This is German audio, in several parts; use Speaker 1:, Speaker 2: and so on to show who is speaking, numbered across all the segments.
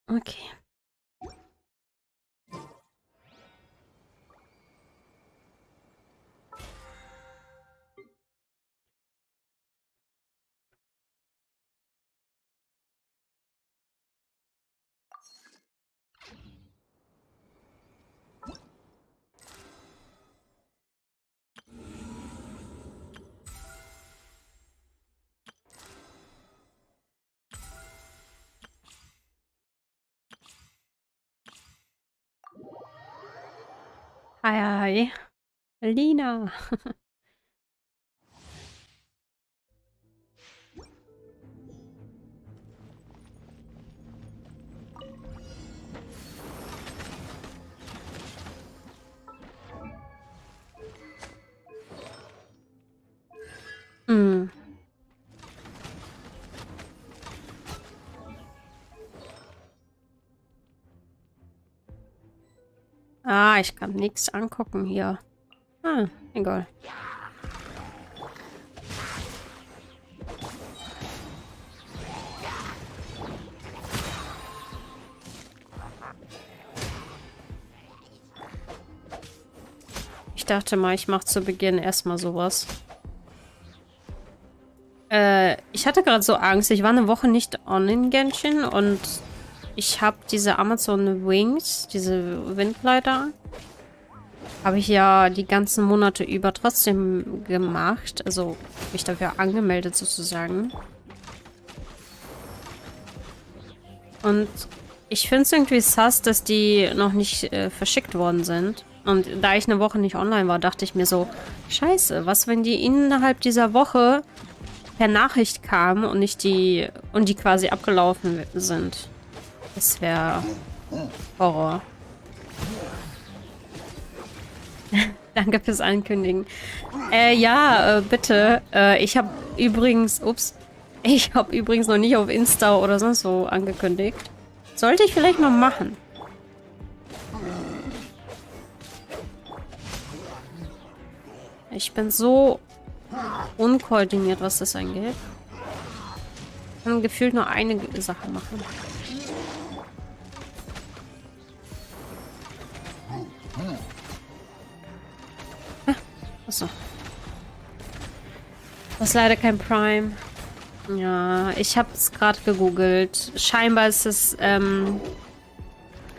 Speaker 1: Okay. Hi, hi. Lina. Hm. Ah, ich kann nichts angucken hier. Ah, egal. Ich dachte mal, ich mache zu Beginn erstmal sowas. Ich hatte gerade so Angst. Ich war eine Woche nicht on in Genshin und ich habe diese Amazon Wings, diese Windleiter, habe ich ja die ganzen Monate über trotzdem gemacht. Also mich dafür angemeldet sozusagen. Und ich finde es irgendwie sass, dass die noch nicht verschickt worden sind. Und da ich eine Woche nicht online war, dachte ich mir so, scheiße, was, wenn die innerhalb dieser Woche per Nachricht kamen und nicht die quasi abgelaufen sind. Das wäre Horror. Danke fürs Ankündigen. Ja, bitte. Ich habe übrigens noch nicht auf Insta oder sonst so angekündigt. Sollte ich vielleicht mal machen. Ich bin so unkoordiniert, was das angeht. Ich kann gefühlt nur eine Sache machen. Achso. Das ist leider kein Prime. Ja, ich habe es gerade gegoogelt. Scheinbar ist es,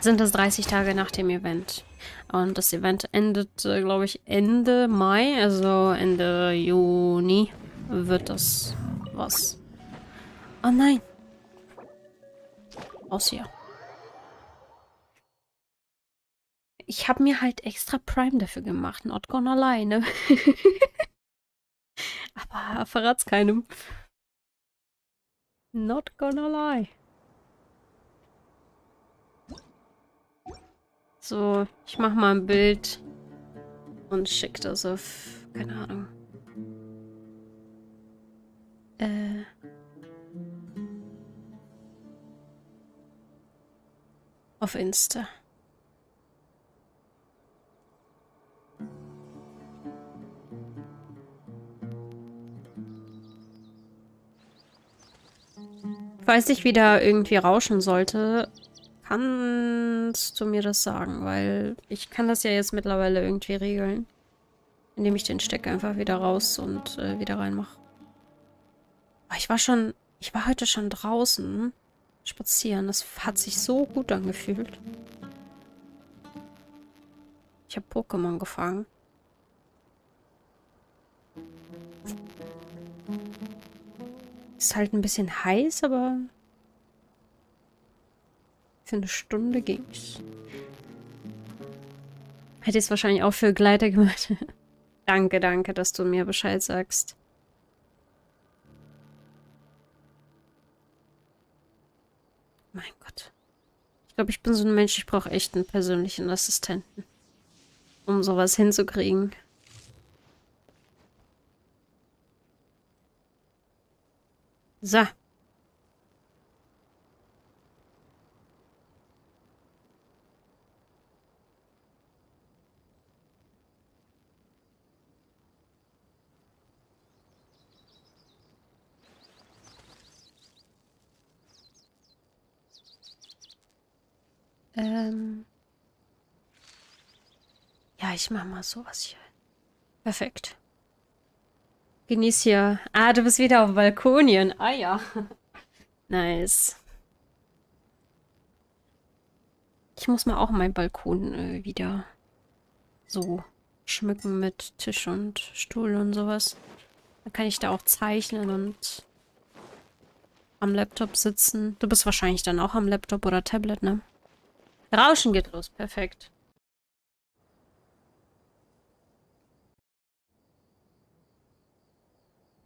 Speaker 1: sind es 30 Tage nach dem Event. Und das Event endet, glaube ich, Ende Mai, also Ende Juni wird das was. Oh nein. Aus hier. Ich habe mir halt extra Prime dafür gemacht. Not gonna lie, ne? Aber verrat's keinem. Not gonna lie. So, ich mach mal ein Bild und schick das auf, keine Ahnung. Äh, auf Insta. Falls ich wieder irgendwie rauschen sollte, kannst du mir das sagen, weil ich kann das ja jetzt mittlerweile irgendwie regeln, indem ich den Stecker einfach wieder raus und wieder reinmache. Ich war heute schon draußen spazieren. Das hat sich so gut angefühlt. Ich habe Pokémon gefangen. Ist halt ein bisschen heiß, aber für eine Stunde ging's. Hätte ich es wahrscheinlich auch für Gleiter gemacht. Danke, danke, dass du mir Bescheid sagst. Mein Gott. Ich glaube, ich bin so ein Mensch, ich brauche echt einen persönlichen Assistenten, um sowas hinzukriegen. So. Ja, ich mach mal sowas hier. Perfekt. Genieß hier. Ah, du bist wieder auf Balkonien. Ah ja. Nice. Ich muss mal auch meinen Balkon wieder so schmücken mit Tisch und Stuhl und sowas. Dann kann ich da auch zeichnen und am Laptop sitzen. Du bist wahrscheinlich dann auch am Laptop oder Tablet, ne? Rauschen geht los. Perfekt.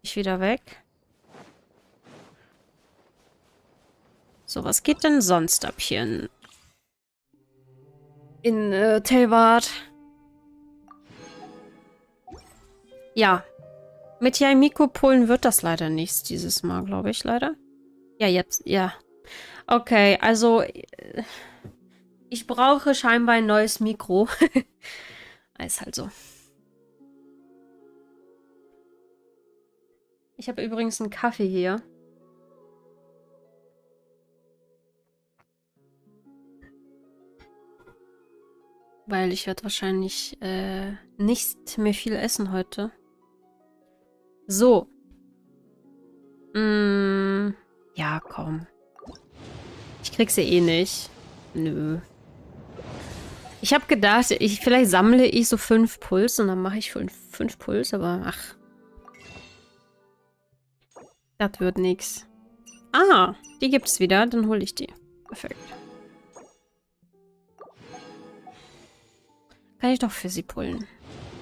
Speaker 1: Ich wieder weg. So, was geht denn sonst ab hier in Telwart? Ja. Mit Mikropolen wird das leider nichts dieses Mal, glaube ich, leider. Ja, jetzt, ja. Okay, also ich brauche scheinbar ein neues Mikro. Ist halt so. Ich habe übrigens einen Kaffee hier. Weil ich werde wahrscheinlich nicht mehr viel essen heute. So. Ja, komm. Ich krieg sie eh nicht. Nö. Ich habe gedacht, vielleicht sammle ich so 5 Puls und dann mache ich 5 Puls, aber ach. Das wird nix. Ah, die gibt's wieder, dann hole ich die. Perfekt. Kann ich doch für sie pullen.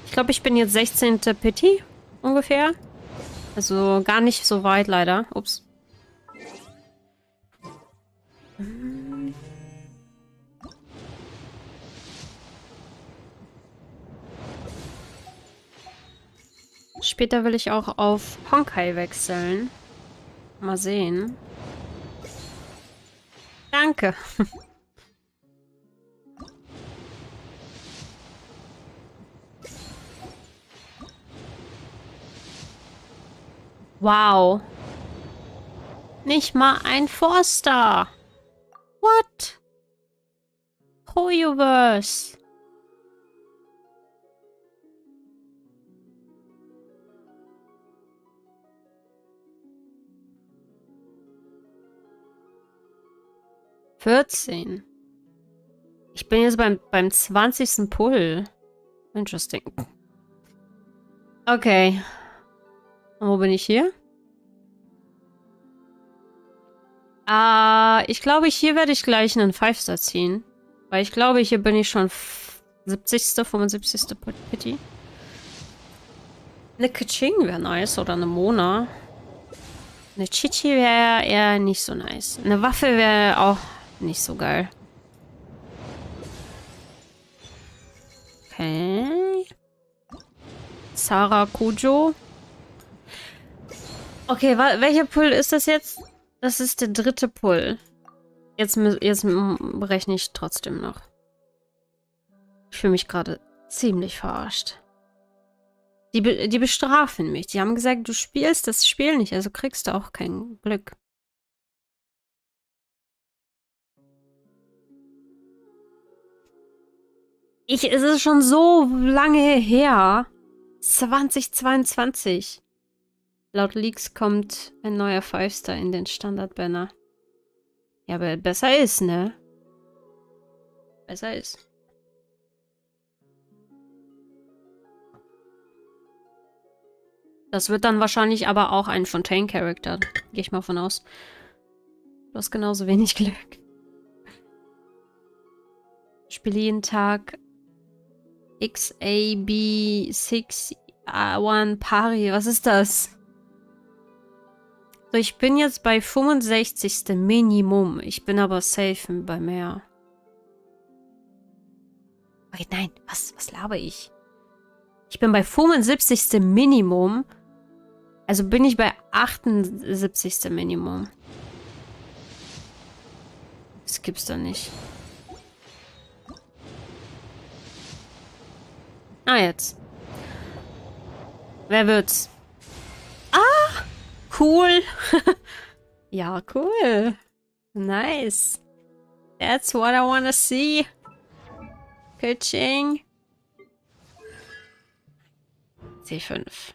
Speaker 1: Ich glaube, ich bin jetzt 16. Petit ungefähr. Also gar nicht so weit leider. Ups. Später will ich auch auf Honkai wechseln. Mal sehen. Danke. Wow. Nicht mal ein Forster. What? Hoyoverse. $14. Ich bin jetzt beim 20. Pull. Interesting. Okay. Und wo bin ich hier? Ich glaube, hier werde ich gleich einen 5-Star ziehen. Weil ich glaube, hier bin ich schon 70., 75. Petit. Eine Kaching wäre nice. Oder eine Mona. Eine Chichi wäre eher nicht so nice. Eine Waffe wäre auch nicht so geil. Okay. Sarah Kujo. Okay, welcher Pull ist das jetzt? Das ist der 3. Pull. Jetzt rechne ich trotzdem noch. Ich fühle mich gerade ziemlich verarscht. Die bestrafen mich. Die haben gesagt, du spielst das Spiel nicht, also kriegst du auch kein Glück. Es ist schon so lange her. 2022. Laut Leaks kommt ein neuer 5-Star in den Standard-Banner. Ja, aber besser ist, ne? Besser ist. Das wird dann wahrscheinlich aber auch ein Fontaine-Charakter. Gehe ich mal von aus. Du hast genauso wenig Glück. Spiele jeden Tag XAB61 Pari. Was ist das? So, ich bin jetzt bei 65. Minimum. Ich bin aber safe bei mehr. Okay, nein, was laber ich? Ich bin bei 75. Minimum. Also bin ich bei 78. Minimum. Das gibt's doch nicht. Ah, jetzt. Wer wird's? Ah! Cool. Ja, cool. Nice. That's what I wanna see. Pitching. C5.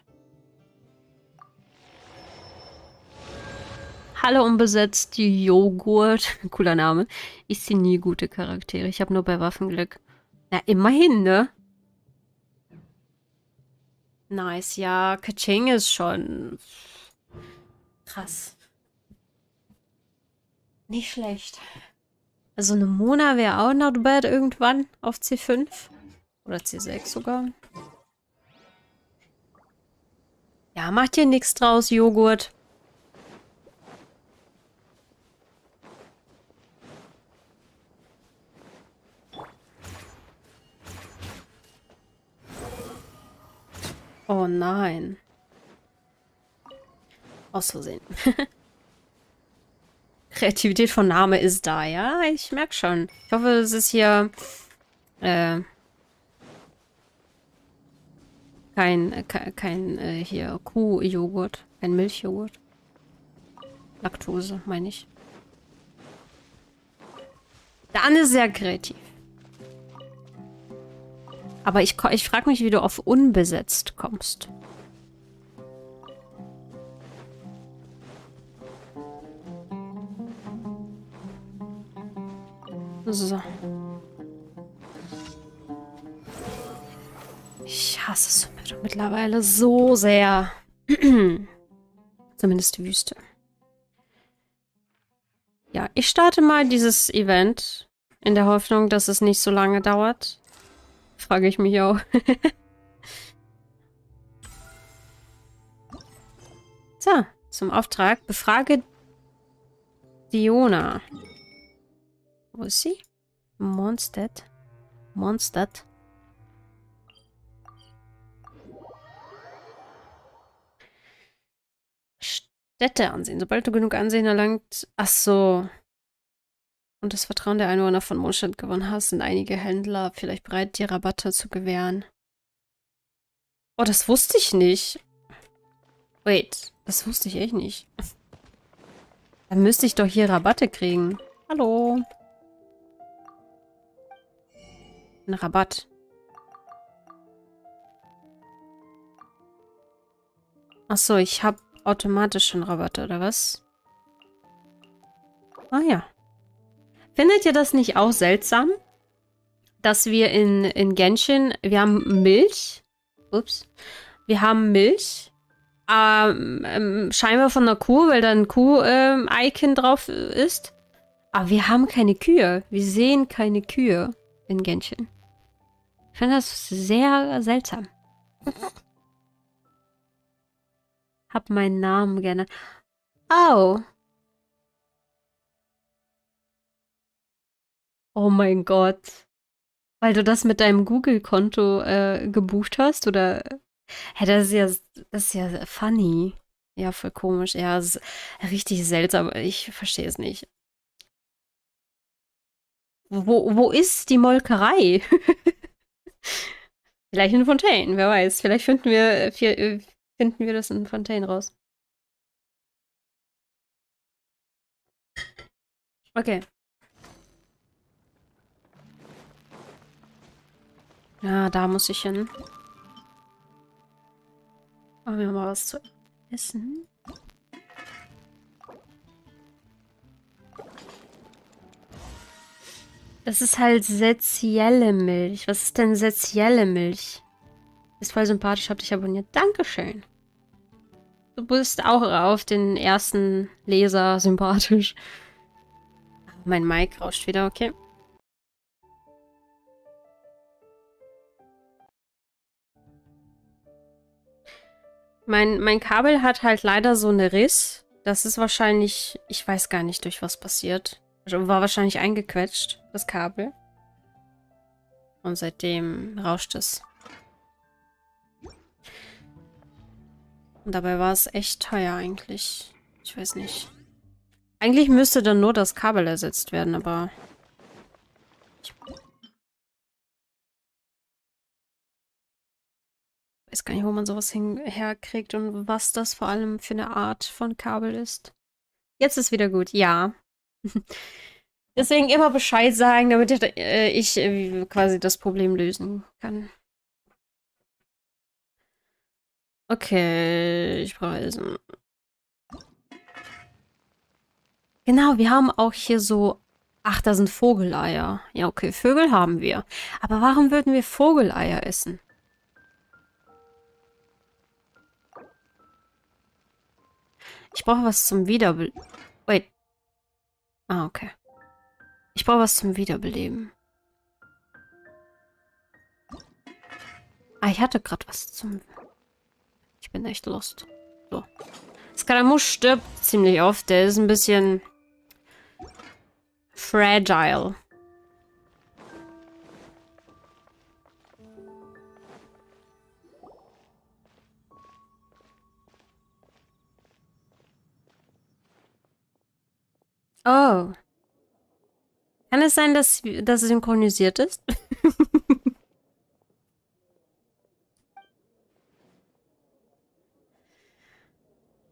Speaker 1: Hallo unbesetzt, Joghurt. Cooler Name. Ich sehe nie gute Charaktere. Ich habe nur bei Waffen Glück. Na, immerhin, ne? Nice, ja. Kaching ist schon krass. Nicht schlecht. Also eine Mona wäre auch not bad irgendwann auf C5. Oder C6 sogar. Ja, macht dir nichts draus, Joghurt. Oh nein. Aus Versehen. Kreativität von Name ist da, ja? Ich merke schon. Ich hoffe, es ist hier kein hier Kuhjoghurt. Kein Milchjoghurt. Laktose, meine ich. Dann ist sehr kreativ. Aber ich frage mich, wie du auf unbesetzt kommst. So. Ich hasse Summe mittlerweile so sehr. Zumindest die Wüste. Ja, ich starte mal dieses Event in der Hoffnung, dass es nicht so lange dauert. Frage ich mich auch. So, zum Auftrag. Befrage Diona. Wo ist sie? Mondstadt. Mondstadt. Städte ansehen. Sobald du genug Ansehen erlangt. Ach so. Und das Vertrauen der Einwohner von Mondstadt gewonnen hast, sind einige Händler vielleicht bereit, dir Rabatte zu gewähren. Oh, das wusste ich nicht. Wait, das wusste ich echt nicht. Dann müsste ich doch hier Rabatte kriegen. Hallo. Ein Rabatt. Ach so, ich habe automatisch schon Rabatte, oder was? Ah ja. Findet ihr das nicht auch seltsam, dass wir in Genshin, wir haben Milch. Ups. Wir haben Milch. Scheinbar von einer Kuh, weil da ein Kuh-Icon drauf ist. Aber wir haben keine Kühe. Wir sehen keine Kühe in Genshin. Ich finde das sehr seltsam. Hab meinen Namen gerne. Oh. Oh mein Gott. Weil du das mit deinem Google-Konto gebucht hast, oder? Hä, das ist ja funny. Ja, voll komisch. Ja, das ist richtig seltsam. Ich verstehe es nicht. Wo ist die Molkerei? Vielleicht in Fontaine, wer weiß. Vielleicht finden wir das in Fontaine raus. Okay. Ja, da muss ich hin. Machen wir mal was zu essen. Das ist halt sezielle Milch. Was ist denn sezielle Milch? Ist voll sympathisch, hab dich abonniert. Dankeschön. Du bist auch auf den ersten Leser sympathisch. Mein Mic rauscht wieder, okay. Mein Kabel hat halt leider so eine Riss. Das ist wahrscheinlich, ich weiß gar nicht, durch was passiert. Also war wahrscheinlich eingequetscht, das Kabel. Und seitdem rauscht es. Und dabei war es echt teuer eigentlich. Ich weiß nicht. Eigentlich müsste dann nur das Kabel ersetzt werden, aber... Ich weiß gar nicht, wo man sowas herkriegt und was das vor allem für eine Art von Kabel ist. Jetzt ist wieder gut, ja. Deswegen immer Bescheid sagen, damit ich quasi das Problem lösen kann. Okay, ich brauche Essen. Genau, wir haben auch hier so. Ach, da sind Vogeleier. Ja, okay, Vögel haben wir. Aber warum würden wir Vogeleier essen? Ich brauche was zum Wait. Ah, okay. Ich brauche was zum Wiederbeleben. Ah, ich hatte gerade was zum. Ich bin echt lost. So. Scaramouche stirbt ziemlich oft. Der ist ein bisschen fragile. Oh. Kann es sein, dass es synchronisiert ist?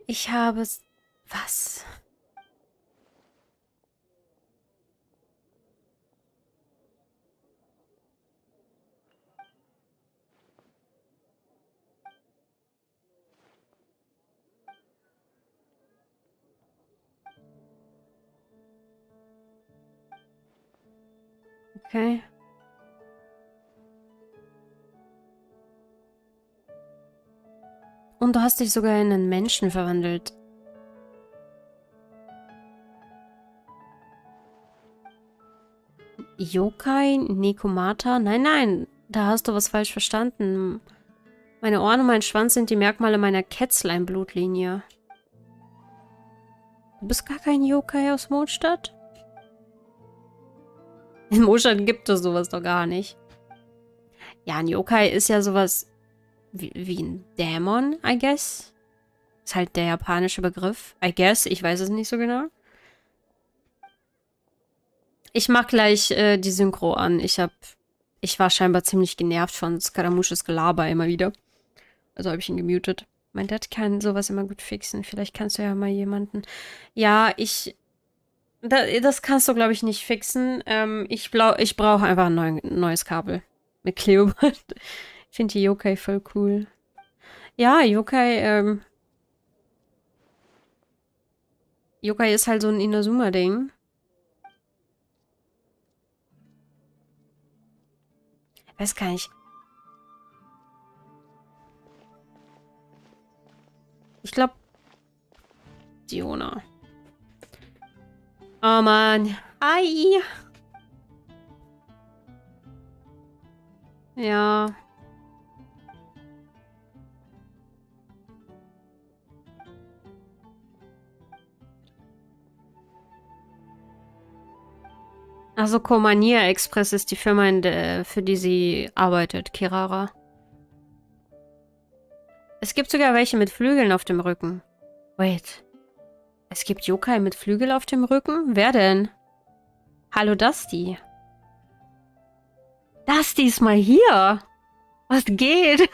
Speaker 1: Ich habe es. Was? Okay. Und du hast dich sogar in einen Menschen verwandelt. Yokai? Nekomata? Nein, nein. Da hast du was falsch verstanden. Meine Ohren und mein Schwanz sind die Merkmale meiner Kätzlein-Blutlinie. Du bist gar kein Yokai aus Mondstadt? In Mondstadt gibt es sowas doch gar nicht. Ja, ein Yokai ist ja sowas wie ein Dämon, I guess. Ist halt der japanische Begriff. I guess, ich weiß es nicht so genau. Ich mach gleich die Synchro an. Ich war scheinbar ziemlich genervt von Scaramouches Gelaber immer wieder. Also habe ich ihn gemutet. Mein Dad kann sowas immer gut fixen. Vielleicht kannst du ja mal jemanden. Ja, das kannst du, glaube ich, nicht fixen. Ich brauche einfach ein neues Kabel. Mit Kleeband. Ich finde die Yokai voll cool. Ja, Yokai ist halt so ein Inazuma-Ding. Weiß gar nicht. Ich glaube, Diona. Oh Mann. Hi. Ja. Also Komania Express ist die Firma, für die sie arbeitet, Kirara. Es gibt sogar welche mit Flügeln auf dem Rücken. Wait. Es gibt Yokai mit Flügel auf dem Rücken? Wer denn? Hallo Dusty. Dusty ist mal hier. Was geht?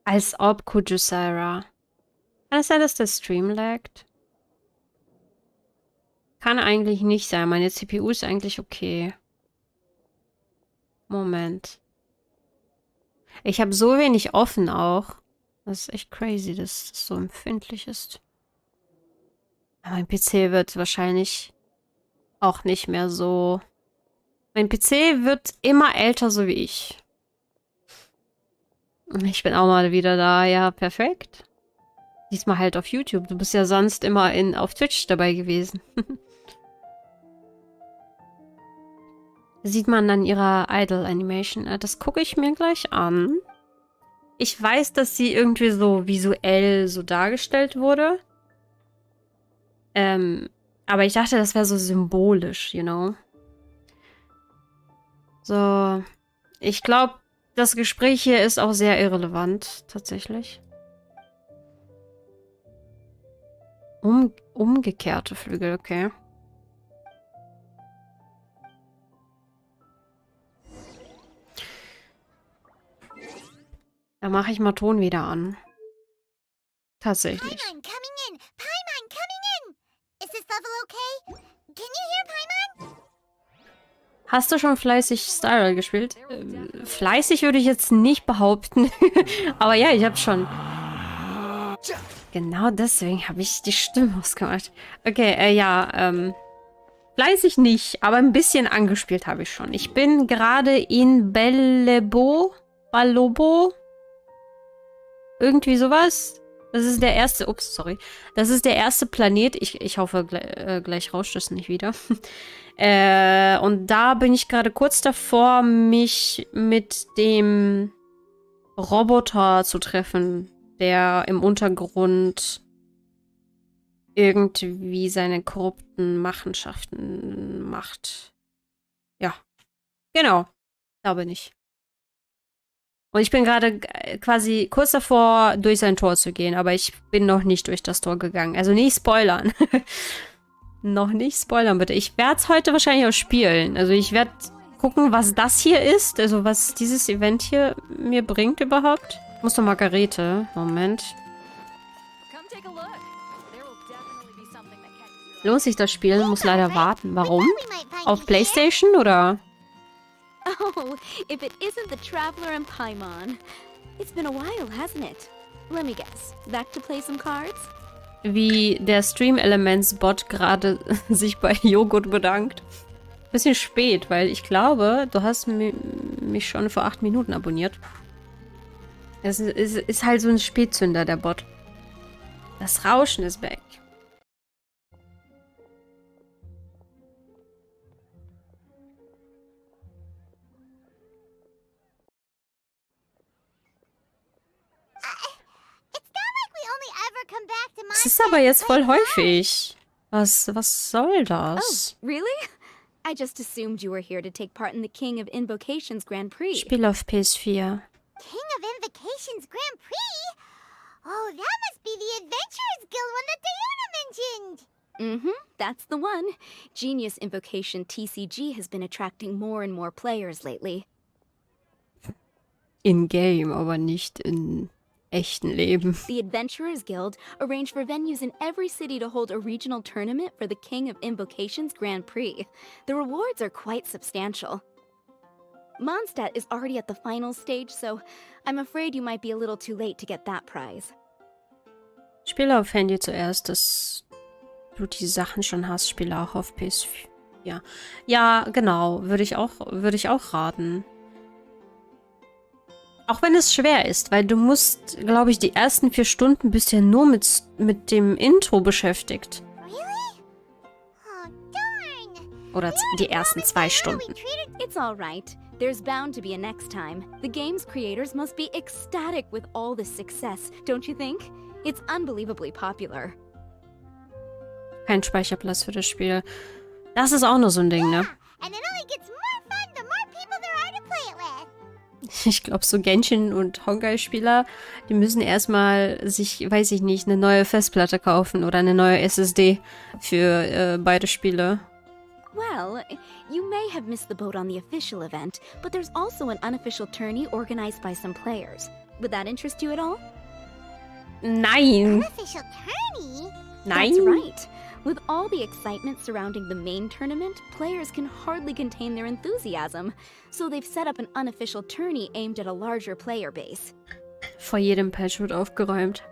Speaker 1: Als ob Kujusara. Kann es sein, dass der Stream laggt? Kann eigentlich nicht sein. Meine CPU ist eigentlich okay. Moment. Ich habe so wenig offen auch. Das ist echt crazy, dass das so empfindlich ist. Mein PC wird wahrscheinlich auch nicht mehr so. Mein PC wird immer älter, so wie ich. Ich bin auch mal wieder da. Ja, perfekt. Diesmal halt auf YouTube. Du bist ja sonst immer auf Twitch dabei gewesen. Sieht man an ihrer Idle-Animation. Das gucke ich mir gleich an. Ich weiß, dass sie irgendwie so visuell so dargestellt wurde. Aber ich dachte, das wäre so symbolisch, you know? So. Ich glaube, das Gespräch hier ist auch sehr irrelevant, tatsächlich. Umgekehrte Flügel, okay. Da mache ich mal Ton wieder an. Tatsächlich.
Speaker 2: Paimon coming in! Paimon coming in! Is this level okay? Can you hear Paimon?
Speaker 1: Hast du schon fleißig Style gespielt? Fleißig würde ich jetzt nicht behaupten. Aber ja, ich habe schon. Genau deswegen habe ich die Stimme ausgemacht. Okay, ja, fleißig nicht, aber ein bisschen angespielt habe ich schon. Ich bin gerade in Ballobo. Irgendwie sowas. Das ist der erste, ups, sorry. Das ist der erste Planet. Ich hoffe, gleich rauscht es nicht wieder. Und da bin ich gerade kurz davor, mich mit dem Roboter zu treffen, der im Untergrund irgendwie seine korrupten Machenschaften macht. Ja, genau. Da bin ich. Und ich bin gerade quasi kurz davor, durch sein Tor zu gehen, aber ich bin noch nicht durch das Tor gegangen. Also nicht spoilern. Noch nicht spoilern, bitte. Ich werde es heute wahrscheinlich auch spielen. Also ich werde gucken, was das hier ist. Also was dieses Event hier mir bringt überhaupt. Ich muss doch Margarete. Moment. Lohnt sich das Spiel? Muss leider warten. Warum? Auf PlayStation oder?
Speaker 2: Oh, if it isn't the Traveler and Paimon. It's been a while, hasn't it? Let me guess. Back to play some cards?
Speaker 1: Wie der Stream-Elements-Bot gerade sich bei Joghurt bedankt. Bisschen spät, weil ich glaube, du hast mich schon vor 8 Minuten abonniert. Es ist halt so ein Spätzünder, der Bot. Das Rauschen ist weg. Es ist aber jetzt voll häufig. Was soll das?
Speaker 2: Oh, really? I just assumed you were here to take part in the King of Invocation's Grand Prix.
Speaker 1: Spiel auf PS4.
Speaker 2: King of Invocation's Grand Prix? Oh, that must be the Adventurers Guild one that Diana mentioned. Mm-hmm, that's the one. Genius Invocation TCG has been attracting more and more players lately.
Speaker 1: In-game, aber nicht in echten Leben.
Speaker 2: The Adventurers Guild arranged for venues in every city to hold a regional tournament for the King of Invocation's Grand Prix. The rewards are quite substantial. Mondstadt is already at the final stage, so I'm afraid you might be a little too late to get that prize.
Speaker 1: Spiele auf Handy zuerst, dass du die Sachen schon hast. Spiele auch auf PS4. Ja, ja, genau. Würde ich auch raten. Auch wenn es schwer ist, weil du musst, glaube ich, die ersten 4 Stunden bist ja nur mit dem Intro beschäftigt. Oder die ersten 2 Stunden.
Speaker 2: It's all right. There's bound to be a next time. The game's creators must be ecstatic with all this success, don't you think? It's unbelievably popular.
Speaker 1: Kein Speicherplatz für das Spiel. Das ist auch nur so ein Ding, ne? Ich glaube, so Genshin- und Honkai-Spieler, die müssen erstmal sich, weiß ich nicht, eine neue Festplatte kaufen oder eine neue SSD für beide Spiele.
Speaker 2: Well, you may have missed the boat on the official event, but there's also an unofficial tourney organized by some players. Would that interest you at all?
Speaker 1: Nein!
Speaker 2: Unofficial tourney?
Speaker 1: Nein!
Speaker 2: That's right. With all the excitement surrounding the main tournament, players can hardly contain their enthusiasm. So they've set up an unofficial tourney aimed at a larger player base.
Speaker 1: Vor jedem Patch wird aufgeräumt.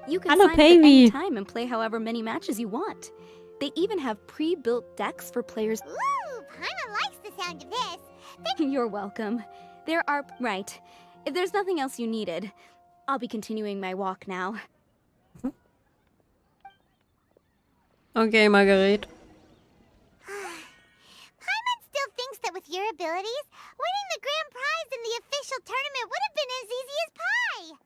Speaker 2: You can
Speaker 1: Hallo,
Speaker 2: sign up at any
Speaker 1: Baby!
Speaker 2: time and play however many matches you want. They even have pre-built decks for players. Ooh, Paimon likes the sound of this. You're welcome. There are... Right. If there's nothing else you needed, I'll be continuing my walk now.
Speaker 1: Okay, Margaret.
Speaker 2: Paimon still thinks that with your abilities, winning the grand prize in the official tournament would have been as easy as pie.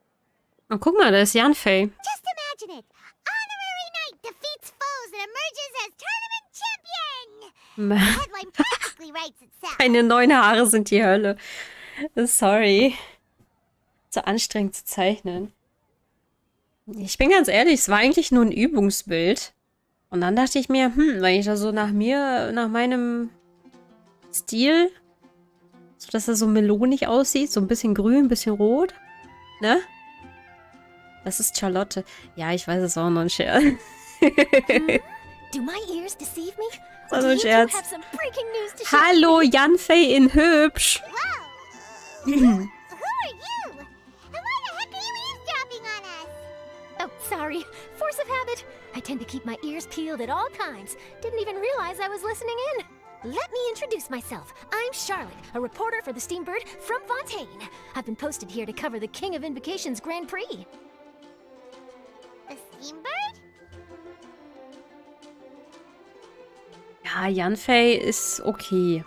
Speaker 1: Und guck mal, da ist Janfei.
Speaker 2: Just imagine it. Honorary Knight defeats foes and emerges as tournament champion. The headline practically writes itself.
Speaker 1: Meine 9 Haare sind die Hölle. Sorry. Zu anstrengend zu zeichnen. Ich bin ganz ehrlich, es war eigentlich nur ein Übungsbild. Und dann dachte ich mir, wenn ich das so nach meinem Stil, so dass er so melonig aussieht, so ein bisschen grün, ein bisschen rot, Ne? Das ist Charlotte. Ja, ich weiß es auch noch ein Scherz.
Speaker 3: Do my ears deceive me?
Speaker 1: Das war
Speaker 3: Do
Speaker 1: nur ein
Speaker 3: you two
Speaker 1: Scherz.
Speaker 3: have some breaking news to share?
Speaker 1: Hallo, Jan-Fei in hübsch.
Speaker 4: Who are you? And why the heck are you eavesdropping on us?
Speaker 3: Oh, sorry. Force of habit. I tend to keep my ears peeled at all times. Didn't even realize I was listening in. Let me introduce myself. I'm Charlotte, a reporter for the Steambird from Fontaine. I've been posted here to cover the King of Invocation's Grand Prix.
Speaker 4: The Steambird?
Speaker 1: Ja, Jan-Fei ist okay.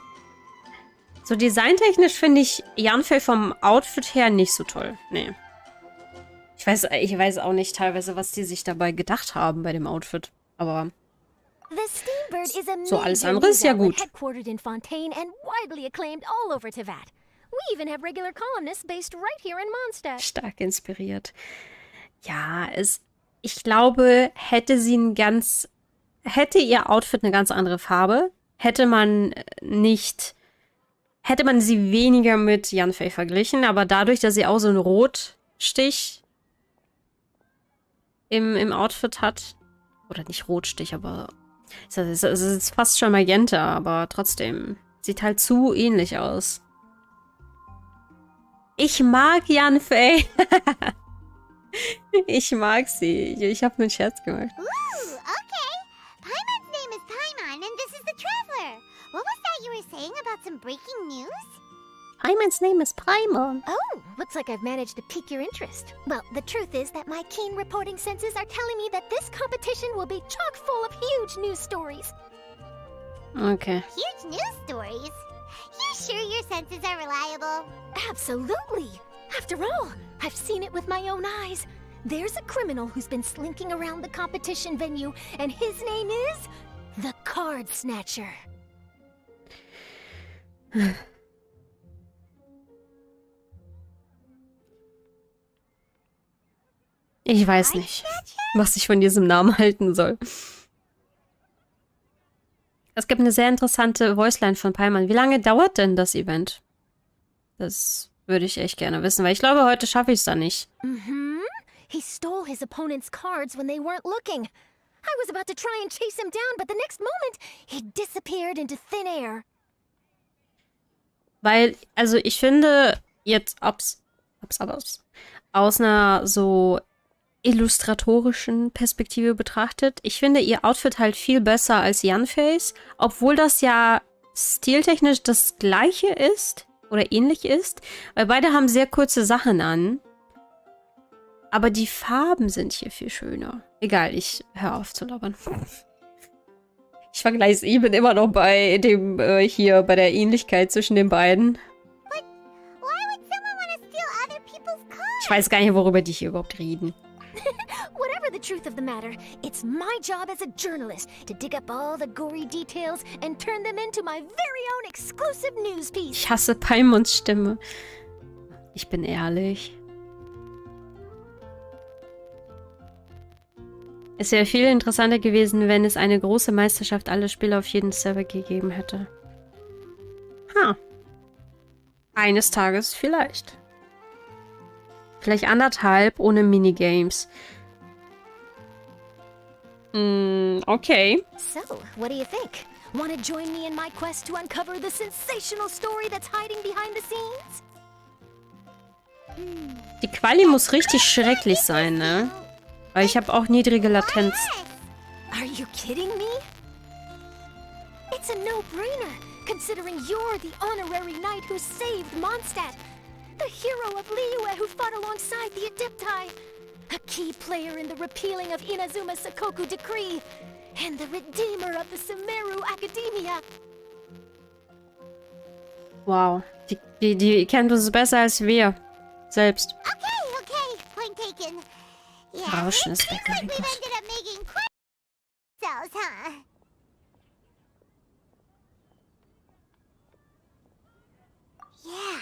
Speaker 1: So designtechnisch finde ich Jan-Fei vom Outfit her nicht so toll. Nee. Ich weiß auch nicht teilweise, was die sich dabei gedacht haben bei dem Outfit. Aber
Speaker 3: The Steambird is a
Speaker 1: so alles
Speaker 3: major
Speaker 1: andere ist
Speaker 3: news
Speaker 1: ja
Speaker 3: outlet
Speaker 1: gut.
Speaker 3: headquartered in Fontaine and widely acclaimed all over Tevat. We even have regular columnists based right here in Mondstadt.
Speaker 1: Stark inspiriert. Ja, ich glaube, hätte ihr Outfit eine ganz andere Farbe, hätte man sie weniger mit Jan-Fei verglichen, aber dadurch, dass sie auch so einen Rotstich im Outfit hat, oder nicht Rotstich, aber es ist fast schon Magenta, aber trotzdem, sieht halt zu ähnlich aus. Ich mag Jan-Fei. Ich mag sie. Ich habe einen Scherz gemacht.
Speaker 4: Ooh, okay. Paimon's name is Paimon, and this is the Traveler. What was that you were saying about some breaking news?
Speaker 1: Paimon's name is Paimon.
Speaker 3: Oh, looks like I've managed to pique your interest. Well, the truth is that my keen reporting senses are telling me that this competition will be chock full of huge news stories.
Speaker 1: Okay.
Speaker 4: Huge news stories? You sure your senses are reliable?
Speaker 3: Absolutely. After all, I've seen it with my own eyes. There's a criminal who's been slinking around the competition venue, and his name is the Card Snatcher.
Speaker 1: Ich weiß nicht, was ich von diesem Namen halten soll. Es gibt eine sehr interessante Voiceline von Paimon. Wie lange dauert denn das Event? Das würde ich echt gerne wissen, weil ich glaube, heute schaffe ich es da nicht.
Speaker 3: Mm-hmm. He stole his opponent's cards when they weren't looking. I was about to try and chase him down, but the next moment, he disappeared into thin air.
Speaker 1: Weil, also ich finde, jetzt aus einer so illustratorischen Perspektive betrachtet, ich finde ihr Outfit halt viel besser als Jan-Feis, obwohl das ja stiltechnisch das gleiche ist oder ähnlich ist, weil beide haben sehr kurze Sachen an. Aber die Farben sind hier viel schöner. Egal, ich höre auf zu labern. Ich vergleiche ich bin immer noch bei dem hier bei der Ähnlichkeit zwischen den beiden.
Speaker 4: But why would someone want to steal other people's cards?
Speaker 1: Ich weiß gar nicht, worüber die hier überhaupt reden.
Speaker 3: Whatever the truth of the matter, it's my job as a journalist to dig up all the gory details and turn them into my very own exclusive news piece.
Speaker 1: Ich hasse Paimons Stimme. Ich bin ehrlich. Es wäre viel interessanter gewesen, wenn es eine große Meisterschaft alle Spiele auf jeden Server gegeben hätte. Eines Tages vielleicht. Vielleicht 1,5 ohne Minigames. Okay.
Speaker 3: So, what do you think? Want to join me in my quest to uncover the sensational story that's hiding behind the scenes?
Speaker 1: Die Quali muss richtig schrecklich sein, ne? Weil ich habe auch niedrige Latenz.
Speaker 3: Are you kidding me? It's a no-brainer, considering you're the honorary knight who saved Mondstadt, the hero of Liyue who fought alongside the Adepti, a key player in the repealing of Inazuma's Sakoku Decree, and the redeemer of the Sumeru Academia.
Speaker 1: Wow. Die kennt uns besser als wir. Selbst.
Speaker 4: Okay, point taken. Yeah,
Speaker 1: Rauschen ist
Speaker 4: looks
Speaker 1: weg.
Speaker 4: like we've ended up making quite cells, huh? Yeah,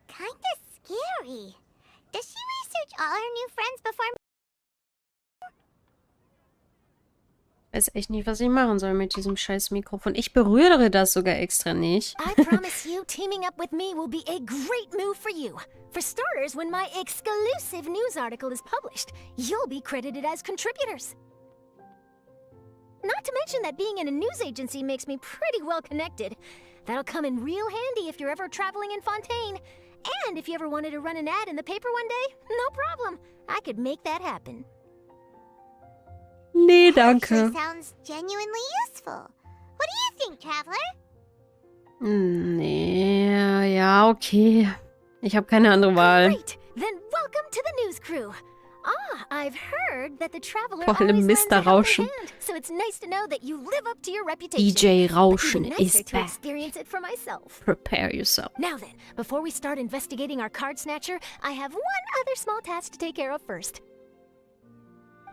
Speaker 4: kinda scary. Does she research all her new friends before?
Speaker 1: Weiß echt nicht, was ich machen soll mit diesem scheiß Mikrofon. Ich berühre das sogar extra nicht.
Speaker 3: I promise you, teaming up with me will be a great move for you. For starters, when my exclusive news article is published, you'll be credited as contributors. Not to mention that being in a news agency makes me pretty well connected. That'll come in real handy if you're ever traveling in Fontaine. And if you ever wanted to run an ad in the paper one day, no problem. I could make that happen.
Speaker 1: Nee,
Speaker 4: Actually
Speaker 1: danke.
Speaker 4: sounds genuinely useful. What do you think, Traveler?
Speaker 1: Nee, ja, okay. Ich habe keine andere Wahl.
Speaker 3: Great! Then welcome to the news crew. Ah, I've heard that the traveler
Speaker 1: Voll
Speaker 3: always
Speaker 1: im
Speaker 3: lends a helping
Speaker 1: Mister-Rauschen.
Speaker 3: hand, so it's nice to know that you live up to your reputation.
Speaker 1: DJ
Speaker 3: But
Speaker 1: Rauschen
Speaker 3: even
Speaker 1: is
Speaker 3: nicer to
Speaker 1: back.
Speaker 3: experience it for myself.
Speaker 1: Prepare yourself.
Speaker 3: Now then, before we start investigating our card snatcher, I have one other small task to take care of first.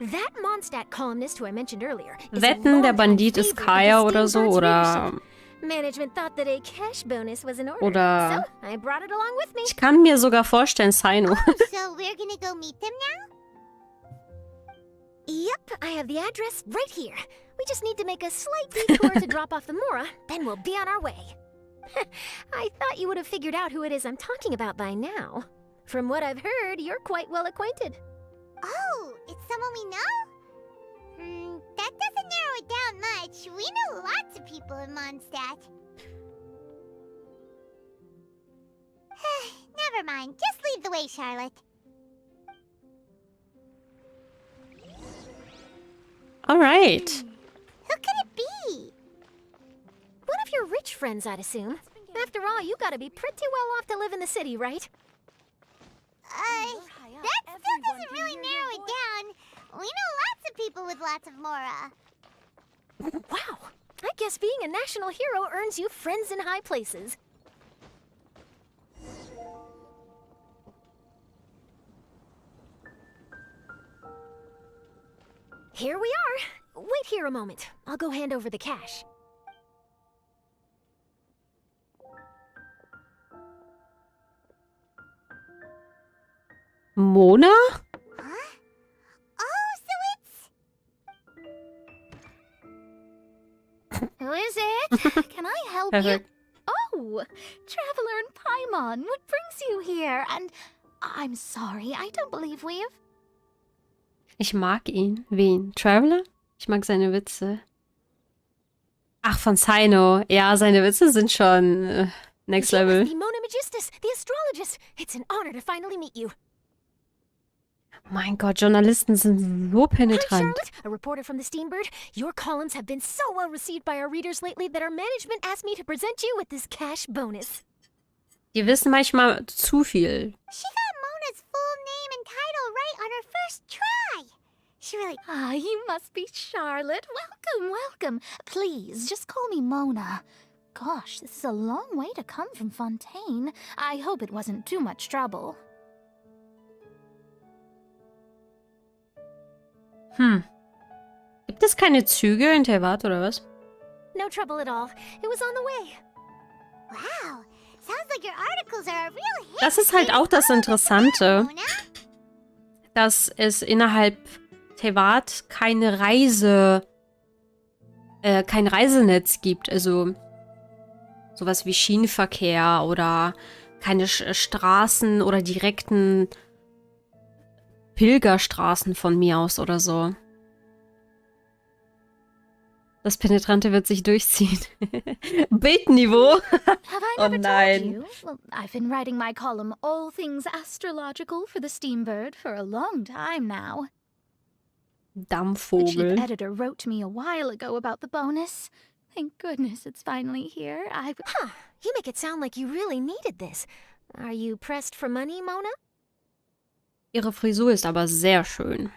Speaker 3: That Mondstadt columnist who I mentioned earlier is a
Speaker 1: Wetten, der
Speaker 3: longtime
Speaker 1: Bandit ist
Speaker 3: favorite of the
Speaker 1: Kaya oder so,
Speaker 3: Steambird's
Speaker 1: oder...
Speaker 3: readership. Management thought that a cash bonus was in order,
Speaker 1: Oder-
Speaker 3: so I brought it along with me.
Speaker 1: Ich kann mir sogar vorstellen, Sino.
Speaker 4: So we're gonna go meet them now?
Speaker 3: Yep, I have the address right here. We just need to make a slight detour to drop off the Mora, then we'll be on our way. I thought you would have figured out who it is I'm talking about by now. From what I've heard, you're quite well acquainted.
Speaker 4: Oh, it's someone we know? That doesn't narrow it down much. We know lots of people in Mondstadt. Never mind. Just lead the way, Charlotte.
Speaker 1: Alright.
Speaker 4: Who could it be?
Speaker 3: One of your rich friends, I'd assume. After all, you gotta be pretty well off to live in the city, right?
Speaker 4: That still doesn't really narrow it down. We know lots of people with lots of Mora.
Speaker 3: Wow! I guess being a national hero earns you friends in high places. Here we are. Wait here a moment. I'll go hand over the cash.
Speaker 1: Mona?
Speaker 4: Huh? Oh, so it's...
Speaker 2: Who is it? Can I help you?
Speaker 1: Perfect.
Speaker 2: Oh, Traveler and Paimon, what brings you here? And I'm sorry, I don't believe we've...
Speaker 1: Ich mag ihn. Wen? Traveler? Ich mag seine Witze. Ach, von Sino. Ja, seine Witze sind schon next
Speaker 3: You
Speaker 1: level.
Speaker 3: must be Mona Magistus, the astrologist. It's an honor to finally meet you.
Speaker 1: Mein Gott, Journalisten sind so
Speaker 3: Hi,
Speaker 1: penetrant.
Speaker 3: Charlotte, a reporter from the Steambird. Your columns have been so well received by our readers lately that our management asked me to present you with this cash bonus.
Speaker 1: Die wissen manchmal zu viel.
Speaker 4: She got Mona's full name and title right on her first try. She really...
Speaker 2: Ah, you must be Charlotte. Welcome, welcome. Please, just call me Mona. Gosh, this is a long way to come from Fontaine. I hope it wasn't too much trouble.
Speaker 1: Gibt es keine Züge in Teyvat oder was?
Speaker 3: No trouble at all. It was on the way.
Speaker 4: Wow. Sounds like your articles are a real hit.
Speaker 1: Das ist halt auch das Interessante,
Speaker 4: Mona?
Speaker 1: dass es innerhalb Teyvat kein Reisenetz gibt. Also sowas wie Schienenverkehr oder keine Straßen oder direkten Pilgerstraßen von mir aus oder so. Das Penetrante wird sich durchziehen. Bildniveau.
Speaker 2: Have I
Speaker 1: Oh
Speaker 2: never
Speaker 1: nein.
Speaker 2: told you? Well, I've been writing my column All Things Astrological for the Steambird for a long time now. The chief
Speaker 1: Dampfvogel.
Speaker 2: editor wrote to me a while ago about the bonus. Thank goodness it's finally here.
Speaker 3: Huh. You make it sound like you really needed this. Are you pressed for money, Mona?
Speaker 1: Ihre Frisur ist aber sehr schön.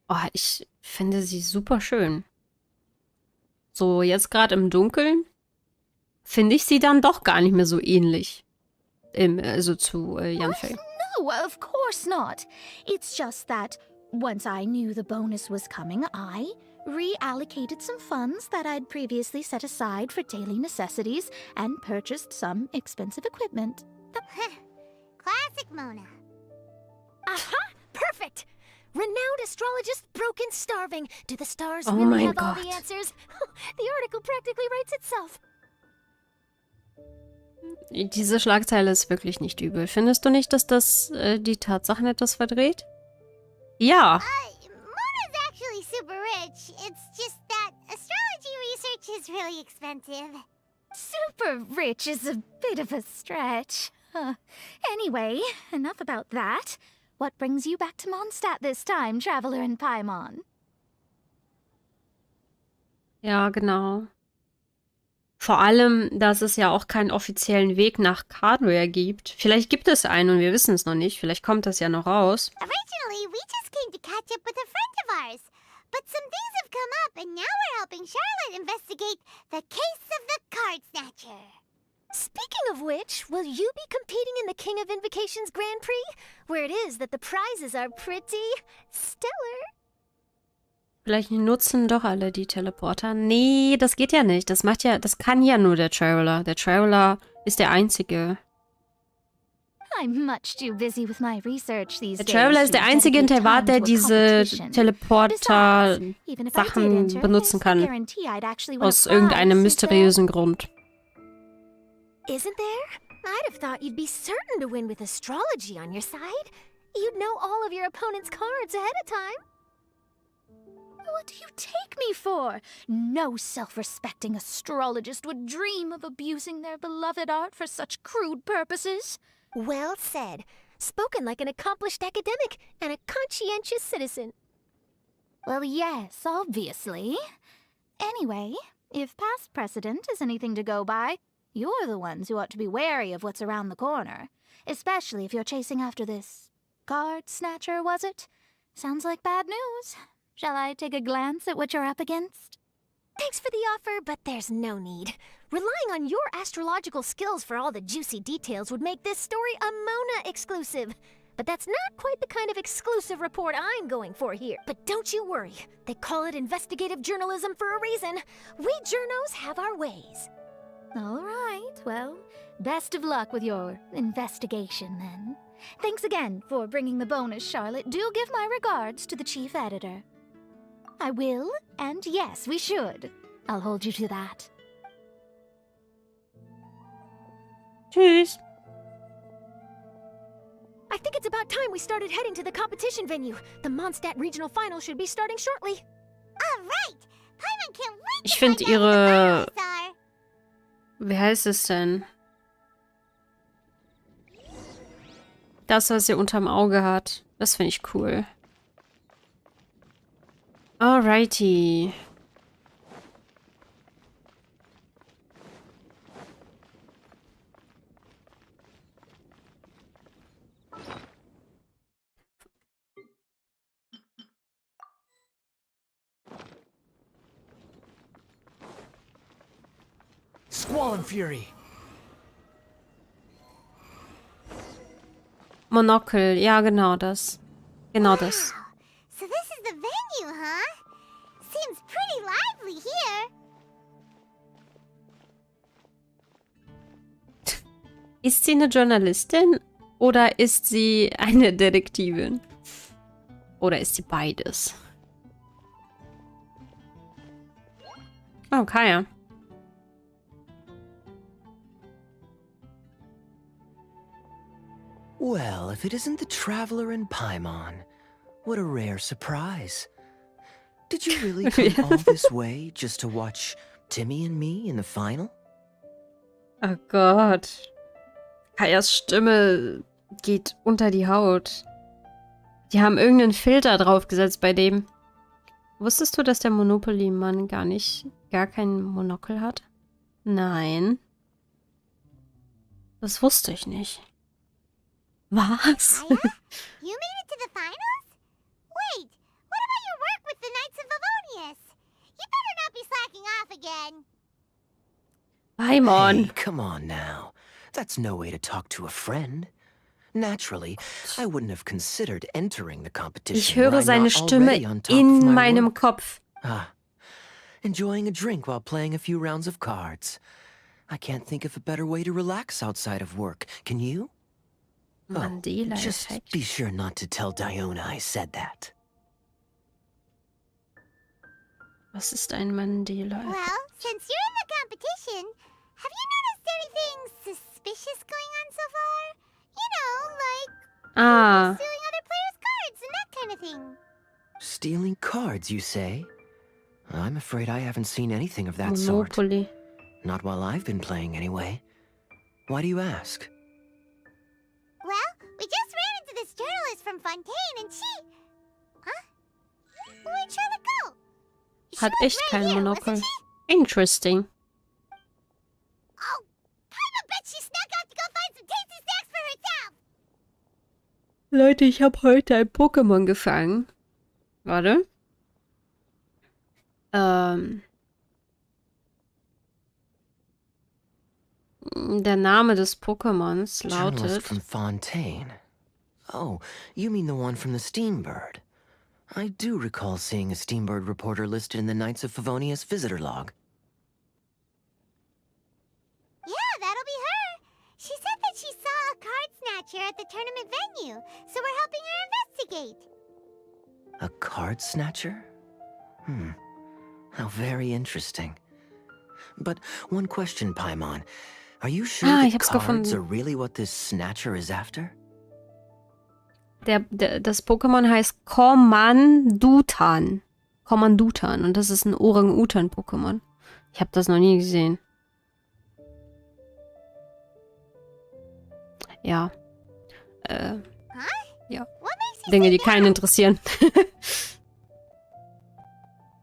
Speaker 1: Oh, ich finde sie super schön. So, jetzt gerade im Dunkeln finde ich sie dann doch gar nicht mehr so ähnlich. Also zu Yanfei.
Speaker 2: No, of course not. It's just that once I knew the bonus was coming, I reallocated some funds that I'd previously set aside for daily necessities and purchased some expensive equipment.
Speaker 4: Classic Mona.
Speaker 3: Aha! Perfect! Renowned astrologist, broken, starving. Do the stars
Speaker 1: Oh
Speaker 3: really
Speaker 1: mein
Speaker 3: have all the
Speaker 1: Gott.
Speaker 3: answers? The article practically writes itself.
Speaker 1: Diese Schlagzeile ist wirklich nicht übel. Findest du nicht, dass das die Tatsachen etwas verdreht? Ja.
Speaker 4: Mona's actually super rich. It's just that astrology research is really expensive.
Speaker 3: Super rich is a bit of a stretch. Anyway, enough about that. What brings you back to Mondstadt this time, Traveler in Paimon?
Speaker 1: Ja, genau. Vor allem, dass es ja auch keinen offiziellen Weg nach Cardware gibt. Vielleicht gibt es einen und wir wissen es noch nicht. Vielleicht kommt das ja noch raus.
Speaker 4: Originally, we just came to catch up with a friend of ours. But some things have come up, and now we're helping Charlotte investigate the case of the card snatcher.
Speaker 3: Speaking of which, will you be competing in the King of Invocations Grand Prix? Where it is that the prizes are pretty stellar.
Speaker 1: Vielleicht nutzen doch alle die Teleporter. Nee, das geht ja nicht. Das kann ja nur der Traveler. Der Traveler ist der Einzige.
Speaker 3: I'm much too busy with my research these
Speaker 1: Der
Speaker 3: days.
Speaker 1: Traveler ist der
Speaker 3: to
Speaker 1: einzige
Speaker 3: dedicate
Speaker 1: Intervat, der
Speaker 3: time to a
Speaker 1: diese
Speaker 3: competition.
Speaker 1: Teleporter-Sachen
Speaker 3: Even if I did enter,
Speaker 1: benutzen
Speaker 3: there's no
Speaker 1: kann.
Speaker 3: guarantee I'd actually win a
Speaker 1: Aus irgendeinem
Speaker 3: prize, is there?
Speaker 1: mysteriösen Grund.
Speaker 3: Isn't there? I'd have thought you'd be certain to win with astrology on your side. You'd know all of your opponent's cards ahead of time. What do you take me for? No self-respecting astrologist would dream of abusing their beloved art for such crude purposes. Well said. Spoken like an accomplished academic and a conscientious citizen. Well, yes, obviously. Anyway, if past precedent is anything to go by, you're the ones who ought to be wary of what's around the corner. Especially if you're chasing after this card snatcher, was it? Sounds like bad news. Shall I take a glance at what you're up against? Thanks for the offer, but there's no need. Relying on your astrological skills for all the juicy details would make this story a Mona exclusive. But that's not quite the kind of exclusive report I'm going for here. But don't you worry. They call it investigative journalism for a reason. We journos have our ways. All right, well, best of luck with your investigation then. Thanks again for bringing the bonus, Charlotte. Do give my regards to the chief editor. I will, and yes, we should. I'll hold you to that.
Speaker 1: Tschüss.
Speaker 3: I think it's about time we started heading to the competition venue. The Mondstadt regional final should be starting shortly.
Speaker 4: All right. Paimon can't wait
Speaker 1: Ich
Speaker 4: to
Speaker 1: finde
Speaker 4: find out who the
Speaker 1: ihre...
Speaker 4: finalists are.
Speaker 1: Wie heißt es denn? Das, was sie unterm Auge hat. Das finde ich cool. Alrighty.
Speaker 5: Squall and Fury.
Speaker 1: Monokel, ja, genau das. Genau das.
Speaker 4: Wow. So this is the venue, huh? Seems pretty lively here.
Speaker 1: Ist sie eine Journalistin oder ist sie eine Detektivin? Oder ist sie beides? Okay, ja.
Speaker 5: Well, if it isn't the Traveler in Paimon, what a rare surprise. Did you really come all this way just to watch Timmy and me in the final?
Speaker 1: Oh Gott. Kajas Stimme geht unter die Haut. Die haben irgendeinen Filter draufgesetzt bei dem. Wusstest du, dass der Monopoly-Mann gar kein Monokel hat? Nein. Das wusste ich nicht. Was?
Speaker 4: Aya, you made it to the finals? Wait, what about your work with the Knights of Favonius? You better not be slacking off again.
Speaker 1: Paimon.
Speaker 5: Hey, come on now. That's no way to talk to a friend. Naturally, I wouldn't have considered entering the competition.
Speaker 1: Ich höre
Speaker 5: were I
Speaker 1: seine
Speaker 5: not
Speaker 1: Stimme
Speaker 5: already on top of
Speaker 1: in
Speaker 5: my
Speaker 1: meinem
Speaker 5: work.
Speaker 1: Kopf.
Speaker 5: Ah, enjoying a drink while playing a few rounds of cards. I can't think of a better way to relax outside of work. Can you? Just
Speaker 1: Mandela-Effekt.
Speaker 5: be sure not to tell Diona I said that.
Speaker 1: Was ist ein Mandela?
Speaker 4: Well, since you're in the competition, have you noticed anything suspicious going on so far? You know, like
Speaker 1: Ah,
Speaker 4: stealing other players' cards and that kind of thing.
Speaker 5: Stealing cards, you say? I'm afraid I haven't seen anything of that sort.
Speaker 1: Monopoly.
Speaker 5: Not while I've been playing, anyway. Why do you ask?
Speaker 4: Well, we just ran into this journalist from Fontaine and she... Huh? Where'd Charlotte go? She
Speaker 1: Hat
Speaker 4: was
Speaker 1: echt
Speaker 4: right
Speaker 1: kein
Speaker 4: here,
Speaker 1: Monopoly.
Speaker 4: wasn't she?
Speaker 1: Interesting.
Speaker 4: Oh, I bet she snuck out to go find some tasty snacks for herself.
Speaker 1: Leute, ich habe heute ein Pokémon gefangen. Warte. Der Name des Pokémons
Speaker 5: Journalist
Speaker 1: lautet...
Speaker 5: from Fontaine. Oh, you mean the one from the Steambird. I do recall seeing a Steambird reporter listed in the Knights of Favonius visitor log.
Speaker 4: Yeah, that'll be her. She said that she saw a card snatcher at the tournament venue, so we're helping her investigate.
Speaker 5: A card snatcher? How very interesting. But one question, Paimon. Are you sure
Speaker 1: Ah,
Speaker 5: that
Speaker 1: ich hab's
Speaker 5: cards
Speaker 1: gefunden.
Speaker 5: are really what this snatcher is after?
Speaker 1: Das Pokémon heißt Kommandutan. Kommandutan. Und das ist ein Orang-Utan-Pokémon. Ich habe das noch nie gesehen. Ja. Ja.
Speaker 4: What makes you
Speaker 1: Dinge, die
Speaker 4: say
Speaker 1: keinen interessieren.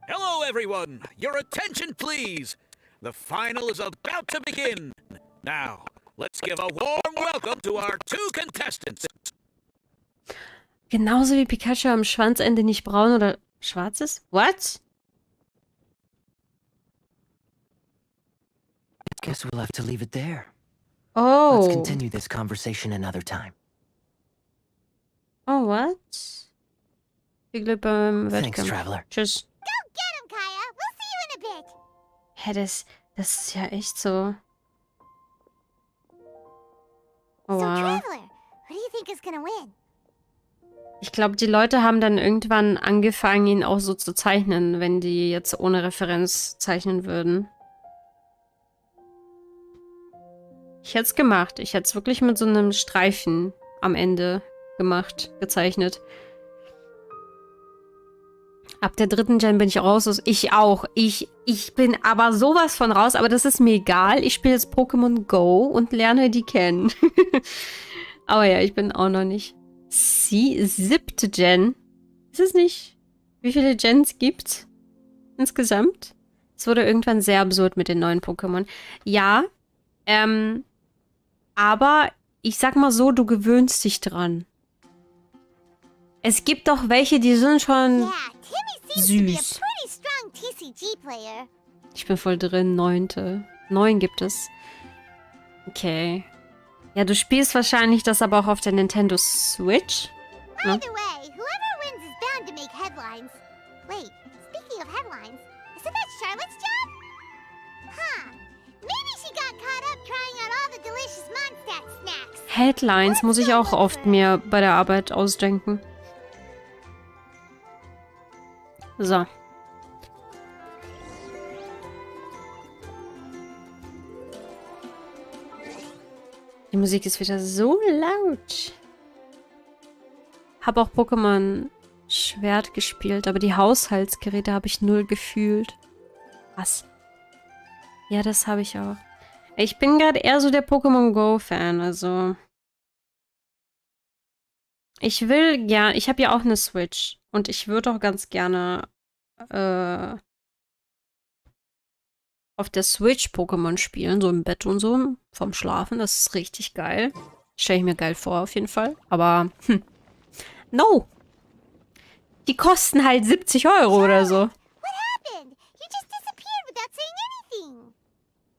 Speaker 6: Hello, everyone. Your attention, please. The final is about to begin. Now, let's give a warm welcome to our two contestants.
Speaker 1: Genauso wie Pikachu am Schwanzende nicht braun oder schwarz ist? What?
Speaker 5: Guess we'll have to leave it there. Let's
Speaker 1: Oh.
Speaker 5: continue this conversation another time.
Speaker 1: Oh, what? Viel Glück beim
Speaker 5: Thanks,
Speaker 1: Wettkampf.
Speaker 5: Traveler.
Speaker 1: Tschüss.
Speaker 4: Go get him, Kaya. We'll see you in a bit.
Speaker 1: Hä, das ist ja echt so. Oh,
Speaker 4: So,
Speaker 1: wow.
Speaker 4: Traveler, who do you think is gonna win?
Speaker 1: Ich glaube, die Leute haben dann irgendwann angefangen, ihn auch so zu zeichnen, wenn die jetzt ohne Referenz zeichnen würden. Ich hätte es gemacht. Ich hätte es wirklich mit so einem Streifen am Ende gemacht, gezeichnet. Ab der 3. Gen bin ich raus. Ich auch. Ich bin aber sowas von raus, aber das ist mir egal. Ich spiele jetzt Pokémon Go und lerne die kennen. Aber ja, ich bin auch noch nicht. 7. Gen. Ist es nicht? Wie viele Gens gibt's insgesamt? Es wurde irgendwann sehr absurd mit den neuen Pokémon. Ja, aber ich sag mal so, du gewöhnst dich dran. Es gibt doch welche, die sind schon
Speaker 4: Yeah, Timmy seems to be a
Speaker 1: süß.
Speaker 4: pretty strong TCG player.
Speaker 1: Ich bin voll drin. 9. 9 gibt es. Okay. Ja, du spielst wahrscheinlich das aber auch auf der Nintendo Switch. Ja.
Speaker 4: Either way, whoever wins is bound to make headlines. Wait, speaking of headlines, isn't that Charlotte's job? Huh. Maybe she got caught up trying out all the delicious Mondstadt snacks.
Speaker 1: Headlines muss ich auch oft mir bei der Arbeit ausdenken. So. Die Musik ist wieder so laut. Hab auch Pokémon Schwert gespielt, aber die Haushaltsgeräte habe ich null gefühlt. Was? Ja, das habe ich auch. Ich bin gerade eher so der Pokémon Go-Fan, also. Ich will gern, ich habe ja auch eine Switch und ich würde auch ganz gerne auf der Switch Pokémon spielen, so im Bett und so, vom Schlafen. Das ist richtig geil. Stelle ich mir geil vor, auf jeden Fall. Aber, no! Die kosten halt 70 Euro oder so.
Speaker 4: What happened? You just disappeared without saying anything.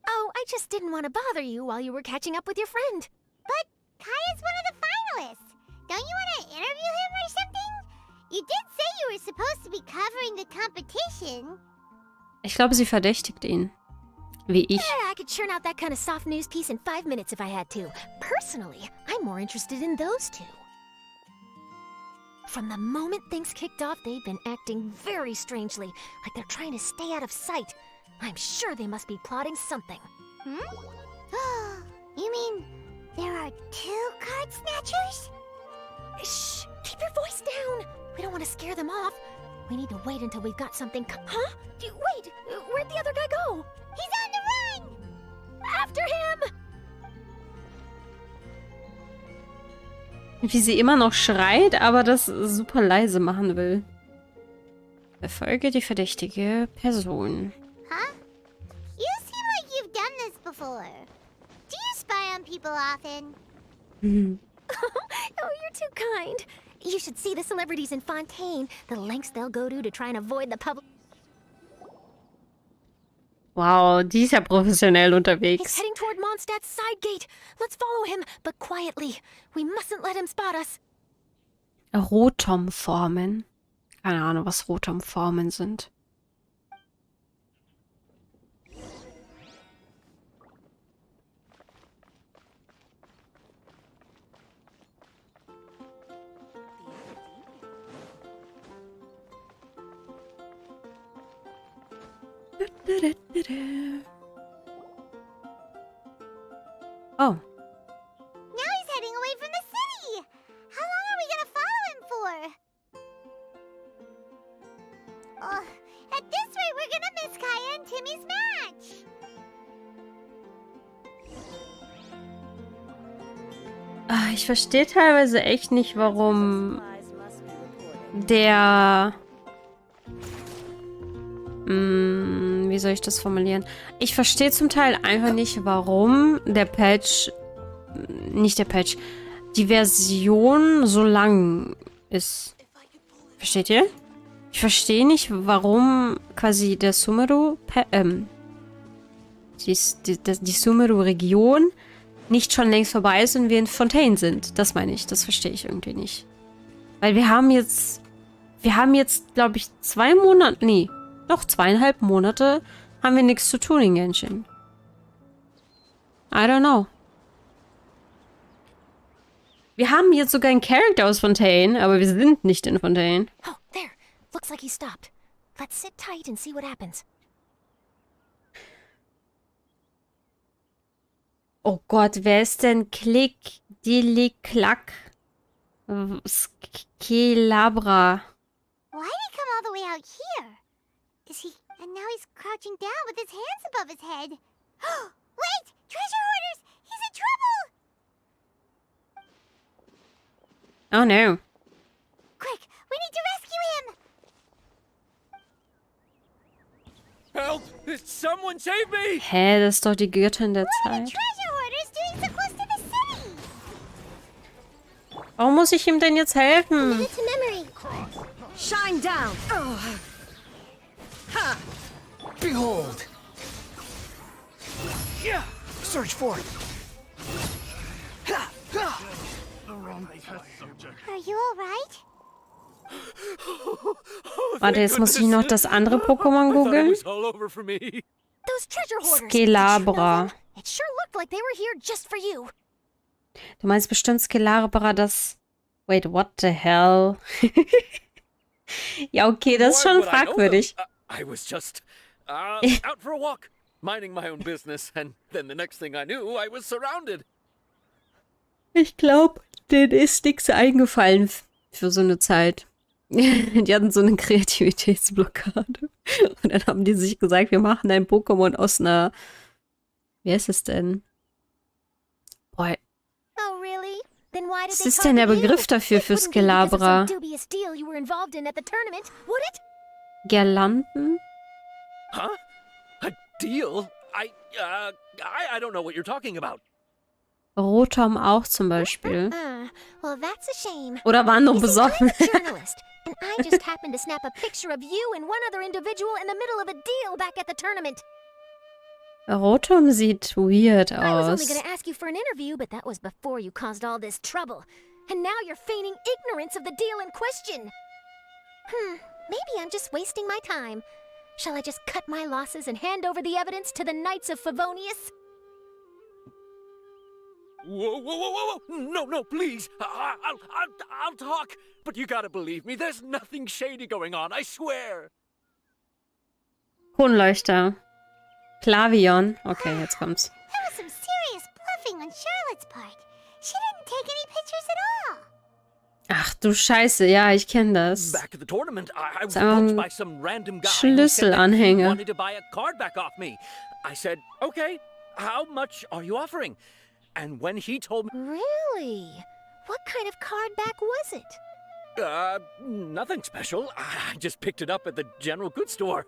Speaker 3: Oh, I just didn't want to bother you while you were catching up with your friend.
Speaker 4: But Kaya's one of the finalists. Don't you want to interview him or something? You did say you were supposed to be covering the competition.
Speaker 1: Ich glaube, sie verdächtigt ihn. Wie ich.
Speaker 3: Yeah, I could churn out that kind of soft news piece in 5 minutes if I had to. Personally, I'm more interested in those two. From the moment things kicked off, they've been acting very strangely, like they're trying to stay out of sight. I'm sure they must be plotting something.
Speaker 4: You mean there are 2 card snatchers?
Speaker 3: Shh! Keep your voice down! We don't want to scare them off. We need to wait until we've got something Huh? Wait! Where'd the other guy go?
Speaker 4: He's on the run!
Speaker 3: After him!
Speaker 1: Wie sie immer noch schreit, aber das super leise machen will. Verfolge die verdächtige Person.
Speaker 4: Huh? You seem like you've done this before. Do you spy on people often?
Speaker 3: Oh, you're too kind. You should see the celebrities in Fontaine. The lengths they'll go to try and avoid the public.
Speaker 1: Wow, die ist ja professionell
Speaker 3: He's
Speaker 1: unterwegs.
Speaker 3: heading toward Mondstadt's side gate. Let's follow him, but quietly. We mustn't let him spot us.
Speaker 1: Rotom-Formen. Keine Ahnung, was Rotom-Formen sind. Oh,
Speaker 4: Now he's heading away from the city! How long are we gonna follow him for? Oh, at this rate, we're gonna miss Kaya and Timmy's match!
Speaker 1: ich verstehe teilweise echt nicht, warum der... wie soll ich das formulieren? Ich verstehe zum Teil einfach nicht, warum der Patch... Nicht der Patch. Die Version so lang ist. Versteht ihr? Ich verstehe nicht, warum quasi der Sumeru... die Sumeru-Region nicht schon längst vorbei ist und wir in Fontaine sind. Das meine ich. Das verstehe ich irgendwie nicht. Weil wir haben jetzt, glaube ich, 2 Monate... Nee, doch 2,5 Monate haben wir nichts zu tun in Genshin. I don't know. Wir haben jetzt sogar einen Charakter aus Fontaine, aber wir sind nicht in Fontaine.
Speaker 3: Oh, there. Looks like he stopped. Let's sit tight and see what happens.
Speaker 1: Oh Gott, wer ist denn Klick, Diliklack, Skelabra?
Speaker 4: Why did he come all the way out here? Is he... And now he's crouching down with his hands above his head. Wait! Treasure hoarders! He's in trouble!
Speaker 1: Oh no.
Speaker 4: Quick! We need to rescue him!
Speaker 6: Help! Someone save me!
Speaker 1: Hä, das ist doch die Göttin der
Speaker 4: What are the
Speaker 1: Zeit.
Speaker 4: treasure hoarders doing so close to the city?
Speaker 1: Warum muss ich ihm denn jetzt helfen?
Speaker 4: It's a memory.
Speaker 7: Shine down!
Speaker 5: Behold! Search for it!
Speaker 4: Are you alright?
Speaker 1: Warte, jetzt muss ich noch das andere Pokémon googeln.
Speaker 6: It was all over for me.
Speaker 3: Those treasure hoarders.
Speaker 1: Skelabra.
Speaker 3: Did you know them? It sure looked like they were here just for you.
Speaker 1: Du meinst bestimmt Skelabra, das... Wait, what the hell? Ja, okay, das ist
Speaker 6: Why
Speaker 1: schon
Speaker 6: would I know them?
Speaker 1: fragwürdig.
Speaker 6: I was just out for a walk, minding my own business, and then the next thing I knew, I was surrounded.
Speaker 1: Ich glaube, denen ist nichts eingefallen für so eine Zeit. Die hatten so eine Kreativitätsblockade. Und dann haben die sich gesagt, wir machen ein Pokémon aus einer... Wie heißt es denn? Boah,
Speaker 3: Oh, really? Then why did
Speaker 1: was
Speaker 3: they
Speaker 1: ist denn der
Speaker 3: target you?
Speaker 1: Begriff dafür
Speaker 3: It
Speaker 1: für
Speaker 3: wouldn't be because of
Speaker 1: Skelabra?
Speaker 3: some dubious deal you were involved in at the tournament, would it?
Speaker 1: Girlanden?
Speaker 6: Huh? A deal? I don't know what you're talking about.
Speaker 1: Rotom auch zum Beispiel.
Speaker 3: Well, that's a shame.
Speaker 1: Oder waren noch
Speaker 3: You see,
Speaker 1: besoffen?
Speaker 3: I'm a journalist, and I just happened to snap a picture of you and one other individual in the middle of a deal back at the tournament.
Speaker 1: Rotom sieht weird
Speaker 3: I was only
Speaker 1: aus.
Speaker 3: going to ask you for an interview, but that was before you caused all this trouble. And now you're feigning ignorance of the deal in question. Maybe I'm just wasting my time. Shall I just cut my losses and hand over the evidence to the Knights of Favonius?
Speaker 8: Whoa, whoa, whoa, whoa, whoa! No, no, please! I'll talk! But you gotta believe me, there's nothing shady going on, I swear!
Speaker 1: Kronleuchter. Klavion. Okay, jetzt kommt's.
Speaker 4: That was some serious bluffing on Charlotte's part. She didn't take any pictures at all.
Speaker 1: Ach du Scheiße, ja, ich kenne das.
Speaker 8: Back at the tournament, I was
Speaker 1: ist einfach
Speaker 8: approached
Speaker 1: ein
Speaker 8: by some random guy who said that he
Speaker 1: Schlüsselanhänger.
Speaker 8: wanted to buy a card back off me. I said, okay, how much are you offering? And when he told me,
Speaker 3: Really? What kind of card back was it?
Speaker 8: nothing special. I just picked it up at the general goods store.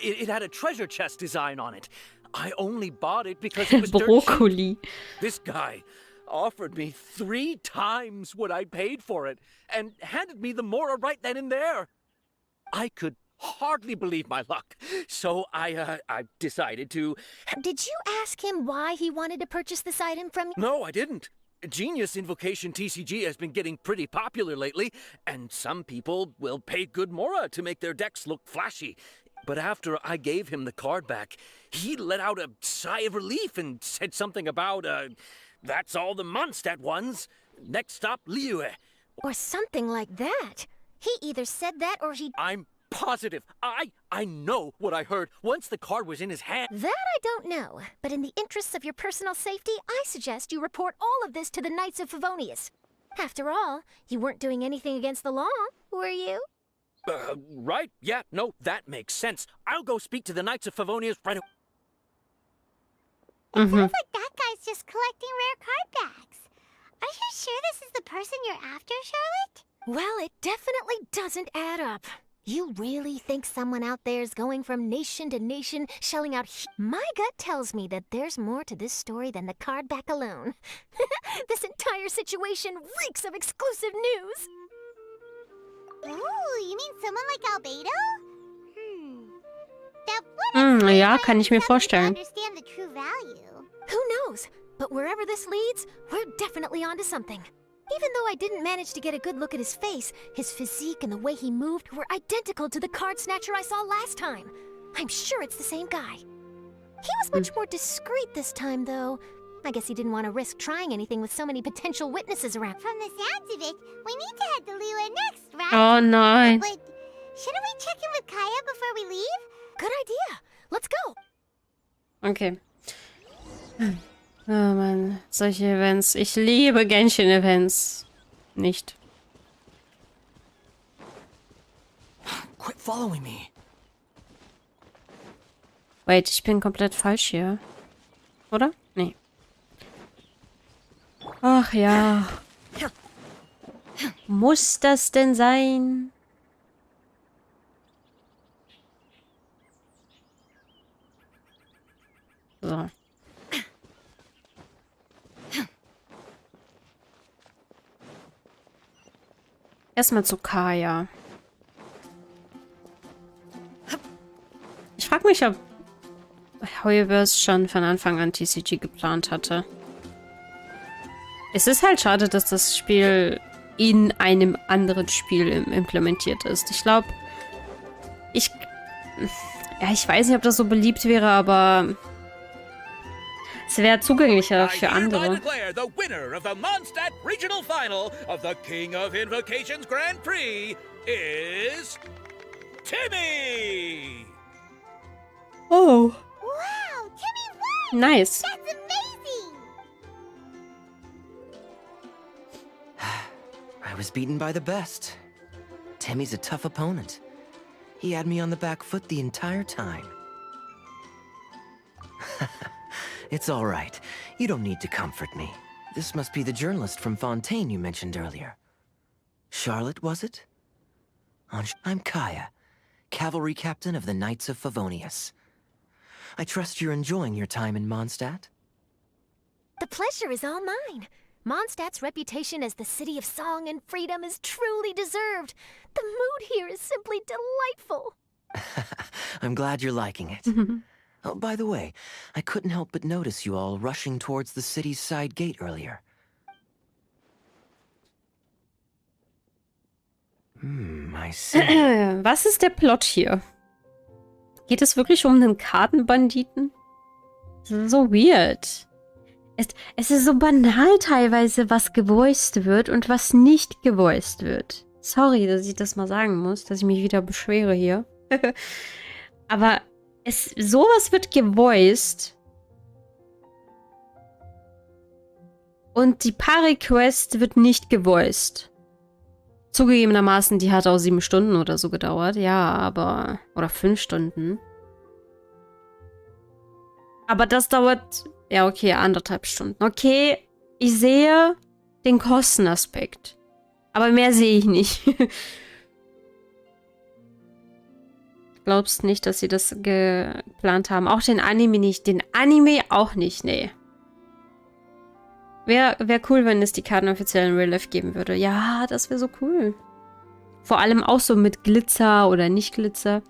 Speaker 8: It had a treasure chest design on it. I only bought it because it was dirt cheap.
Speaker 1: Brokkoli.
Speaker 8: This guy offered me 3 times what I paid for it and handed me the Mora right then and there. I could hardly believe my luck. So I decided to...
Speaker 3: Did you ask him why he wanted to purchase this item from you?
Speaker 8: No, I didn't. Genius Invocation TCG has been getting pretty popular lately, and some people will pay good Mora to make their decks look flashy. But after I gave him the card back, he let out a sigh of relief and said something about, that's all the Mondstadt ones. Next stop, Liyue.
Speaker 3: Or something like that. He either said that or he...
Speaker 8: I'm positive. I know what I heard once the card was in his hand.
Speaker 3: That I don't know, but in the interests of your personal safety, I suggest you report all of this to the Knights of Favonius. After all, you weren't doing anything against the law, were you?
Speaker 8: Right? Yeah, no, that makes sense. I'll go speak to the Knights of Favonius right away.
Speaker 4: It sounds like that guy's just collecting rare card backs. Are you sure this is the person you're after, Charlotte?
Speaker 3: Well, it definitely doesn't add up. You really think someone out there is going from nation to nation, shelling out... My gut tells me that there's more to this story than the card back alone. This entire situation reeks of exclusive news.
Speaker 4: Ooh, you mean someone like Albedo? That would
Speaker 1: Ja, kann ich mir
Speaker 4: help
Speaker 1: vorstellen.
Speaker 4: understand the true value.
Speaker 3: Who knows? But wherever this leads, we're definitely onto something. Even though I didn't manage to get a good look at his face, his physique and the way he moved were identical to the card snatcher I saw last time. I'm sure it's the same guy. He was much more discreet this time, though. I guess he didn't want to risk trying anything with so many potential witnesses around.
Speaker 4: From the sounds of it, we need to head to Liyue next, right?
Speaker 1: Oh nein.
Speaker 4: But shouldn't we check in with Kaya before we leave?
Speaker 3: Good idea. Let's go.
Speaker 1: Okay. Oh Mann, solche Events. Ich liebe Genshin-Events. Nicht.
Speaker 5: Quit following me.
Speaker 1: Wait, ich bin komplett falsch hier. Oder? Nee. Ach ja. Muss das denn sein? So. Erstmal zu Kaya. Ich frage mich, ob Heuebers schon von Anfang an TCG geplant hatte. Es ist halt schade, dass das Spiel in einem anderen Spiel implementiert ist. Ich glaube, ich weiß nicht, ob das so beliebt wäre, aber es wäre zugänglicher für
Speaker 6: I hereby
Speaker 1: andere.
Speaker 6: declare the winner of the Mondstadt Regional Final of the King of Invocations Grand Prix is Timmy!
Speaker 1: Oh,
Speaker 4: Wow, Timmy won!
Speaker 1: nice.
Speaker 4: That's amazing!
Speaker 5: I was beaten by the best. Timmy's a tough opponent. He had me on the back foot the entire time. It's all right. You don't need to comfort me. This must be the journalist from Fontaine you mentioned earlier. Charlotte, was it? I'm Kaya, cavalry captain of the Knights of Favonius. I trust you're enjoying your time in Mondstadt?
Speaker 3: The pleasure is all mine. Mondstadt's reputation as the city of song and freedom is truly deserved. The mood here is simply delightful.
Speaker 5: I'm glad you're liking it. Oh, by the way, I couldn't help but notice you all rushing towards the city's side gate earlier. I see.
Speaker 1: Was ist der Plot hier? Geht es wirklich um einen Kartenbanditen? So weird. Es ist so banal teilweise, was gevoiced wird und was nicht gevoiced wird. Sorry, dass ich das mal sagen muss, dass ich mich wieder beschwere hier. Aber sowas wird gevoiced. Und die Pari-Quest wird nicht gevoiced. Zugegebenermaßen, die hat auch 7 Stunden oder so gedauert. Ja, aber... Oder 5 Stunden. Aber das dauert... Ja, okay, 1,5 Stunden. Okay, ich sehe den Kostenaspekt. Aber mehr sehe ich nicht. Glaubst nicht, dass sie das geplant haben? Auch den Anime nicht. Den Anime auch nicht, nee. Wär cool, wenn es die Karten offiziell in Real Life geben würde. Ja, das wäre so cool. Vor allem auch so mit Glitzer oder nicht Glitzer.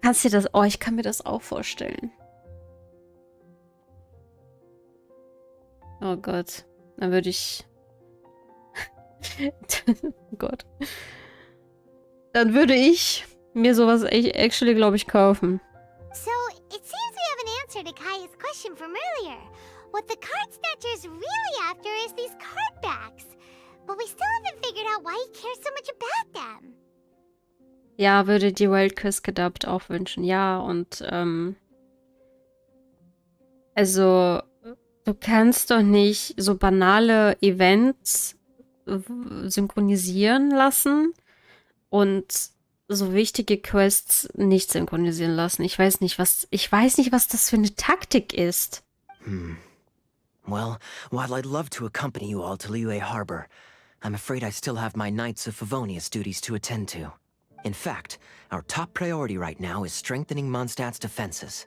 Speaker 1: Kannst du dir das... Oh, ich kann mir das auch vorstellen. Oh Gott. Dann würde ich... oh Gott. Dann würde ich mir sowas actually, glaube ich, kaufen.
Speaker 4: So, it seems we have an answer to Kaya's question from earlier. What the card snatcher's really after is these card backs. But we still haven't figured out why he cares so much about them.
Speaker 1: Ja, würde die Wild Quiz gedubbt auch wünschen. Ja, und, also, du kannst doch nicht so banale Events synchronisieren lassen und so wichtige Quests nicht synchronisieren lassen. Ich weiß nicht, was das für eine Taktik ist.
Speaker 5: Well, while I'd love to accompany you all to Liyue Harbor, I'm afraid I still have my Knights of Favonius duties to attend to. In fact, our top priority right now is strengthening Mondstadt's defenses.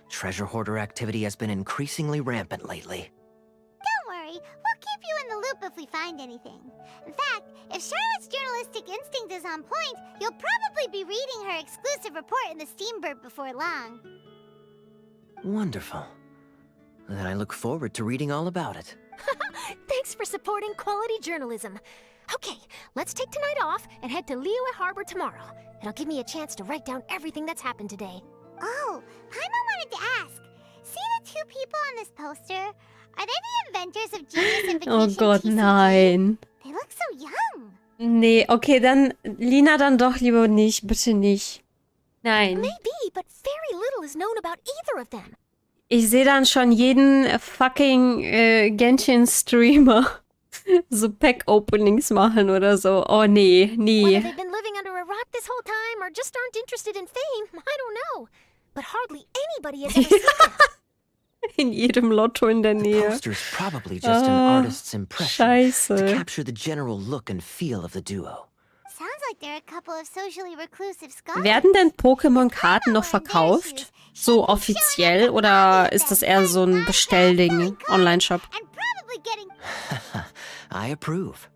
Speaker 5: Treasure hoarder activity has been increasingly rampant lately.
Speaker 4: Don't worry, we'll keep you in the loop if we find anything. In fact, if Charlotte's journalistic instinct is on point, you'll probably be reading her exclusive report in the Steambird before long.
Speaker 5: Wonderful. Then I look forward to reading all about it.
Speaker 3: Thanks for supporting quality journalism. Okay, let's take tonight off and head to Liyue Harbor tomorrow. It'll give me a chance to write down everything that's happened today.
Speaker 4: Oh, Paimon wanted to ask. See the 2 people on this poster? Are they the inventors of Genius Invocation
Speaker 1: Oh Gott,
Speaker 4: TCG?
Speaker 1: nein.
Speaker 4: They look so young.
Speaker 1: Nee, okay, dann, Lina, dann doch lieber nicht. Bitte nicht. Nein.
Speaker 3: Maybe, but very little is known about either of them.
Speaker 1: Ich sehe dann schon jeden fucking Genshin-Streamer so Pack-Openings machen oder so. Oh, nee,
Speaker 3: Whether
Speaker 1: nie.
Speaker 3: they've been living under a rock this whole time or just aren't interested in fame, I don't know. But hardly anybody has ever seen them.
Speaker 1: In jedem Lotto in der
Speaker 5: The
Speaker 1: Nähe.
Speaker 5: poster's probably just an artist's impression to
Speaker 1: Scheiße.
Speaker 5: capture the general look and feel of the duo.
Speaker 4: Sounds like they're a couple of socially reclusive scholars.
Speaker 1: Werden denn Pokémon-Karten noch verkauft? So offiziell? Oder ist das eher so ein Bestellding? Online-Shop?
Speaker 4: And probably getting...
Speaker 5: I approve.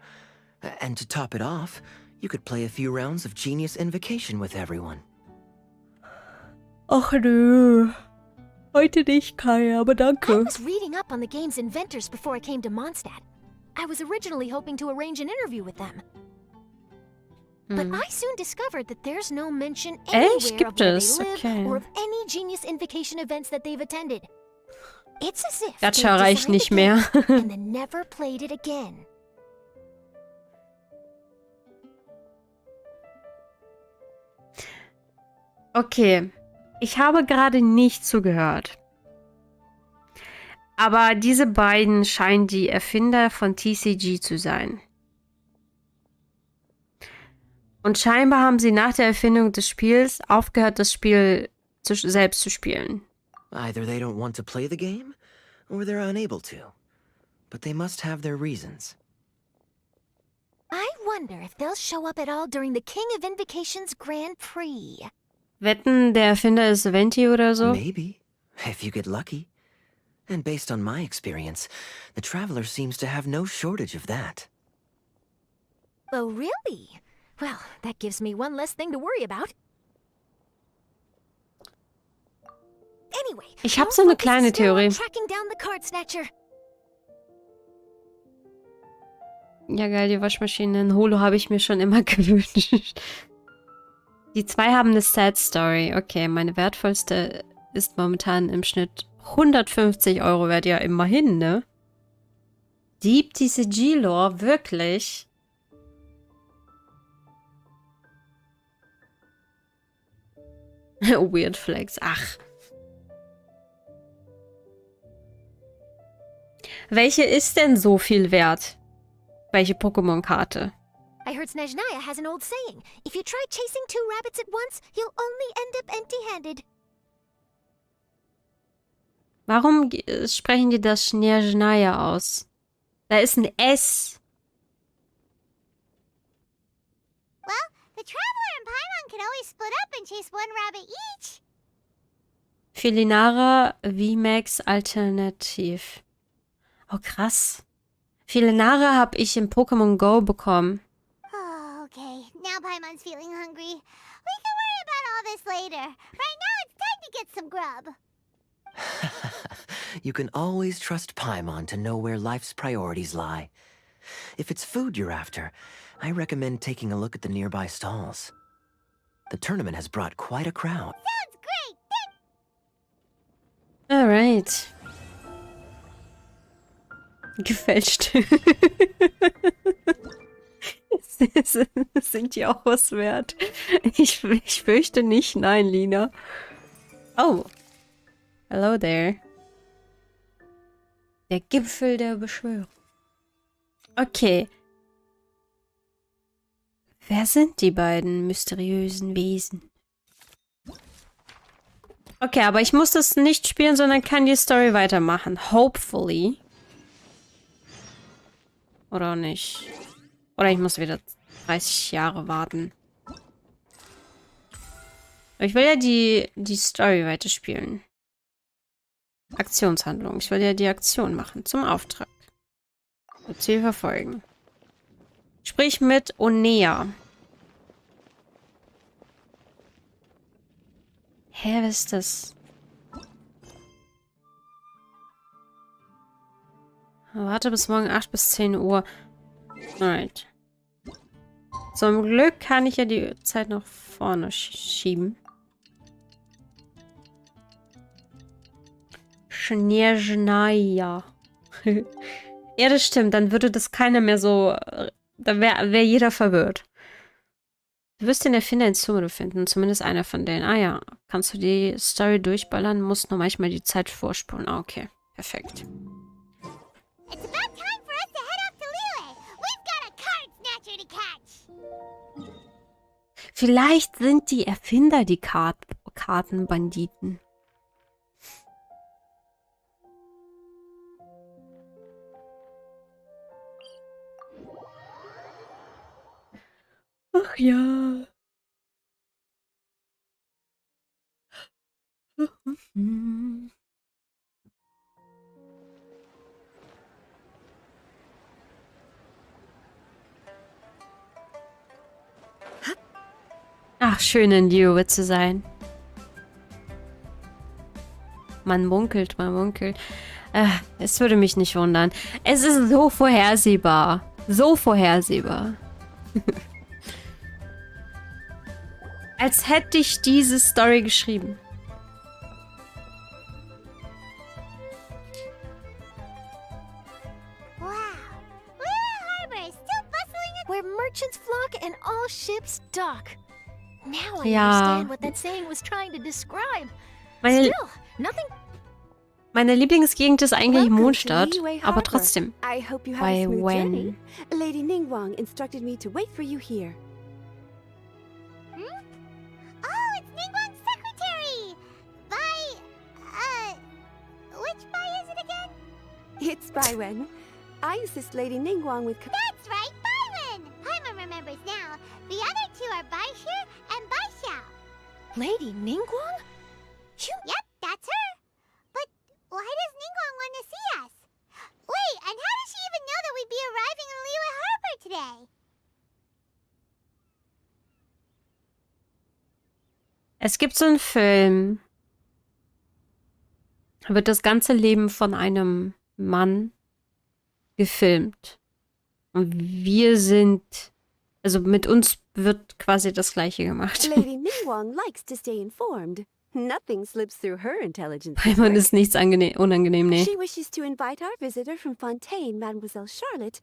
Speaker 5: And to top it off, you could play a few rounds of Genius Invocation with everyone.
Speaker 1: Ach nö. Heute nicht, Kai, aber
Speaker 3: I
Speaker 1: danke.
Speaker 3: was reading up on the game's inventors before I came to Mondstadt. I was originally hoping to arrange an interview with them. But I soon discovered that there's no mention anywhere of
Speaker 1: gibt
Speaker 3: where
Speaker 1: es?
Speaker 3: they live
Speaker 1: Okay.
Speaker 3: or of any Genius Invocation events that they've attended. It's as if
Speaker 1: Gacha
Speaker 3: they
Speaker 1: reicht
Speaker 3: designed
Speaker 1: nicht
Speaker 3: the
Speaker 1: mehr.
Speaker 3: game and then never played it again.
Speaker 1: Okay. Ich habe gerade nicht zugehört. Aber diese beiden scheinen die Erfinder von TCG zu sein. Und scheinbar haben sie nach der Erfindung des Spiels aufgehört, das Spiel selbst zu spielen.
Speaker 5: Either they don't want to play the game, or they're unable to. But they must have their reasons.
Speaker 3: I wonder if they'll show up at all during the King of Invocation's Grand Prix.
Speaker 1: Wetten, der Erfinder ist Venti oder so?
Speaker 5: Maybe, if you get lucky. And based on my experience, the Traveler seems to have no shortage of that.
Speaker 3: Oh, really? Well, that gives me one less thing to worry about. Anyway,
Speaker 1: Ich habe so eine
Speaker 3: our focus
Speaker 1: kleine
Speaker 3: is now on
Speaker 1: Theorie.
Speaker 3: tracking down the card snatcher.
Speaker 1: Ja, geil, die Waschmaschine in Holo habe ich mir schon immer gewünscht. Die 2 haben eine Sad Story. Okay, meine wertvollste ist momentan im Schnitt 150 Euro wert ja immerhin, ne? Deep TCG-Lore, wirklich? Weird Flex, ach. Welche ist denn so viel wert? Welche Pokémon-Karte?
Speaker 3: I heard Snezhnaya has an old saying. If you try chasing 2 rabbits at once, you'll only end up empty-handed.
Speaker 1: Warum sprechen die das Snezhnaya aus? Da ist ein S.
Speaker 4: Well, the Traveler and Paimon can always split up and chase 1 rabbit each.
Speaker 1: Felinara VMAX Alternativ. Oh, krass. Felinara habe ich in Pokémon Go bekommen.
Speaker 4: Oh, okay. Now Paimon's feeling hungry. We can worry about all this later. Right now, it's time to get some grub.
Speaker 5: You can always trust Paimon to know where life's priorities lie. If it's food you're after, I recommend taking a look at the nearby stalls. The tournament has brought quite a crowd.
Speaker 4: Sounds great.
Speaker 1: Alright. Gefälscht. Sind die auch was wert? Ich fürchte nicht. Nein, Lina. Oh. Hello there. Der Gipfel der Beschwörung. Okay. Wer sind die beiden mysteriösen Wesen? Okay, aber ich muss das nicht spielen, sondern kann die Story weitermachen. Hopefully. Oder nicht? Oder ich muss wieder 30 Jahre warten. Aber ich will ja die Story weiterspielen. Aktionshandlung. Ich will ja die Aktion machen. Zum Auftrag. Ziel verfolgen. Sprich mit Onea. Hä, was ist das? Warte bis morgen 8 bis 10 Uhr. Alright. Zum Glück kann ich ja die Zeit nach vorne schieben. Snezhnaya. Ja, das stimmt. Dann würde das keiner mehr so... Da wäre jeder verwirrt. Du wirst den Erfinder in Summe finden. Zumindest einer von denen. Ah ja. Kannst du die Story durchballern? Musst nur manchmal die Zeit vorspulen. Ah, okay. Perfekt.
Speaker 4: It's about time for us to head up to Liyue. We've got a card snatcher to catch.
Speaker 1: Vielleicht sind die Erfinder die Kartenbanditen. Ach ja. Ach, schön in Liyue zu sein. Man munkelt, man munkelt. Es würde mich nicht wundern. Es ist so vorhersehbar. So vorhersehbar. Als hätte ich diese Story geschrieben.
Speaker 4: Wow. Liyue Harbor is still bustling
Speaker 3: Where merchants flock and all ships dock. Now I
Speaker 1: Ja.
Speaker 3: understand what that saying was trying to describe.
Speaker 1: Meine,
Speaker 3: Still, nothing.
Speaker 1: meine Lieblingsgegend ist eigentlich
Speaker 7: Welcome to
Speaker 1: Mondstadt,
Speaker 7: Liyue
Speaker 1: aber
Speaker 7: Harbor.
Speaker 1: trotzdem.
Speaker 7: I hope you have
Speaker 1: By
Speaker 7: a smooth
Speaker 1: when?
Speaker 7: journey. Lady Ningguang instructed me to wait for you here.
Speaker 4: Oh, it's Ningguang's secretary! Which Bai is it again?
Speaker 7: It's Bai Wen. I assist Lady Ningguang with...
Speaker 4: That's right, Baiwen! Paimon remembers now. The other two are Baishu and Baishao.
Speaker 3: Lady Ningguang?
Speaker 4: Yep, that's her. But why does Ningguang want to see us? Wait, and how does she even know that we'd be arriving in Liyue Harbor today?
Speaker 1: Es gibt so einen Film. Da wird das ganze Leben von einem Mann gefilmt. Und wir sind... Also mit uns wird quasi das Gleiche gemacht.
Speaker 7: Lady Ningguang likes to stay informed. Nothing slips through her intelligence.
Speaker 1: Paimon ist nichts unangenehm, nee.
Speaker 7: She wishes to invite our visitor from Fontaine, Mademoiselle Charlotte.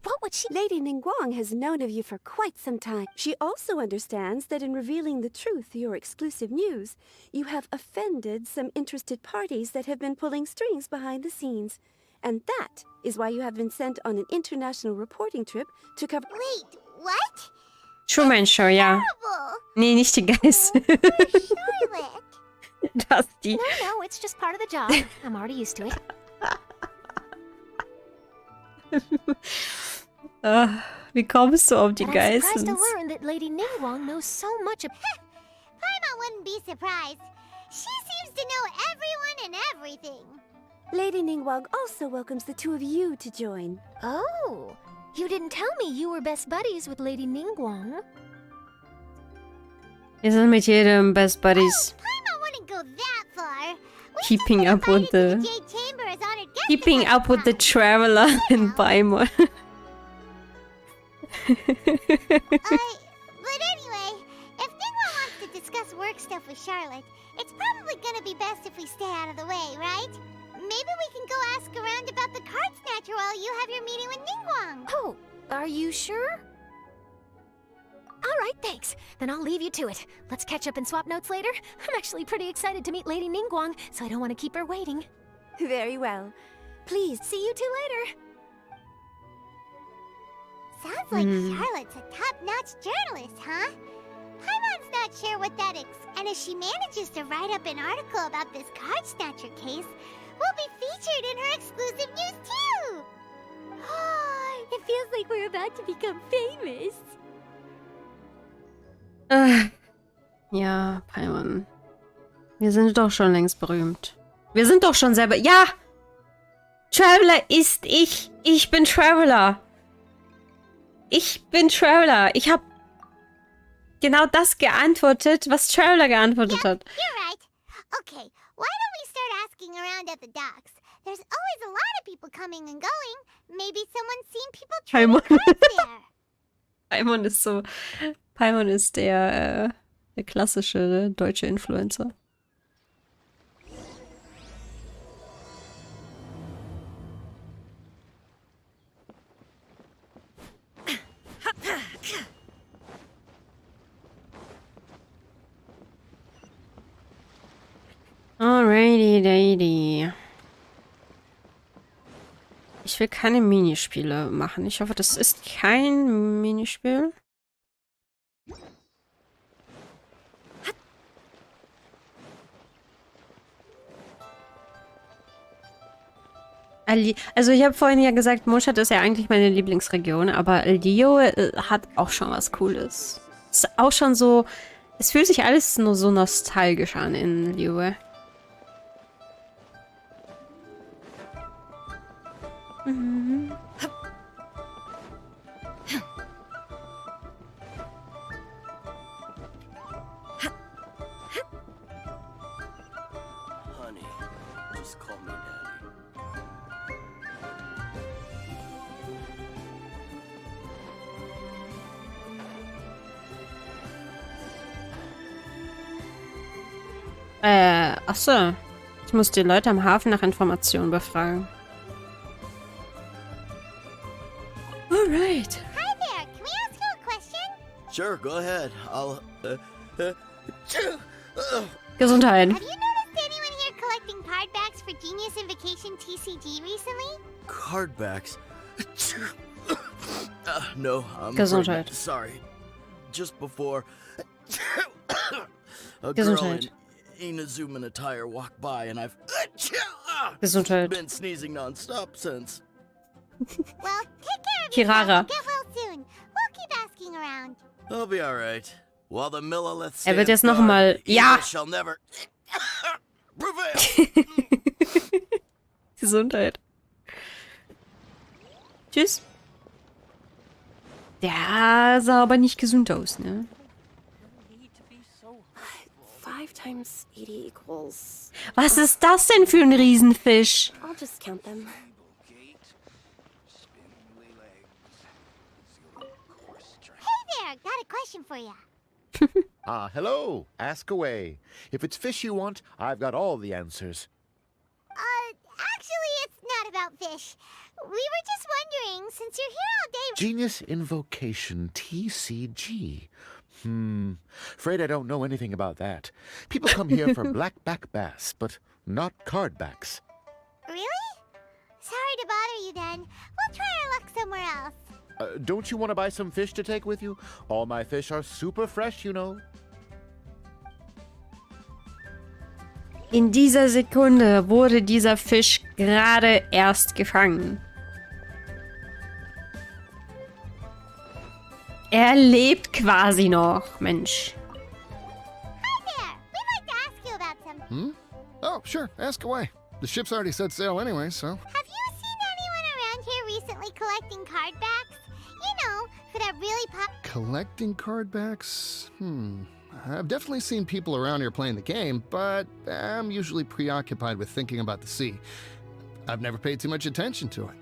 Speaker 3: What would she...
Speaker 7: Lady Ningguang has known of you for quite some time. She also understands that in revealing the truth, your exclusive news, you have offended some interested parties that have been pulling strings behind the scenes. And that is why you have been sent on an international reporting trip to cover...
Speaker 4: Wait, what?
Speaker 1: Truman Show, ja.
Speaker 4: Terrible.
Speaker 1: Nee, nicht die Geist.
Speaker 4: Charlotte.
Speaker 1: Das die.
Speaker 3: No, it's just part of the job. I'm already used to it.
Speaker 1: Wie kommst du auf die
Speaker 3: But I'm surprised to
Speaker 1: Geissens?
Speaker 3: learn that Lady Ningguang knows so much about...
Speaker 4: Paimon wouldn't be surprised. She seems to know everyone and everything.
Speaker 7: Lady Ningguang also welcomes the two of you to join.
Speaker 3: Oh, you didn't tell me you were best buddies with Lady Ningguang.
Speaker 1: Wir sind mit jedem Best Buddies.
Speaker 4: Paimon wouldn't go that far. We
Speaker 1: Keeping
Speaker 4: just
Speaker 1: up with
Speaker 4: invited to
Speaker 1: the...
Speaker 4: Jade Chamber as honored guests
Speaker 1: Keeping
Speaker 4: the
Speaker 1: up with the
Speaker 4: time.
Speaker 1: Traveler in Paimon.
Speaker 4: But anyway, if Ningguang wants to discuss work stuff with Charlotte, it's probably gonna be best if we stay out of the way, right? Maybe we can go ask around about the card snatcher while you have your meeting with Ningguang.
Speaker 3: Oh, are you sure? All right, thanks. Then I'll leave you to it. Let's catch up and swap notes later. I'm actually pretty excited to meet Lady Ningguang, so I don't want to keep her waiting.
Speaker 7: Very well. Please,
Speaker 3: See you two later.
Speaker 4: Sounds like Charlotte's a top-notch journalist, huh? Paimon's not sure what that is, and if she manages to write up an article about this card snatcher case, we'll be featured in her exclusive news too!
Speaker 3: It feels like we're about to become famous.
Speaker 1: Ja, Paimon. Wir sind doch schon längst berühmt. Wir sind doch schon selber... Ja! Traveler ist ich. Ich bin Traveler. Ich bin Traveler. Ich habe genau das geantwortet, was Traveler geantwortet hat.
Speaker 4: You're right. Okay, why don't we start asking around at the docks? There's always a lot of people coming and going. Maybe someone's seen people trading
Speaker 1: Paimon.
Speaker 4: cards there.
Speaker 1: Paimon ist so... Paimon ist der klassische deutsche Influencer. Alrighty, lady. Ich will keine Minispiele machen. Ich hoffe, das ist kein Minispiel. Also ich habe vorhin ja gesagt, Moschat ist ja eigentlich meine Lieblingsregion, aber Liyue hat auch schon was Cooles. Ist auch schon so, es fühlt sich alles nur so nostalgisch an in Liyue.
Speaker 8: Honey, just call me Daddy.
Speaker 1: Achso. Ich muss die Leute am Hafen nach Informationen befragen. Alright.
Speaker 4: Hi there, can we ask you a question?
Speaker 9: Sure, go ahead. I'll.
Speaker 1: Gesundheit.
Speaker 4: Have you noticed anyone here collecting card backs for Genius Invocation TCG recently?
Speaker 9: Card backs. No, I'm
Speaker 1: Gesundheit.
Speaker 9: pregnant. Sorry. Just before a girl
Speaker 1: Gesundheit.
Speaker 9: in Inazuma attire walked by, and I've
Speaker 1: Gesundheit.
Speaker 9: been sneezing nonstop since.
Speaker 4: Well, take care of
Speaker 1: Kirara.
Speaker 4: yourself. Get well soon. We'll keep asking around.
Speaker 9: I'll be all right. While the Millilith
Speaker 1: Wird jetzt
Speaker 9: stands
Speaker 1: noch
Speaker 9: guard,
Speaker 1: mal-
Speaker 9: evil
Speaker 1: Ja!
Speaker 9: shall never prevail.
Speaker 1: Gesundheit. Tschüss. Der sah aber nicht gesund aus, ne?
Speaker 7: 5 times 80 equals...
Speaker 1: Was ist das denn für ein Riesenfisch?
Speaker 7: I'll just count them.
Speaker 4: Hey there, got a question for you.
Speaker 10: Ah, hello. Ask away. If it's fish you want, I've got all the answers.
Speaker 4: Actually, it's not about fish. We were just wondering, since you're here all day...
Speaker 10: Genius Invocation TCG. Afraid I don't know anything about that. People come here for blackback bass, but not cardbacks.
Speaker 4: Really? Sorry to bother you then. We'll try our luck somewhere else.
Speaker 10: Don't you want to buy some fish to take with you? All my fish are super fresh, you know.
Speaker 1: In dieser Sekunde wurde dieser Fisch gerade erst gefangen. Er lebt quasi noch, Mensch.
Speaker 4: Hi there. We'd like to ask you about something.
Speaker 11: Oh, sure. Ask away. The ship's already set sail anyway, so...
Speaker 4: Have you seen anyone around here recently collecting card backs? You know, for that really
Speaker 11: Collecting card backs? I've definitely seen people around here playing the game, but I'm usually preoccupied with thinking about the sea. I've never paid too much attention to it.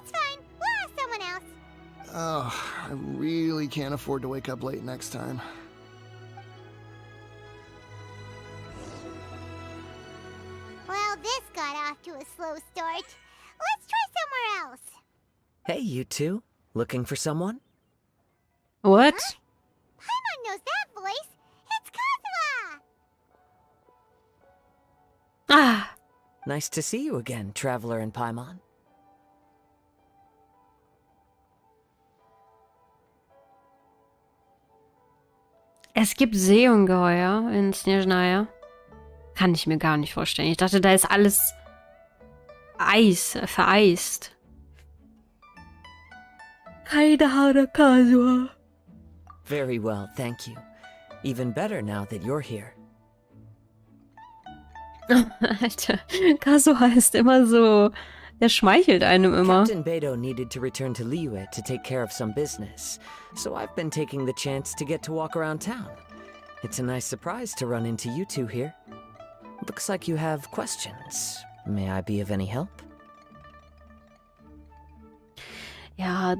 Speaker 4: It's fine. We'll ask someone else.
Speaker 11: Oh, I really can't afford to wake up late next time.
Speaker 4: Well, this got off to a slow start. Let's try somewhere else.
Speaker 5: Hey, you two. Looking for someone?
Speaker 1: What?
Speaker 4: Paimon knows that voice. It's Kazuha!
Speaker 1: Ah,
Speaker 5: Nice to see you again, Traveler and Paimon.
Speaker 1: es gibt Seeungeheuer in Snezhnaya. Kann ich mir gar nicht vorstellen. Ich dachte, da ist alles Eis, vereist. Keine Haare, Kazuha.
Speaker 5: Very well, thank you. Even better now that you're here.
Speaker 1: Alter, Kazuha ist immer so... Der schmeichelt einem immer.
Speaker 5: Captain Beidou needed to return to Liyue to take care of some business, so I've been taking the chance to get to walk around town. It's a nice surprise to run into you two here. Looks like you have questions. May I be of any help?
Speaker 1: Ja,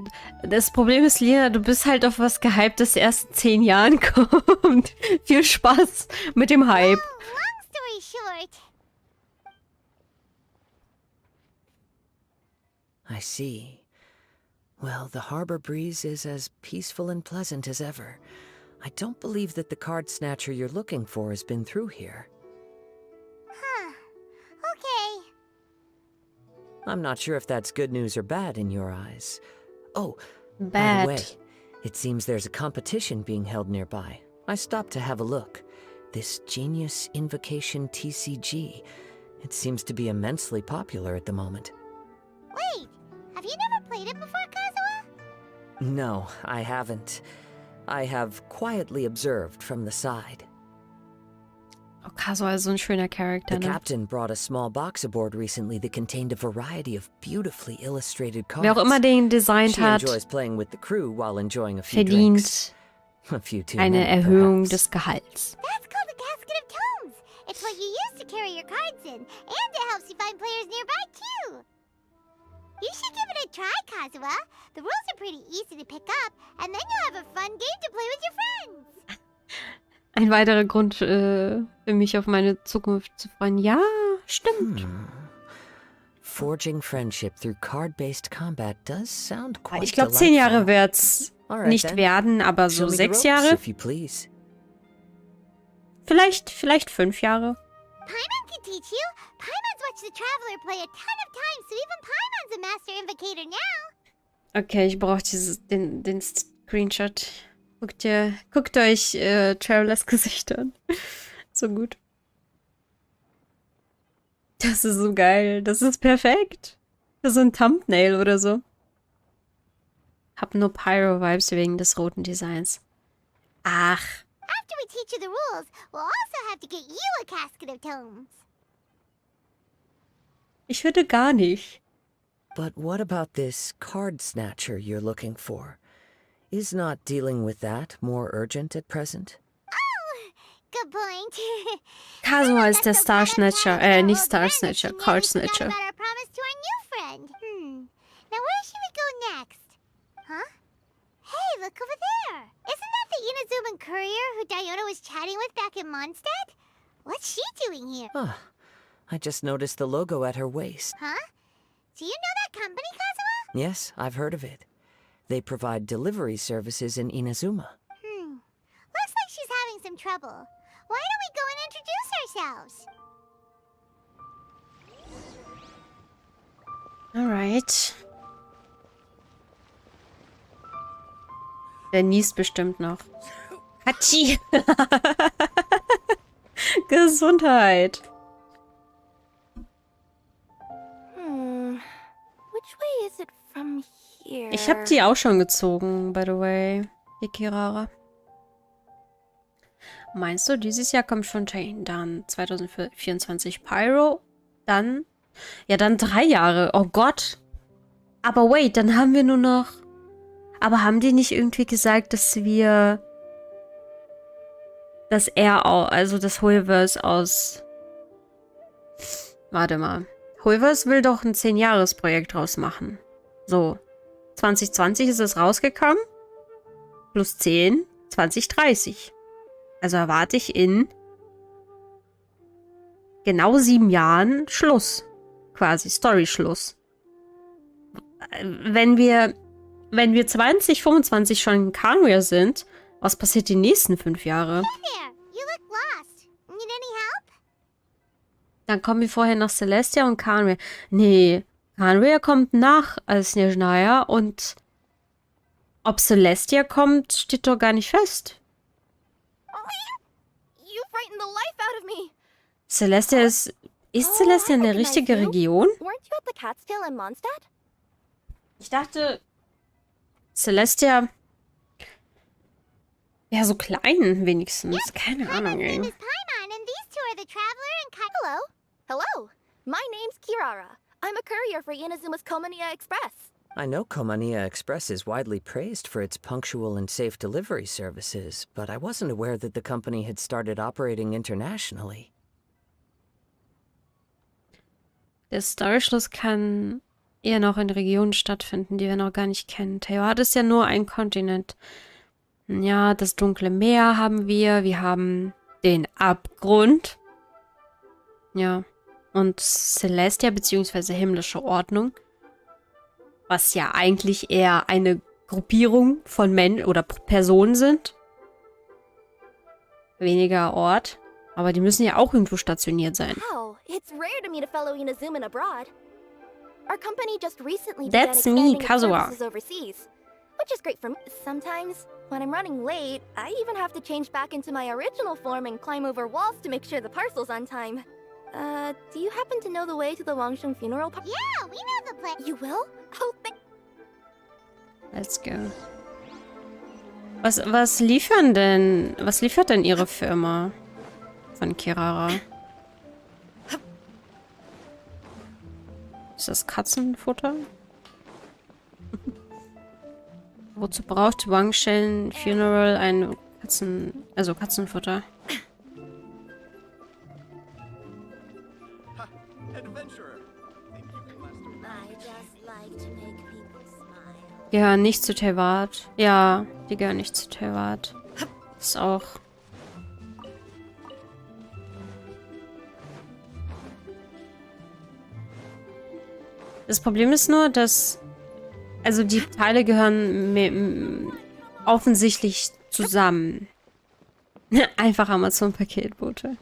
Speaker 1: das Problem ist, Lina, du bist halt auf was gehypt, das erst in 10 Jahren kommt. Viel Spaß mit dem Hype.
Speaker 4: Long story short.
Speaker 5: I see. Well, the harbor breeze is as peaceful and pleasant as ever. I don't believe that the card snatcher you're looking for has been through here.
Speaker 4: Huh. Okay.
Speaker 5: I'm not sure if that's good news or bad in your eyes. Oh, by
Speaker 1: Bad.
Speaker 5: the way, it seems there's a competition being held nearby. I stopped to have a look. This Genius Invocation TCG. It seems to be immensely popular at the moment.
Speaker 4: Wait, have you never played it before, Kazuha?
Speaker 5: No, I haven't. I have quietly observed from the side.
Speaker 1: Oh, Kazuha ist so ein schöner Charakter,
Speaker 5: The
Speaker 1: ne?
Speaker 5: captain brought a small box aboard recently that contained a variety of beautifully illustrated cards.
Speaker 1: Wer auch immer den designt
Speaker 5: She
Speaker 1: hat,
Speaker 5: enjoys playing with the crew while enjoying a few drinks.
Speaker 1: verdient
Speaker 5: A few too
Speaker 1: eine
Speaker 5: many,
Speaker 1: Erhöhung
Speaker 5: perhaps.
Speaker 1: des Gehalts.
Speaker 4: That's called the Casket of Tomes. It's what you use to carry your cards in, and it helps you find players nearby, too. You should give it a try, Kazuha. The rules are pretty easy to pick up, and then you'll have a fun game to play with your friends.
Speaker 1: Ein weiterer Grund für mich auf meine Zukunft zu freuen. Ja, stimmt.
Speaker 5: Forging friendship through card-based combat does sound quite
Speaker 1: Ich glaube, 10 Jahre
Speaker 5: delightful.
Speaker 1: wird's
Speaker 5: Alright
Speaker 1: nicht
Speaker 5: then.
Speaker 1: werden, aber so
Speaker 5: Show me the
Speaker 1: 6
Speaker 5: ropes,
Speaker 1: Jahre.
Speaker 5: if you please.
Speaker 1: Vielleicht 5 Jahre.
Speaker 4: Paimon can teach you. Paimon's watched the Traveler play a ton of times, so even Paimon's a master invocator now.
Speaker 1: Okay, ich brauche den Screenshot. Guckt euch Travelers Gesicht an. So gut. Das ist so geil. Das ist perfekt. Für so ein Thumbnail oder so. Hab nur Pyro-Vibes wegen des roten Designs. Ach.
Speaker 4: After we teach you the rules, we'll also have to get you a Casket of Tomes.
Speaker 1: Ich würde gar nicht.
Speaker 5: But what about this card snatcher you're looking for? Is not dealing with that more urgent at present?
Speaker 4: Oh, good point.
Speaker 1: Kazuha ist der Star Snatcher. Nicht Star Snatcher, Card Snatcher.
Speaker 4: About our promise to our new friend. Now where should we go next? Huh? Hey, look over there. the Inazuman courier who Diona was chatting with back in Mondstadt? What's she doing here?
Speaker 5: Ah, I just noticed the logo at her waist.
Speaker 4: Huh? Do you know that company, Kazuha?
Speaker 5: Yes, I've heard of it. They provide delivery services in Inazuma.
Speaker 4: Looks like she's having some trouble. Why don't we go and introduce ourselves?
Speaker 1: Alright. Der niest bestimmt noch. Hatschi! Gesundheit!
Speaker 2: Which way is it from here?
Speaker 1: Ich hab die auch schon gezogen, by the way. Die Kirara. Meinst du, dieses Jahr kommt schon Chain? Dann 2024 Pyro. Dann... Ja, dann 3 Jahre. Oh Gott. Aber wait, dann haben wir nur noch... Aber haben die nicht irgendwie gesagt, dass wir... Dass er auch... Also das Hoiverse aus... Warte mal. Hoiverse will doch ein 10-Jahres-Projekt draus machen. So. 2020 ist es rausgekommen. Plus 10, 2030. Also erwarte ich in genau 7 Jahren Schluss. Quasi, Story-Schluss. Wenn wir 2025 schon in Kanria sind, was passiert die nächsten 5 Jahre?
Speaker 4: Hey there, you look lost. Need any help?
Speaker 1: Dann kommen wir vorher nach Celestia und Kanria. Nee, Kanria kommt nach Snezhnaya und ob Celestia kommt, steht doch gar nicht fest.
Speaker 2: You frightened the life out of me.
Speaker 1: Celestia ist... Ist Celestia eine richtige Region?
Speaker 2: Weren't you at the Catskill in Mondstadt?
Speaker 1: Ich dachte, Celestia... Ja, so klein wenigstens. Keine Ahnung,
Speaker 4: Name
Speaker 1: ey.
Speaker 4: is Paimon, and these two are the Traveler and Kai.
Speaker 2: Hello. My name's Kirara. I'm a courier for Inazuma's Komaniya Express.
Speaker 5: I know Komaniya Express is widely praised for its punctual and safe delivery services, but I wasn't aware that the company had started operating internationally.
Speaker 1: Der Storyschluss kann eher noch in Regionen stattfinden, die wir noch gar nicht kennen. Teyvat ist ja nur ein Kontinent. Ja, das dunkle Meer haben wir. Wir haben den Abgrund. Ja. Und Celestia bzw. himmlische Ordnung. Was ja eigentlich eher eine Gruppierung von Menschen oder Personen sind. Weniger Ort. Aber die müssen ja auch irgendwo stationiert sein.
Speaker 2: Wow, it's rare to meet a fellow Inazuman abroad. Our company just recently
Speaker 1: That's
Speaker 2: began
Speaker 1: me,
Speaker 2: expanding its
Speaker 1: Kazuha.
Speaker 2: services overseas, which is great for me. Sometimes, when I'm running late, I even have to change back into my original form and climb over walls to make sure the parcel's on time. Do you happen to know the way to the Wangsheng funeral parlor?
Speaker 4: Yeah, we know the place.
Speaker 2: You will? Oh,
Speaker 1: Let's go. Was liefert denn ihre Firma von Kirara? Ist das Katzenfutter? Wozu braucht Wangsheng Funeral ein Katzenfutter? Gehören nicht zu Teyvat. Ja, die gehören nicht zu Teyvat. Ist auch... Das Problem ist nur, dass... Also die Teile gehören offensichtlich zusammen. Einfach Amazon-Paketboote.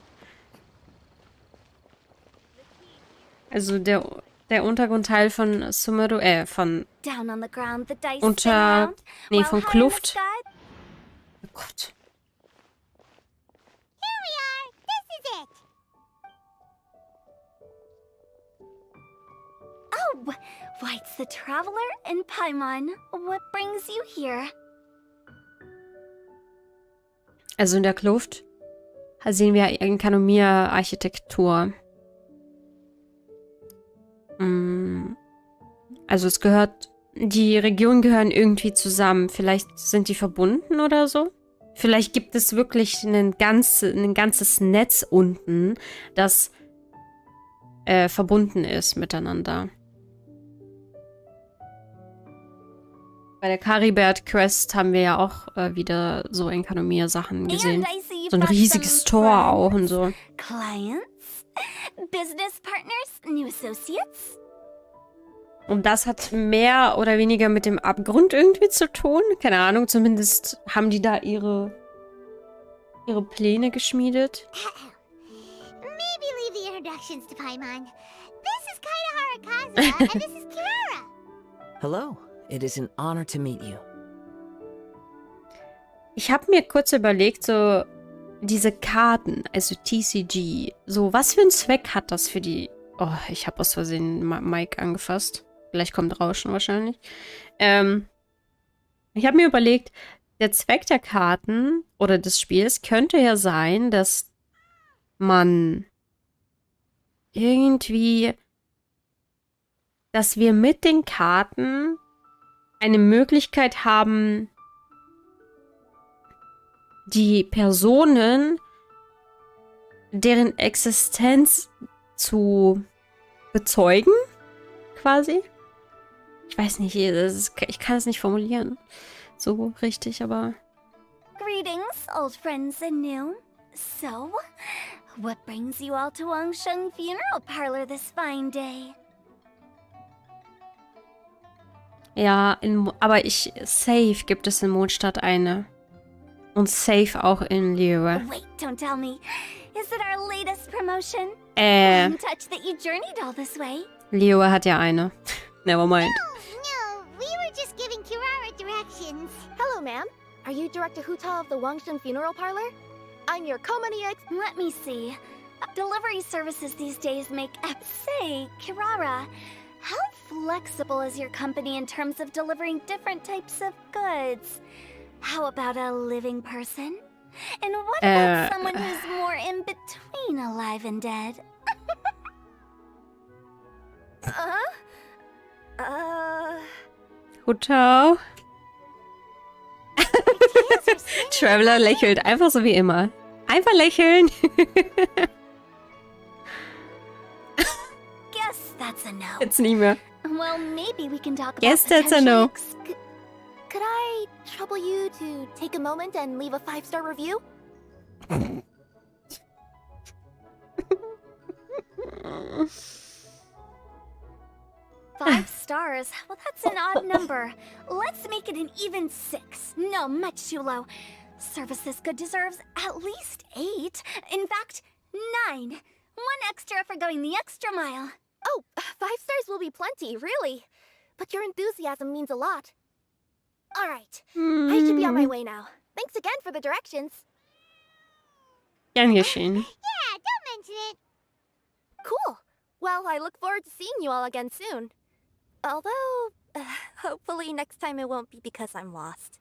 Speaker 1: Also der Untergrundteil von Sumeru, von
Speaker 2: down on the ground, the dice
Speaker 1: von Kluft. Oh Gott.
Speaker 4: Here we are. This is it.
Speaker 2: Oh, White's the Traveler and Paimon. What brings you here?
Speaker 1: Also in der Kluft sehen wir Enkanomiya-Architektur. Also es gehört, die Regionen gehören irgendwie zusammen. Vielleicht sind die verbunden oder so. Vielleicht gibt es wirklich ein ganzes Netz unten, das verbunden ist miteinander. Bei der Karibert-Quest haben wir ja auch wieder so Enkanomier-Sachen gesehen.
Speaker 2: And I see you've
Speaker 1: So ein
Speaker 2: got
Speaker 1: riesiges
Speaker 2: some
Speaker 1: Tor auch und
Speaker 2: friends,
Speaker 1: so.
Speaker 2: Clients, business partners, new associates.
Speaker 1: Und das hat mehr oder weniger mit dem Abgrund irgendwie zu tun. Keine Ahnung, zumindest haben die da ihre Pläne geschmiedet.
Speaker 4: Maybe leave the introductions to Paimon. This is Kaida Harakaza, and this is Kirara.
Speaker 5: Hello. It is an honor to meet you.
Speaker 1: Ich habe mir kurz überlegt, so diese Karten, also TCG, so was für einen Zweck hat das für die... Oh, ich habe aus Versehen Mike angefasst. Gleich kommt Rauschen wahrscheinlich. Ich habe mir überlegt, der Zweck der Karten oder des Spiels könnte ja sein, dass man irgendwie, dass wir mit den Karten eine Möglichkeit haben, die Personen, deren Existenz zu bezeugen, quasi. Ich weiß nicht, ich kann es nicht formulieren. So richtig, aber...
Speaker 2: Greetings, old friends and new. So, what brings you all to Wangsheng Funeral Parlor this fine day?
Speaker 1: Ja, aber safe gibt es in Mondstadt eine. Und safe auch in Liyue.
Speaker 2: Wait, don't tell me. Is it our latest promotion?
Speaker 1: Äh,
Speaker 2: Touch that you journeyed all this way.
Speaker 1: Liyue hat ja eine. Never mind.
Speaker 4: No, we were just giving Kirara directions.
Speaker 3: Hello, ma'am. Are you Director Huta of the Wangshen Funeral Parlor? I'm your Komani ex-
Speaker 2: Let me see. Delivery services these days make say, Kirara, how flexible is your company in terms of delivering different types of goods? How about a living person? And what about someone who's more in between alive and dead?
Speaker 1: Hutau. Traveler lächelt einfach so wie immer. Einfach lächeln.
Speaker 2: Guess that's a no.
Speaker 1: Jetzt nicht mehr.
Speaker 2: Well, maybe we can talk
Speaker 1: Guess
Speaker 2: about
Speaker 1: that's a no.
Speaker 3: Could I trouble you to take a moment and leave a 5-star review?
Speaker 2: 5 stars? Well, that's an odd number. Let's make it an even 6. No, much too low. Service this good deserves at least 8. In fact, 9. 1 extra for going the extra mile.
Speaker 3: Oh, 5 stars will be plenty, really. But your enthusiasm means a lot. All right, I should be on my way now. Thanks again for the directions.
Speaker 1: Gern geschehen.
Speaker 4: Yeah, don't mention it.
Speaker 3: Cool. Well, I look forward to seeing you all again soon. Although, hopefully next time it won't be because I'm lost.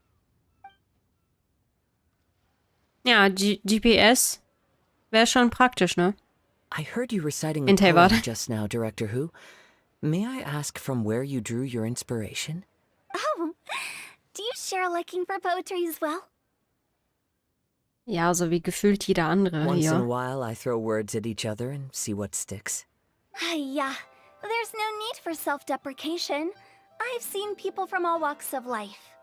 Speaker 1: Ja, GPS wäre schon praktisch, ne?
Speaker 5: I heard you reciting a
Speaker 1: In
Speaker 5: poem
Speaker 1: Teyvat.
Speaker 5: just now, Director Who. May I ask from where you drew your inspiration?
Speaker 2: Oh, do you share a liking for poetry as well?
Speaker 1: Ja, so wie gefühlt jeder andere
Speaker 5: Once in a
Speaker 1: hier.
Speaker 5: while, I throw words at each other and see what sticks.
Speaker 2: Yeah, there's no need for self-deprecation. I've seen people from all walks of life.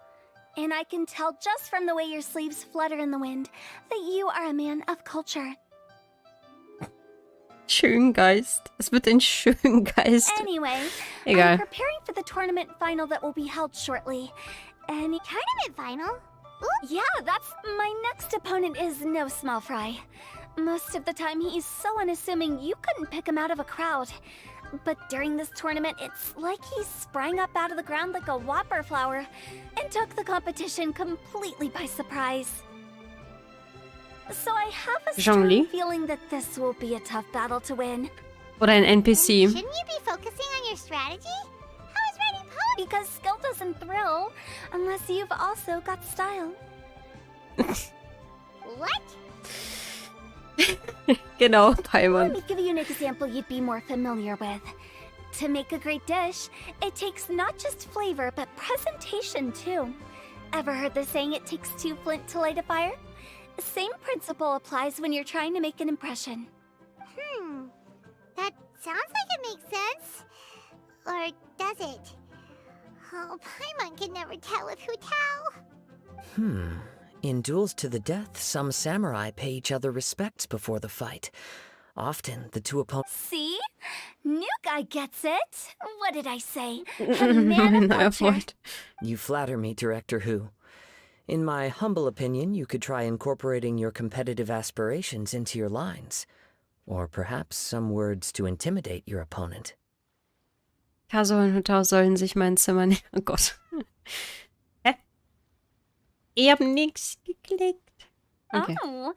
Speaker 2: And I can tell just from the way your sleeves flutter in the wind that you are a man of culture.
Speaker 1: Schöngeist. Es wird ein Schöngeist.
Speaker 2: Anyway,
Speaker 1: Egal.
Speaker 2: I'm preparing for the tournament final that will be held shortly. And
Speaker 4: Tournament final?
Speaker 2: yeah, that's my next opponent is no small fry. Most of the time he's so unassuming you couldn't pick him out of a crowd. But during this tournament, it's like he sprang up out of the ground like a whopper flower and took the competition completely by surprise. So I have a strong
Speaker 1: Zhongli?
Speaker 2: feeling that this will be a tough battle to win.
Speaker 1: Oder ein NPC.
Speaker 4: Shouldn't you be focusing on your strategy? How is writing poetry?
Speaker 2: Because skill doesn't thrill unless you've also got style.
Speaker 4: What?
Speaker 1: Genau,
Speaker 2: Let
Speaker 1: Paimon.
Speaker 2: me give you an example you'd be more familiar with. To make a great dish, it takes not just flavor, but presentation too. Ever heard the saying it takes 2 flint to light a fire? The same principle applies when you're trying to make an impression.
Speaker 4: That sounds like it makes sense. Or does it? Oh, Paimon can never tell with Hu Tao.
Speaker 5: In duels to the death, some samurai pay each other respects before the fight. Often, the two opponents...
Speaker 3: See? New guy gets it. What did I say? A man of
Speaker 1: Neuer
Speaker 3: culture.
Speaker 1: Freund.
Speaker 5: You flatter me, Director Who. In my humble opinion, you could try incorporating your competitive aspirations into your lines. Or perhaps some words to intimidate your opponent.
Speaker 1: Kazuha und Hutao sollen sich mein Zimmer nicht... Oh Gott. Hä? Ich hab nix geklickt. Okay.
Speaker 3: Oh,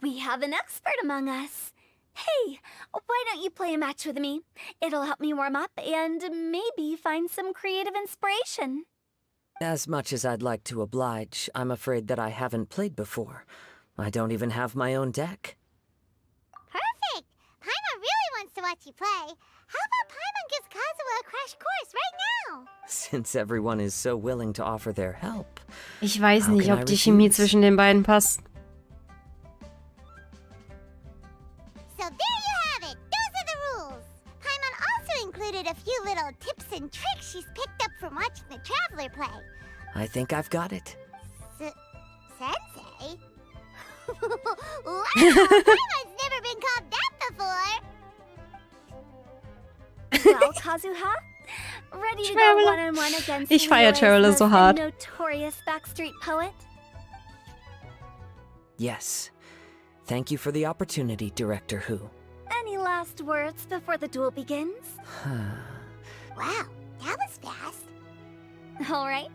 Speaker 3: we have an expert among us. Hey, why don't you play a match with me? It'll help me warm up and maybe find some creative inspiration.
Speaker 5: As much as I'd like to oblige, I'm afraid that I haven't played before. I don't even have my own deck.
Speaker 4: Perfect! Paimon really wants to watch you play. How about Paimon gives Kazuha a crash course right now?
Speaker 5: Since everyone is so willing to offer their help.
Speaker 1: Ich weiß
Speaker 5: How
Speaker 1: nicht,
Speaker 5: can I
Speaker 1: ob die Chemie
Speaker 5: refuse?
Speaker 1: zwischen den beiden passt.
Speaker 4: So there you have it. Those are the rules. Paimon also included a few little tips and tricks she's picked up from watching the Traveler play.
Speaker 5: I think I've got it.
Speaker 4: Sensei? Wow! Paimon's never been called that before.
Speaker 3: Well, Kazuha, ready to go
Speaker 1: Traveler.
Speaker 3: one-on-one against
Speaker 1: Ich feier
Speaker 3: Liyue's
Speaker 1: Traveler so
Speaker 3: most
Speaker 1: hart.
Speaker 3: notorious backstreet poet?
Speaker 5: Yes. Thank you for the opportunity, Director Who.
Speaker 3: Any last words before the duel begins?
Speaker 4: Wow, that was fast.
Speaker 3: All right.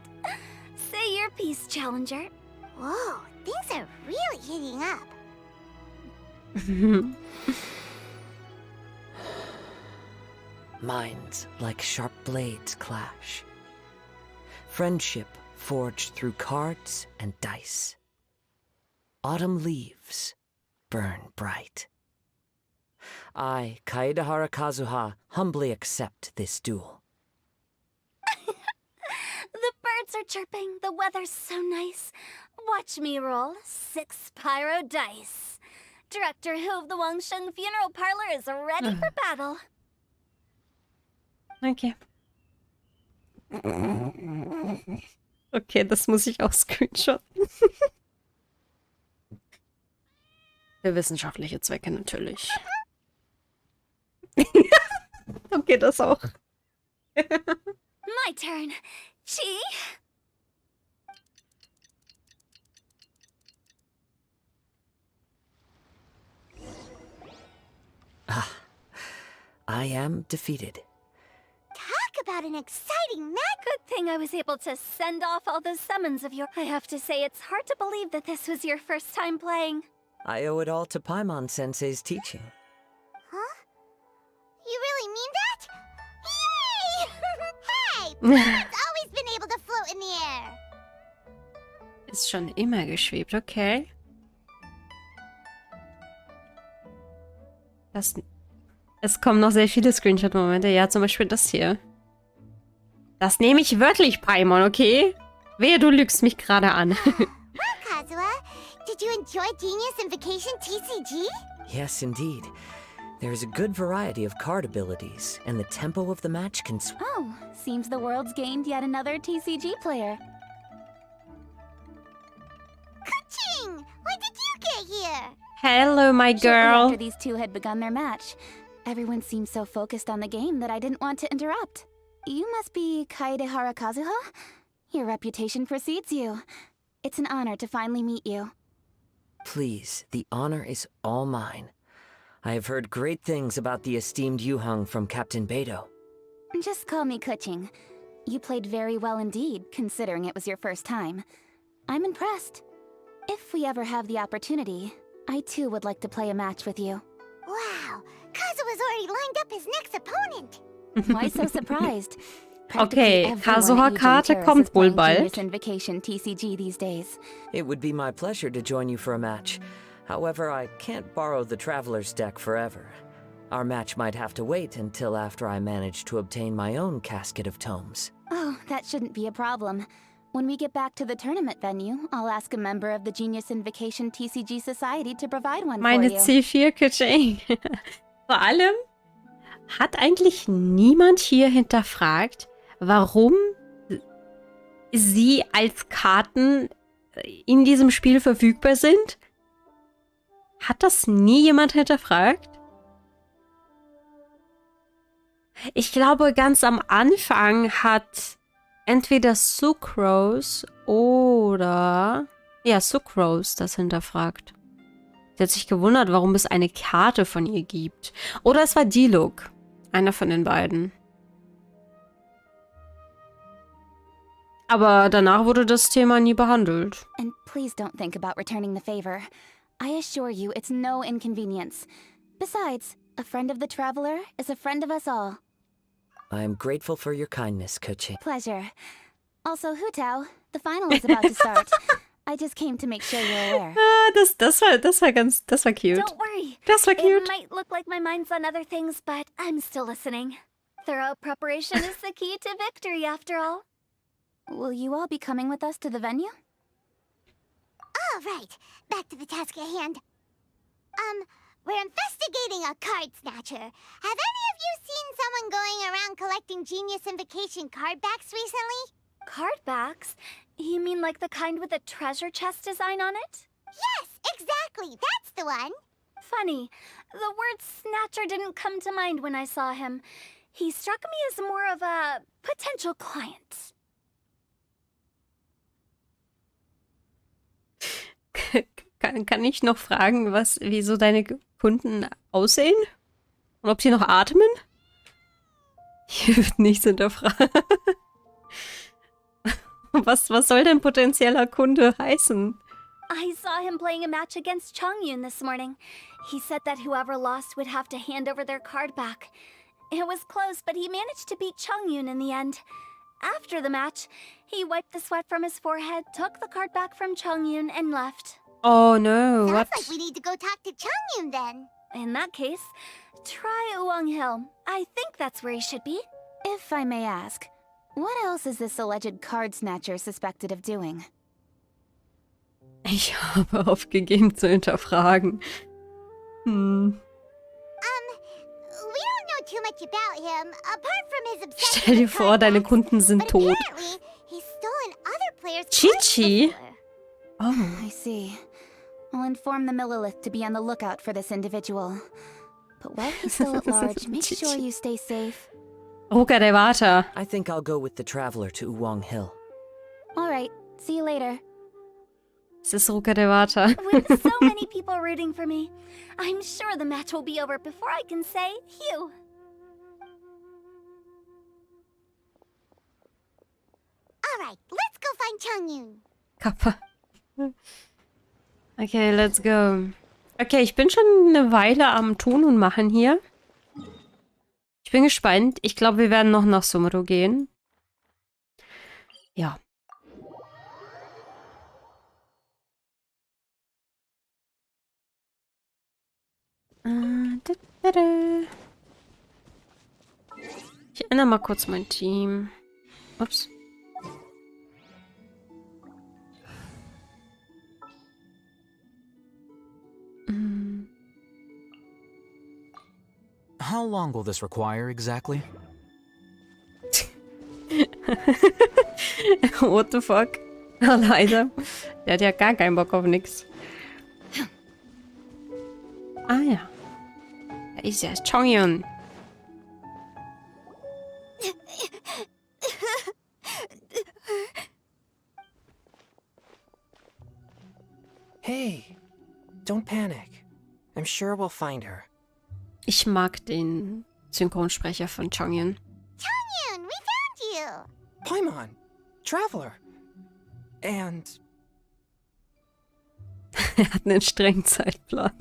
Speaker 3: Say your piece, Challenger.
Speaker 4: Whoa, things are really heating up.
Speaker 5: Minds like sharp blades clash. Friendship forged through cards and dice. Autumn leaves burn bright. I, Kaedahara Kazuha, humbly accept this duel.
Speaker 3: The birds are chirping, the weather's so nice. Watch me roll 6 pyro dice. Director Who of the Wangsheng Funeral Parlor is ready for battle.
Speaker 1: Okay. Okay, das muss ich auch screenshotten. Für wissenschaftliche Zwecke natürlich. Okay, das auch.
Speaker 3: My turn. Chi?
Speaker 5: I am defeated.
Speaker 4: Talk about an exciting match.
Speaker 3: Good thing I was able to send off all those summons of your... I have to say, it's hard to believe that this was your first time playing.
Speaker 5: I owe it all to Paimon Sensei's teaching.
Speaker 4: Huh? You really mean that? Yay! Hey! Paimon's always been able to float in the air.
Speaker 1: Ist schon immer geschwebt, okay. Es kommen noch sehr viele Screenshot-Momente. Ja, zum Beispiel das hier. Das nehme ich wörtlich, Paimon, okay? Wehe, du lügst mich gerade an.
Speaker 4: Well, Kazuha, did you enjoy Genius Invocation TCG?
Speaker 5: Yes, indeed. There's a good variety of card abilities, and the tempo of the match can...
Speaker 2: Oh, seems the world's gained yet another TCG player.
Speaker 4: Kuching! When did you get here?
Speaker 1: Hello, my
Speaker 2: Shortly
Speaker 1: girl.
Speaker 2: after these two had begun their match, everyone seemed so focused on the game that I didn't want to interrupt. You must be Kaedahara Kazuha? Your reputation precedes you. It's an honor to finally meet you.
Speaker 5: Please, the honor is all mine. I have heard great things about the esteemed Yuheng from Captain Beidou.
Speaker 2: Just call me Kuching. You played very well indeed, considering it was your first time. I'm impressed. If we ever have the opportunity, I too would like to play a match with you.
Speaker 4: Wow, Kazuha's already lined up his next opponent.
Speaker 2: Why so surprised?
Speaker 1: Okay,
Speaker 2: Practically everyone
Speaker 1: Kazuha
Speaker 2: at
Speaker 1: Karte
Speaker 2: Terrace
Speaker 1: kommt
Speaker 2: is
Speaker 1: wohl
Speaker 2: playing
Speaker 1: bald.
Speaker 2: Genius Invocation TCG these days.
Speaker 5: It would be my pleasure to join you for a match. However, I can't borrow the Traveler's deck forever. Our match might have to wait until after I manage to obtain my own casket of tomes.
Speaker 2: Oh, that shouldn't be a problem. When we get back to the tournament venue, I'll ask a member of the Genius Invocation TCG Society to provide one
Speaker 1: Meine
Speaker 2: for you.
Speaker 1: C4 Kuching. Vor allem hat eigentlich niemand hier hinterfragt, warum sie als Karten in diesem Spiel verfügbar sind? Hat das nie jemand hinterfragt? Ich glaube, ganz am Anfang hat entweder Sucrose oder... Ja, Sucrose das hinterfragt. Sie hat sich gewundert, warum es eine Karte von ihr gibt. Oder es war Diluc. Einer von den beiden. Aber danach wurde das Thema nie behandelt.
Speaker 2: And please don't think about returning the favor. I assure you it's no inconvenience. Besides, a friend of the traveler is a friend of us all.
Speaker 5: I am grateful for your kindness, Kochi.
Speaker 2: Pleasure. Also, Hu Tao, the final is about to start. I just came to make sure you're aware.
Speaker 1: Das war cute.
Speaker 2: Don't worry.
Speaker 1: Das war cute.
Speaker 2: It might look like my mind's on other things, but I'm still listening. Thorough preparation is the key to victory, after all. Will you all be coming with us to the venue?
Speaker 4: All right, back to the task at hand. We're investigating a card snatcher. Have any of you seen someone going around collecting Genius Invocation card backs recently?
Speaker 2: Card backs? You mean like the kind with a treasure chest design on it?
Speaker 4: Yes, exactly. That's the one.
Speaker 2: Funny. The word snatcher didn't come to mind when I saw him. He struck me as more of a potential client.
Speaker 1: Kann ich noch fragen, wie so deine Kunden aussehen? Und ob sie noch atmen? Hier wird nichts hinterfragt. Was soll denn potenzieller Kunde heißen?
Speaker 2: I saw him playing a match against Chongyun this morning. He said that whoever lost would have to hand over their card back. It was close, but he managed to beat Chongyun in the end. After the match, he wiped the sweat from his forehead, took the card back from Chongyun, and left.
Speaker 1: Oh no,
Speaker 4: Sounds
Speaker 1: what?
Speaker 4: like we need to go talk to Chongyun then.
Speaker 2: In that case, try Uwang Hill. I think that's where he should be. If I may ask, what else is this alleged card snatcher suspected of doing?
Speaker 1: Ich habe aufgegeben zu hinterfragen.
Speaker 4: We don't know too much about him, apart from his obsession
Speaker 1: Stell dir
Speaker 4: with
Speaker 1: vor,
Speaker 4: card
Speaker 1: deine
Speaker 4: backs.
Speaker 1: Kunden sind
Speaker 4: But
Speaker 1: tot.
Speaker 4: apparently, he's stolen other players'
Speaker 1: Chichi?
Speaker 4: cards before.
Speaker 1: Oh.
Speaker 2: I see. I'll inform the Millilith to be on the lookout for this individual. But while he's still at large, make sure you stay safe.
Speaker 1: Ruka der Water.
Speaker 5: I think I'll go with the traveler to Uwang Hill.
Speaker 2: All right, see you later.
Speaker 1: Es ist Ruka der Water.
Speaker 2: With so many people rooting for me, I'm sure the match will be over before I can say phew.
Speaker 4: All right, let's go find Chongyun.
Speaker 1: Kappa. Okay, let's go. Okay, ich bin schon eine Weile am Tun und Machen hier. Ich bin gespannt. Ich glaube, wir werden noch nach Sumero gehen. Ja. Ich ändere mal kurz mein Team. Ups.
Speaker 12: How long will this require exactly?
Speaker 1: What the fuck? Leider. Der hat ja gar keinen Bock auf nix. Ah ja. Da ist ja Chongyun.
Speaker 5: Hey, don't panic. I'm sure we'll find her.
Speaker 1: Ich mag den Synchronsprecher von Chongyun.
Speaker 4: Chongyun, we found you.
Speaker 5: Paimon, traveler. And
Speaker 1: Er hat einen strengen Zeitplan.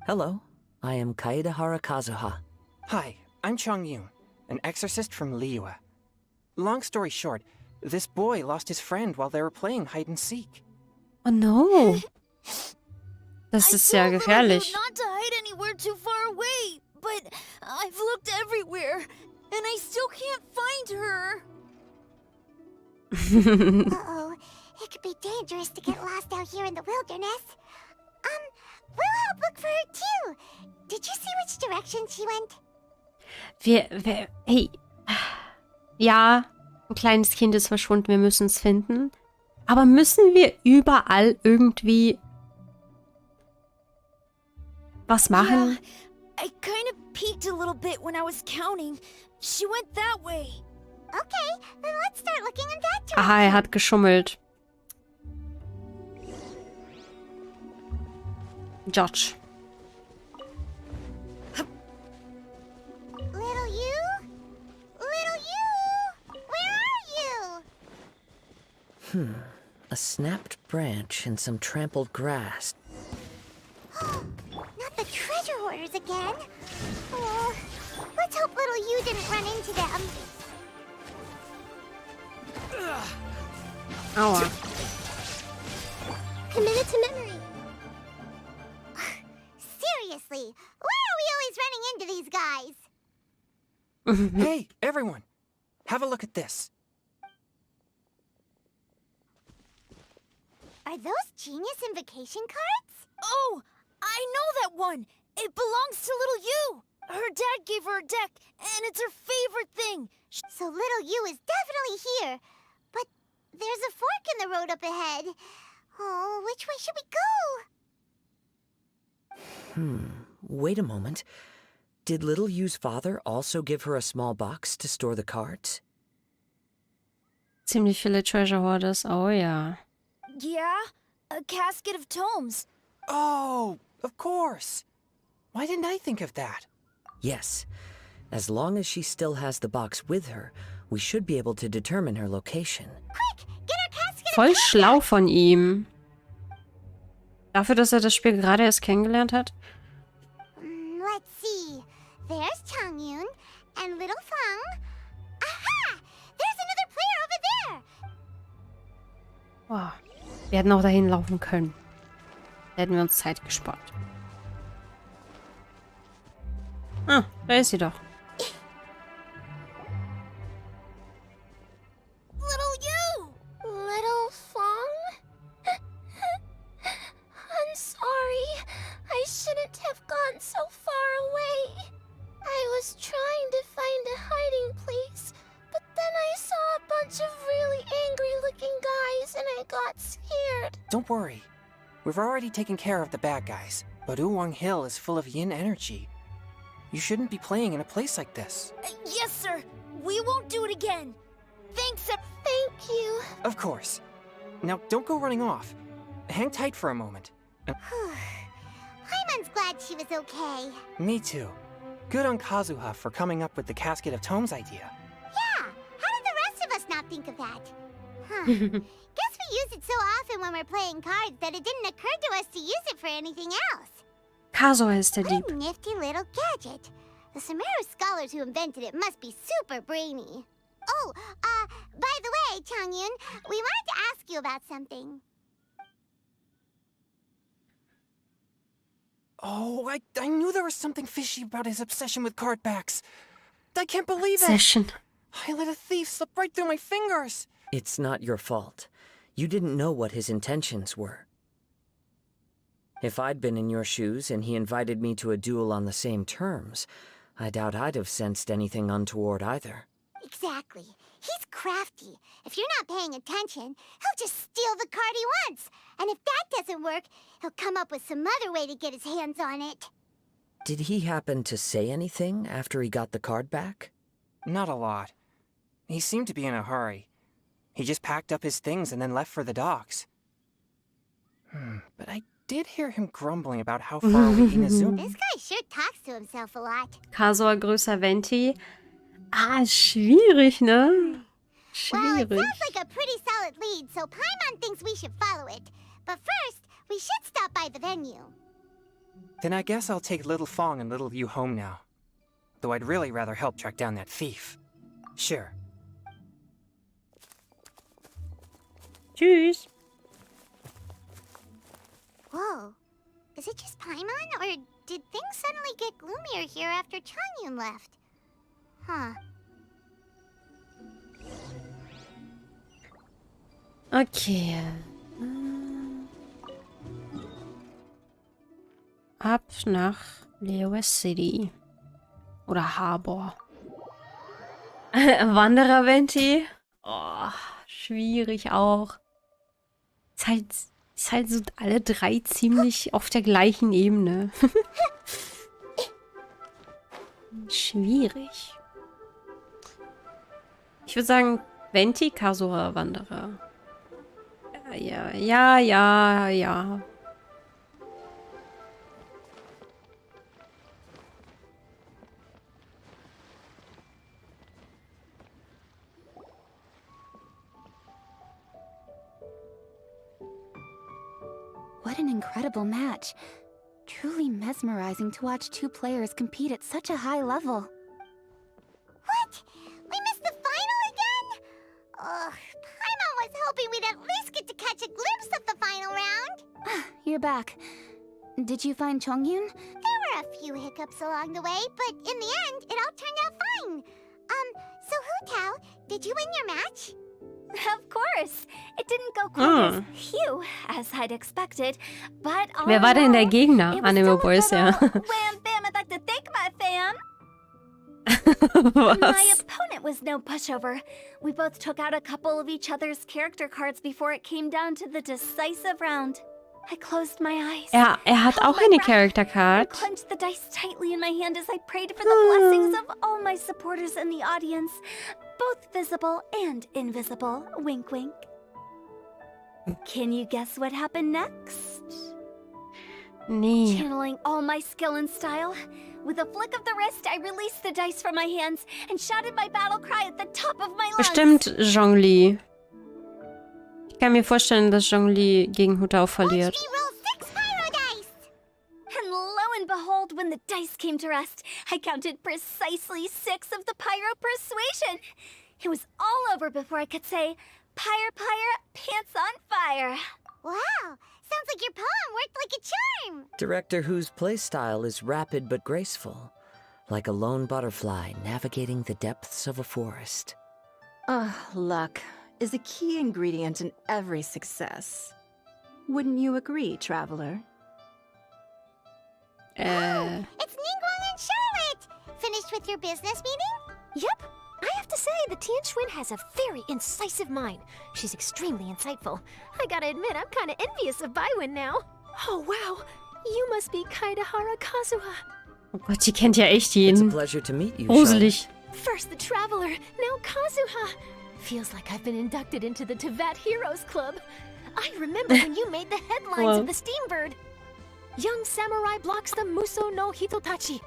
Speaker 5: hello, I am Kaedahara Kazuha. Hi, I'm Chongyun, an exorcist from Liyue. Long story short, this boy lost his friend while they were playing hide and seek.
Speaker 1: Oh no. Das ist ja gefährlich.
Speaker 3: Not to hide anywhere too far away, but I've looked everywhere, and I still can't find her.
Speaker 4: Uh-oh, it could be dangerous to get lost out here in the wilderness. We'll help look for her too. Did you see which direction she went?
Speaker 1: Hey. Ja, Ein kleines Kind ist verschwunden, wir müssen es finden. Aber müssen wir überall irgendwie was machen?
Speaker 3: I kind of peeked a little bit when I was counting. She went that way.
Speaker 4: Okay, then let's start looking in that direction.
Speaker 1: Aha, er hat geschummelt. George.
Speaker 4: Little you? Little you? Where are you?
Speaker 5: A snapped branch and some trampled grass.
Speaker 4: Not the treasure hoarders again. Oh, let's hope little you didn't run into them.
Speaker 1: Aua.
Speaker 4: Committed to memory. Seriously, why are we always running into these guys?
Speaker 13: Hey, everyone! Have a look at this.
Speaker 4: Are those genius invocation cards?
Speaker 3: Oh, I know that one. It belongs to little you. Her dad gave her a deck, and it's her favorite thing.
Speaker 4: So little you is definitely here. But there's a fork in the road up ahead. Oh, which way should we go?
Speaker 5: Wait a moment. Did Little Yu's father also give her a small box to store the cards?
Speaker 1: Ziemlich viele Treasure Hoarders. Oh ja.
Speaker 3: Yeah, a casket of tomes.
Speaker 13: Oh, of course. Why didn't I think of that?
Speaker 5: Yes. As long as she still has the box with her, we should be able to determine her location.
Speaker 4: Quick, get our casket of
Speaker 1: Voll
Speaker 4: tomes
Speaker 1: schlau
Speaker 4: out.
Speaker 1: von ihm. Dafür, dass er das Spiel gerade erst kennengelernt hat.
Speaker 4: Let's see. There's Changyun and little Fang. Aha! There's another player over there.
Speaker 1: Wow. Wir hätten auch dahin laufen können. Da hätten wir uns Zeit gespart. Ah, da ist sie doch.
Speaker 3: Little you!
Speaker 4: Little Fang?
Speaker 3: I'm sorry. I shouldn't have gone so far away. I was trying to find a hiding place, but then I saw a bunch of really angry-looking guys and I got scared.
Speaker 13: Don't worry. We've already taken care of the bad guys, but Uwang Hill is full of yin energy. You shouldn't be playing in a place like this.
Speaker 3: Yes, sir. We won't do it again. Thanks, thank you.
Speaker 13: Of course. Now, don't go running off. Hang tight for a moment.
Speaker 4: Paimon's glad she was okay.
Speaker 13: Me too. Good on Kazuha for coming up with the Casket of Tomes idea.
Speaker 4: Yeah, how did the rest of us not think of that? Huh. Guess we use it so often when we're playing cards that it didn't occur to us to use it for anything else.
Speaker 1: Kaso ist der
Speaker 4: What
Speaker 1: Dieb.
Speaker 4: a nifty little gadget. The Sumeru scholars who invented it must be super brainy. Oh, by the way, Changyun, we wanted to ask you about something.
Speaker 13: Oh, I knew there was something fishy about his obsession with card backs. I can't believe it.
Speaker 1: Session.
Speaker 13: I let a thief slip right through my fingers.
Speaker 5: It's not your fault. You didn't know what his intentions were. If I'd been in your shoes and he invited me to a duel on the same terms, I doubt I'd have sensed anything untoward either.
Speaker 4: Exactly. He's crafty. If you're not paying attention, he'll just steal the card he wants. And if that doesn't work, he'll come up with some other way to get his hands on it.
Speaker 5: Did he happen to say anything after he got the card back?
Speaker 13: Not a lot. He seemed to be in a hurry. He just packed up his things and then left for the docks. But I did hear him grumbling about how far away Inazuma...
Speaker 4: This guy sure talks to himself a lot.
Speaker 1: Kaso größer Venti. Ah, schwierig, ne?
Speaker 4: Well, it
Speaker 1: Schwierig.
Speaker 4: sounds like a pretty solid lead, so Paimon thinks we should follow it. But first, we should stop by the venue.
Speaker 13: Then I guess I'll take Little Fong and Little Yu home now. Though I'd really rather help track down that thief. Sure.
Speaker 1: Tschüss.
Speaker 4: Whoa. Is it just Paimon, or did things suddenly get gloomier here after Changyun left? Huh.
Speaker 1: Okay. Ab nach Lewis City. Oder Harbor. Wanderer Venti. Oh, schwierig auch. Ist halt so alle drei ziemlich auf der gleichen Ebene. Schwierig. Ich würde sagen, Venti, Kasura, Wanderer. Ja.
Speaker 2: What an incredible match. Truly mesmerizing to watch two players compete at such a high level.
Speaker 4: What? We missed the final again? Ugh, Paimon was hoping we'd at least get to catch a glimpse of the final round.
Speaker 2: You're back. Did you find Chongyun?
Speaker 4: There were a few hiccups along the way, but in the end, it all turned out fine. So Hu Tao, did you win your match?
Speaker 2: Of course. It didn't go quite as phew as I'd expected, but all
Speaker 1: Wer war denn der Gegner?
Speaker 2: it was
Speaker 1: Anime
Speaker 2: still a
Speaker 1: Boys,
Speaker 2: good
Speaker 1: ja.
Speaker 2: old Wham bam, I'd like to thank my fam. My
Speaker 1: Was?
Speaker 2: opponent was no pushover. We both took out a couple of each other's character cards before it came down to the decisive round. I closed my eyes.
Speaker 1: Ja, hat
Speaker 2: held
Speaker 1: auch
Speaker 2: my
Speaker 1: eine
Speaker 2: breath,
Speaker 1: Character
Speaker 2: and
Speaker 1: Card.
Speaker 2: clenched the dice tightly in my hand as I prayed for the blessings of all my supporters in the audience, both visible and invisible. Wink, wink. Can you guess what happened next?
Speaker 1: Nee.
Speaker 2: Channeling all my skill and style, with a flick of the wrist, I released the dice from my hands and shouted my battle cry at the top of my lungs.
Speaker 1: Bestimmt Zhongli. Ich kann mir vorstellen, dass Zhongli gegen Hu Tao verliert.
Speaker 4: We roll 6 pyro dice.
Speaker 2: And lo and behold, when the dice came to rest, I counted precisely 6 of the pyro persuasion. It was all over before I could say, "Pyre, pyre, pants on fire."
Speaker 4: Wow, sounds like your poem worked like a charm.
Speaker 5: Director Who's playstyle is rapid but graceful, like a lone butterfly navigating the depths of a forest.
Speaker 14: Luck is a key ingredient in every success. Wouldn't you agree, traveler?
Speaker 4: It's Ningguang and Charlotte. Finished with your business meeting?
Speaker 3: Yep. I have to say, the Tianquan has a very incisive mind. She's extremely insightful. I gotta admit, I'm kinda envious of Baiwen now. Oh, wow. You must be Kaidahara Kazuha.
Speaker 1: Oh Gott, die kennt ja echt
Speaker 5: It's a
Speaker 1: jeden.
Speaker 5: pleasure to meet you,
Speaker 1: Gruselig.
Speaker 3: First the Traveler, now Kazuha. Feels like I've been inducted into the Tevat Heroes Club. I remember when you made the headlines of the Steambird. Young samurai blocks the Muso no Hitotachi.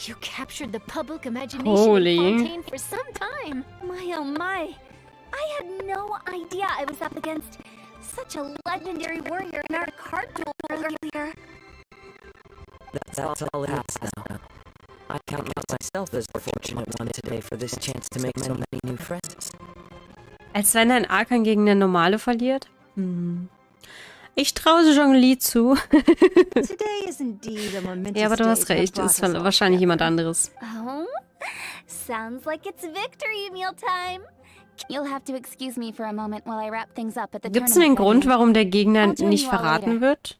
Speaker 3: You captured the public imagination
Speaker 1: Holy.
Speaker 3: of Fontaine for some time.
Speaker 2: My oh my. I had no idea I was up against such a legendary warrior in our card duel earlier.
Speaker 5: That's all it is now. I count myself as the fortunate one today for this chance to make so many new friends.
Speaker 1: Als wenn ein Arkan gegen eine normale verliert? Ich traue Zhongli zu.
Speaker 14: Today is indeed a momentous
Speaker 1: Ja, aber du
Speaker 14: day
Speaker 1: hast
Speaker 14: that
Speaker 1: recht.
Speaker 14: brought
Speaker 1: Ist
Speaker 14: us all
Speaker 1: wahrscheinlich jemand
Speaker 14: together.
Speaker 1: anderes.
Speaker 2: Oh? Sounds like it's victory mealtime. You'll have to excuse me for a moment while I wrap things up at the
Speaker 1: Gibt es einen
Speaker 2: tournament
Speaker 1: Grund,
Speaker 2: venue.
Speaker 1: warum der Gegner
Speaker 2: I'll join
Speaker 1: nicht
Speaker 2: you all
Speaker 1: verraten
Speaker 2: later.
Speaker 1: wird?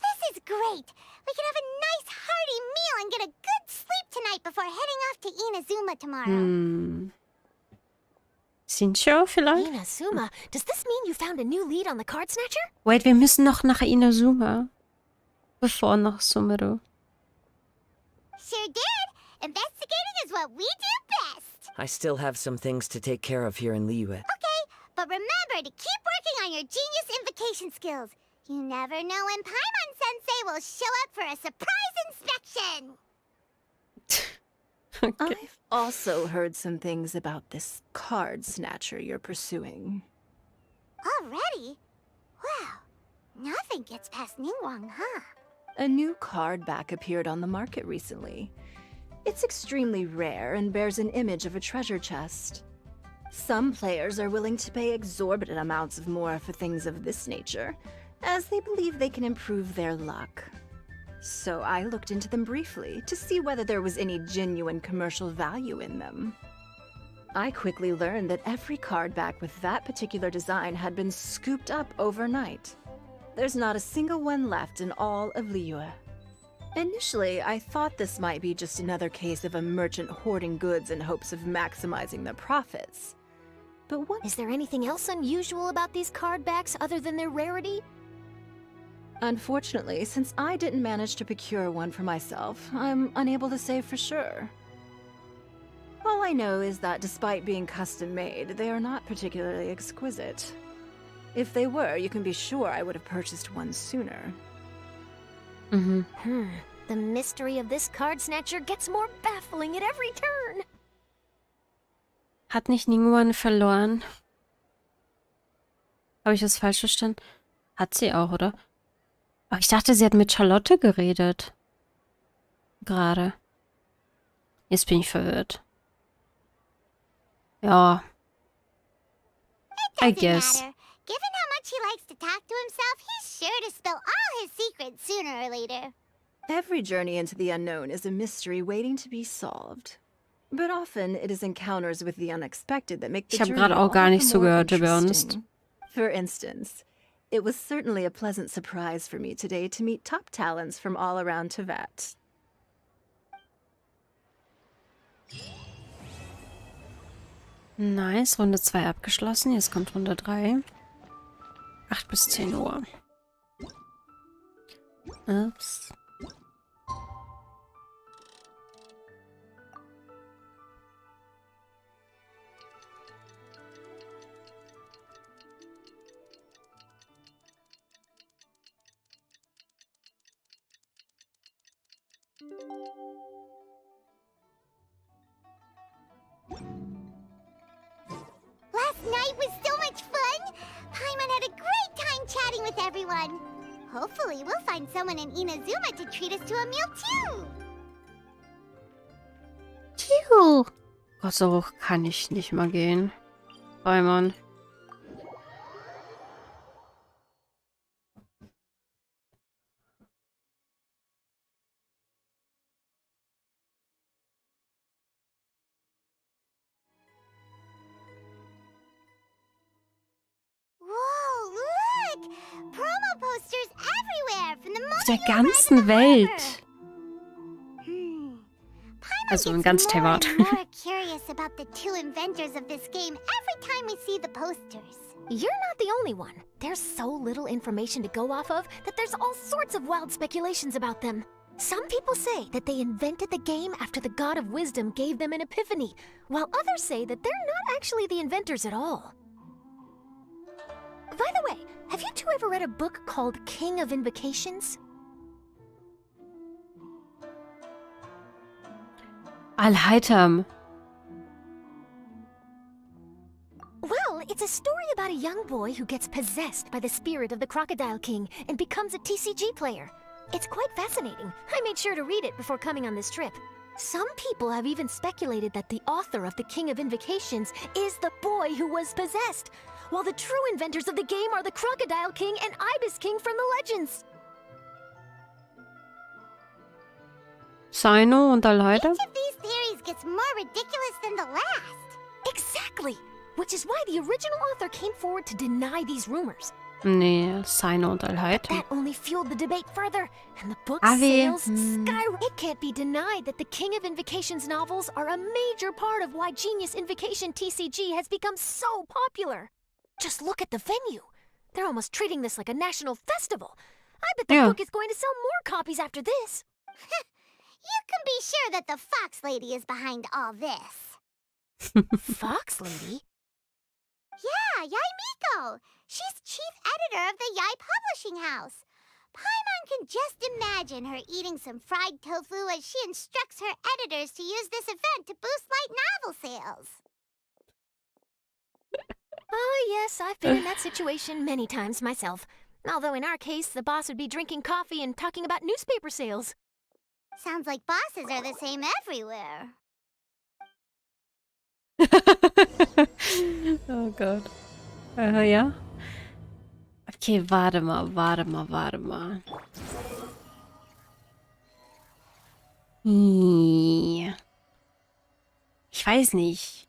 Speaker 4: This is great. We can have a nice hearty meal and get a good sleep tonight before heading off to Inazuma tomorrow.
Speaker 1: Sincho vielleicht?
Speaker 3: Inazuma, does this mean you found a new lead on the Card Snatcher?
Speaker 1: Wait, wir müssen noch nach Inazuma. Bevor nach Sumeru.
Speaker 4: Sure did. Investigating is what we do best.
Speaker 5: I still have some things to take care of here in Liyue.
Speaker 4: Okay, but remember to keep working on your genius invocation skills. You never know when Paimon-sensei will show up for a surprise inspection.
Speaker 1: Okay.
Speaker 14: I've also heard some things about this card snatcher you're pursuing.
Speaker 4: Already? Wow, nothing gets past Ningguang, huh?
Speaker 14: A new card back appeared on the market recently. It's extremely rare and bears an image of a treasure chest. Some players are willing to pay exorbitant amounts of more for things of this nature, as they believe they can improve their luck. So I looked into them briefly to see whether there was any genuine commercial value in them. I quickly learned that every card back with that particular design had been scooped up overnight. There's not a single one left in all of Liyue. Initially, I thought this might be just another case of a merchant hoarding goods in hopes of maximizing their profits. But what?
Speaker 3: Is there anything else unusual about these card backs other than their rarity?
Speaker 14: Unfortunately, since I didn't manage to procure one for myself, I'm unable to say for sure. All I know is that despite being custom-made, they are not particularly exquisite. If they were, you can be sure I would have purchased one sooner.
Speaker 3: The mystery of this card snatcher gets more baffling at every turn.
Speaker 1: Hat nicht Ningguang verloren? Habe ich das falsch verstanden? Hat sie auch, oder? Aber ich dachte, sie hat mit Charlotte geredet. Gerade. Jetzt bin ich verwirrt. Ja. I guess.
Speaker 4: Matter. Given how much he likes to talk to himself, he's sure to spill all his secrets sooner or later.
Speaker 14: Every journey into the unknown is a mystery waiting to be solved. But often it is encounters with the unexpected that make the
Speaker 1: Ich habe
Speaker 14: journey
Speaker 1: gerade
Speaker 14: all
Speaker 1: auch gar
Speaker 14: the
Speaker 1: nicht
Speaker 14: more
Speaker 1: zugehört, to be honest.
Speaker 14: interesting. For instance, it was certainly a pleasant surprise for me today to meet top talents from all around Teyvat.
Speaker 1: Nice, Runde 2 abgeschlossen. Jetzt kommt Runde 3. 8 bis 10 Uhr. Ups.
Speaker 4: Last night was so much fun! Paimon had a great time chatting with everyone. Hopefully, we'll find someone in Inazuma to treat us to a meal too.
Speaker 1: Juhu. Gott, so hoch kann ich nicht mal gehen. Paimon.
Speaker 4: Whoa, look! Promo posters everywhere from the
Speaker 1: Auf der
Speaker 4: moment you arrive
Speaker 1: ganzen
Speaker 4: in the
Speaker 1: Welt.
Speaker 4: harbor. Paimon
Speaker 1: Also in
Speaker 4: gets
Speaker 1: ganz
Speaker 4: more
Speaker 1: Teyvat.
Speaker 4: and more curious about the two inventors of this game every time we see the posters.
Speaker 3: You're not the only one. There's so little information to go off of that there's all sorts of wild speculations about them. Some people say that they invented the game after the God of Wisdom gave them an epiphany, while others say that they're not actually the inventors at all. By the way, have you two ever read a book called King of Invocations?
Speaker 1: Allheiterm.
Speaker 3: Well, it's a story about a young boy who gets possessed by the spirit of the Crocodile King and becomes a TCG player. It's quite fascinating. I made sure to read it before coming on this trip. Some people have even speculated that the author of the King of Invocations is the boy who was possessed, while the true inventors of the game are the Crocodile King and Ibis King from the legends.
Speaker 1: Sino und Allheiter?
Speaker 4: Each of these theories gets more ridiculous than the last.
Speaker 3: Exactly! Which is why the original author came forward to deny these rumors.
Speaker 1: Nee, Sino und Allheiter.
Speaker 3: That only fueled the debate further, and the book's
Speaker 1: Avi.
Speaker 3: sales skyrocketed. It can't be denied that the King of Invocations novels are a major part of why Genius Invocation TCG has become so popular. Just look at the venue. They're almost treating this like a national festival. I bet the book is going to sell more copies after this.
Speaker 4: You can be sure that the Fox Lady is behind all this.
Speaker 3: Fox Lady?
Speaker 4: Yeah, Yai Miko. She's chief editor of the Yai Publishing House. Paimon can just imagine her eating some fried tofu as she instructs her editors to use this event to boost light novel sales.
Speaker 3: Oh, yes, I've been in that situation many times myself. Although in our case, the boss would be drinking coffee and talking about newspaper sales.
Speaker 4: Sounds like bosses are the same everywhere.
Speaker 1: Oh Gott. Ja. Okay, warte mal. Ich weiß nicht.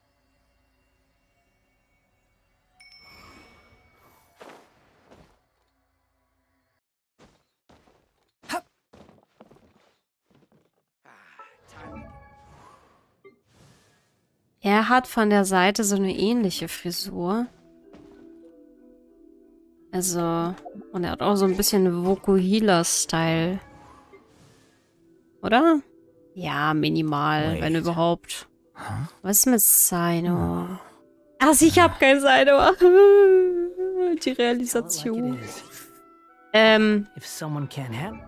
Speaker 1: Er hat von der Seite so eine ähnliche Frisur. Also, und er hat auch so ein bisschen Vokuhila-Style. Oder? Ja, minimal, wenn überhaupt. Was ist mit Sino? Ach, ich hab kein Sino. Die Realisation.
Speaker 15: If someone can't handle.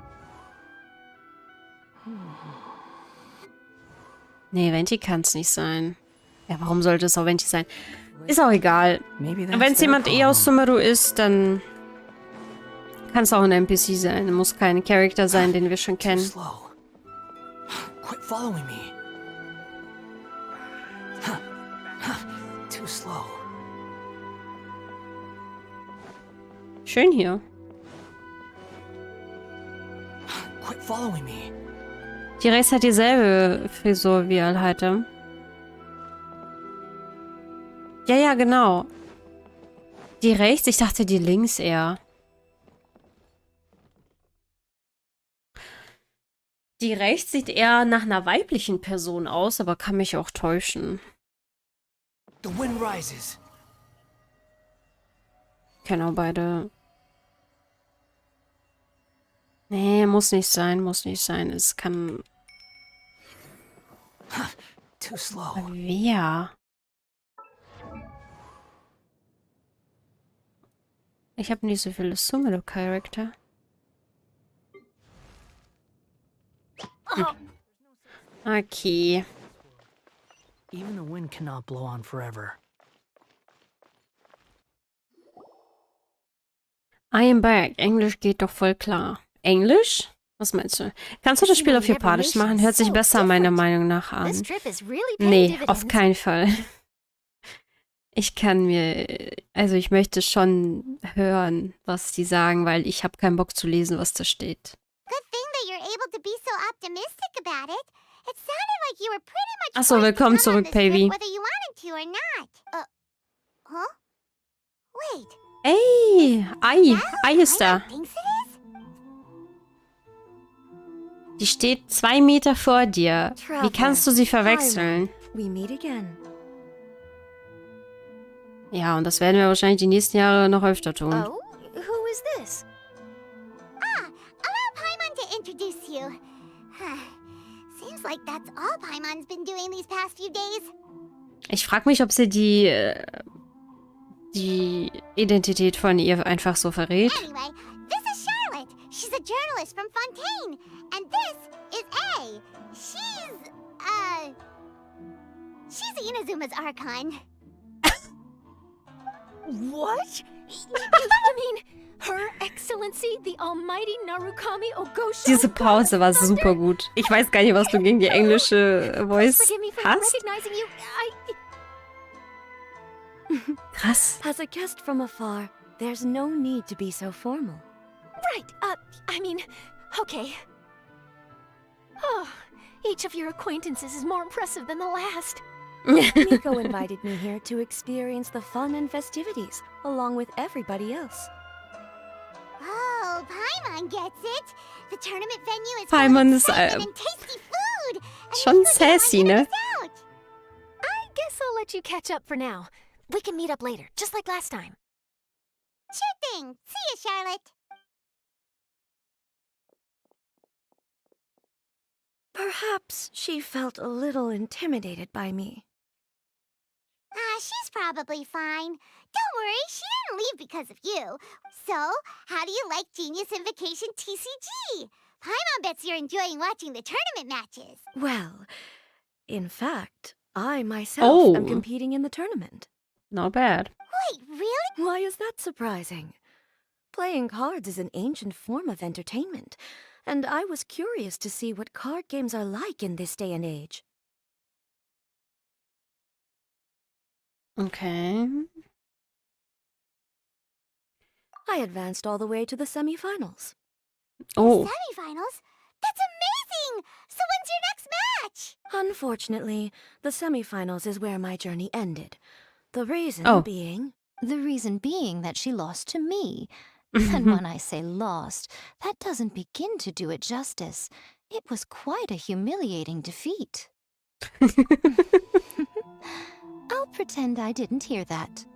Speaker 1: Nee, Venti kann es nicht sein. Ja, warum sollte es auch Venti sein? Ist auch egal. Wenn es jemand aus Sumeru ist, dann kann es auch ein NPC sein. Muss kein Charakter sein, den wir schon kennen.
Speaker 15: Quit following me. Too slow.
Speaker 1: Schön hier.
Speaker 15: Quit following me.
Speaker 1: Die Reis hat dieselbe Frisur wie Allheite. Ja, ja, genau. Die rechts, ich dachte die links eher. Die rechts sieht eher nach einer weiblichen Person aus, aber kann mich auch täuschen.
Speaker 15: The wind rises.
Speaker 1: Genau, beide. Nee, muss nicht sein, muss nicht sein. Es kann...
Speaker 15: Too slow.
Speaker 1: Wer? Ich habe nicht so viele Sumeru-Charakter. Okay.
Speaker 15: Even the wind cannot blow on forever.
Speaker 1: I am back. Englisch geht doch voll klar. Englisch? Was meinst du? Kannst du das Spiel auf Japanisch machen? Hört sich besser meiner Meinung nach an. Nee, auf keinen Fall. Ich kann mir... Also ich möchte schon hören, was die sagen, weil ich habe keinen Bock zu lesen, was da steht. Achso, willkommen zurück, Pavy. Ey, Ei ist da. Die steht 2 Meter vor dir. Wie kannst du sie verwechseln? Ja, und das werden wir wahrscheinlich die nächsten Jahre noch öfter tun.
Speaker 3: Oh, who is this?
Speaker 4: Allow Paimon to introduce you. Seems like that's all Paimon's been doing these past few days.
Speaker 1: Ich frage mich, ob sie die Identität von ihr einfach so verrät.
Speaker 4: Anyway, this is Charlotte. She's a journalist from Fontaine. And this is A. She's Inazuma's Archon.
Speaker 3: What? I mean, Her Excellency, the Almighty Narukami Ogosho.
Speaker 1: Diese Pause war super gut. Ich weiß gar nicht, was du gegen die englische Voice hast. Krass.
Speaker 7: As a guest from afar, there's no need to be so formal.
Speaker 3: Right, I mean, okay. Oh, each of your acquaintances is more impressive than the last.
Speaker 7: Nico invited me here to experience the fun and festivities, along with everybody else.
Speaker 4: Oh, Paimon gets it. The tournament venue is
Speaker 1: Paimon ist
Speaker 4: and tasty food.
Speaker 1: schon sassy, ne?
Speaker 3: I guess I'll let you catch up for now. We can meet up later, just like last time.
Speaker 4: Sure thing. See you, Charlotte.
Speaker 7: Perhaps she felt a little intimidated by me.
Speaker 4: She's probably fine. Don't worry, she didn't leave because of you. So, how do you like Genius Invocation TCG? Paimon bets you're enjoying watching the tournament matches.
Speaker 7: Well, in fact, I myself am competing in the tournament.
Speaker 1: Not bad.
Speaker 4: Wait, really?
Speaker 7: Why is that surprising? Playing cards is an ancient form of entertainment, and I was curious to see what card games are like in this day and age.
Speaker 1: Okay.
Speaker 7: I advanced all the way to the semifinals.
Speaker 1: Oh.
Speaker 4: Semifinals? That's amazing! So when's your next match?
Speaker 7: Unfortunately, the semifinals is where my journey ended. The reason being...
Speaker 16: The reason being that she lost to me. And when I say lost, that doesn't begin to do it justice. It was quite a humiliating defeat. pretend I didn't hear that.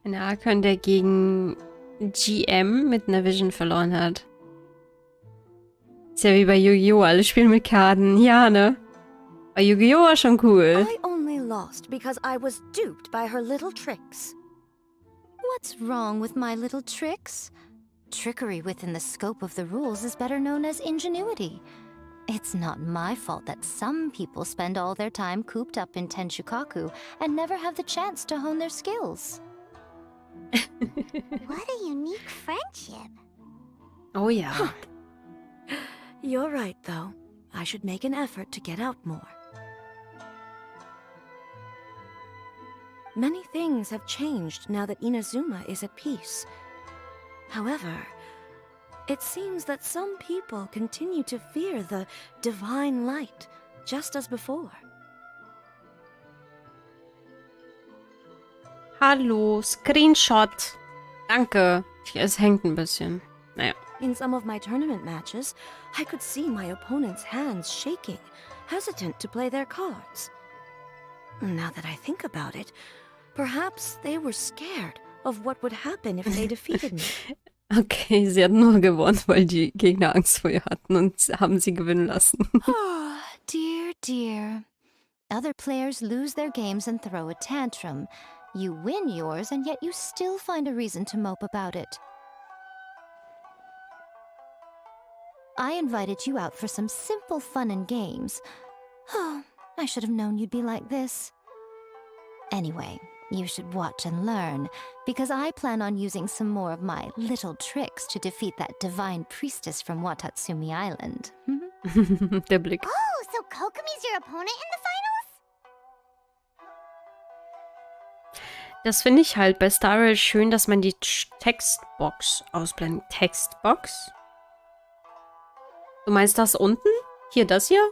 Speaker 1: Ein Archon, der gegen GM mit einer Vision verloren hat. Ist ja wie bei Yu-Gi-Oh! Alle spielen mit Karten. Ja, ne? Bei Yu-Gi-Oh! War schon cool.
Speaker 17: I only lost because I was duped by her little tricks.
Speaker 16: What's wrong with my little tricks? Trickery within the scope of the rules is better known as ingenuity. It's not my fault that some people spend all their time cooped up in Tenshukaku and never have the chance to hone their skills.
Speaker 4: What a unique friendship.
Speaker 1: Oh ja.
Speaker 17: You're right, though. I should make an effort to get out more. Many things have changed now that Inazuma is at peace. However, it seems that some people continue to fear the divine light, just as before.
Speaker 1: Hallo, Screenshot. Danke. Es hängt ein bisschen. Naja.
Speaker 17: In some of my tournament matches, I could see my opponent's hands shaking, hesitant to play their cards. Now that I think about it, perhaps they were scared of what would happen if they defeated me.
Speaker 1: Okay, sie hat nur gewonnen, weil die Gegner Angst vor ihr hatten und haben sie gewinnen lassen.
Speaker 16: Oh, dear, dear. Other players lose their games and throw a tantrum. You win yours, and yet you still find a reason to mope about it. I invited you out for some simple fun and games. Oh, I should have known you'd be like this. Anyway, you should watch and learn, because I plan on using some more of my little tricks to defeat that divine priestess from Watatsumi Island.
Speaker 1: Der Blick.
Speaker 4: Oh, so Kokomi's your opponent in the finals?
Speaker 1: Das finde ich halt bei Star Rail schön, dass man die Textbox ausblendet. Textbox? Du meinst das unten? Hier, das hier?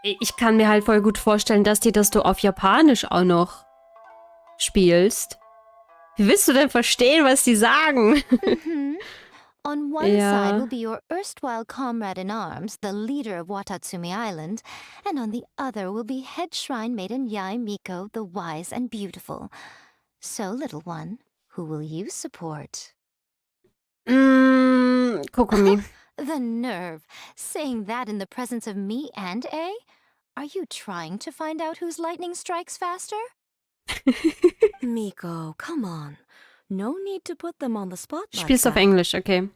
Speaker 1: Ich kann mir halt voll gut vorstellen, dass du auf Japanisch auch noch spielst. Wie willst du denn verstehen, was die sagen?
Speaker 16: On one side will be your erstwhile comrade in arms, the leader of Watatsumi Island, and on the other will be head shrine maiden Yai Miko, the wise and beautiful. So, little one, who will you support?
Speaker 1: Kokomi.
Speaker 16: The nerve, saying that in the presence of me and A? Are you trying to find out whose lightning strikes faster?
Speaker 17: Miko, come on. No need to put them on the spot like
Speaker 1: Spielst auf
Speaker 17: that.
Speaker 1: Englisch, okay.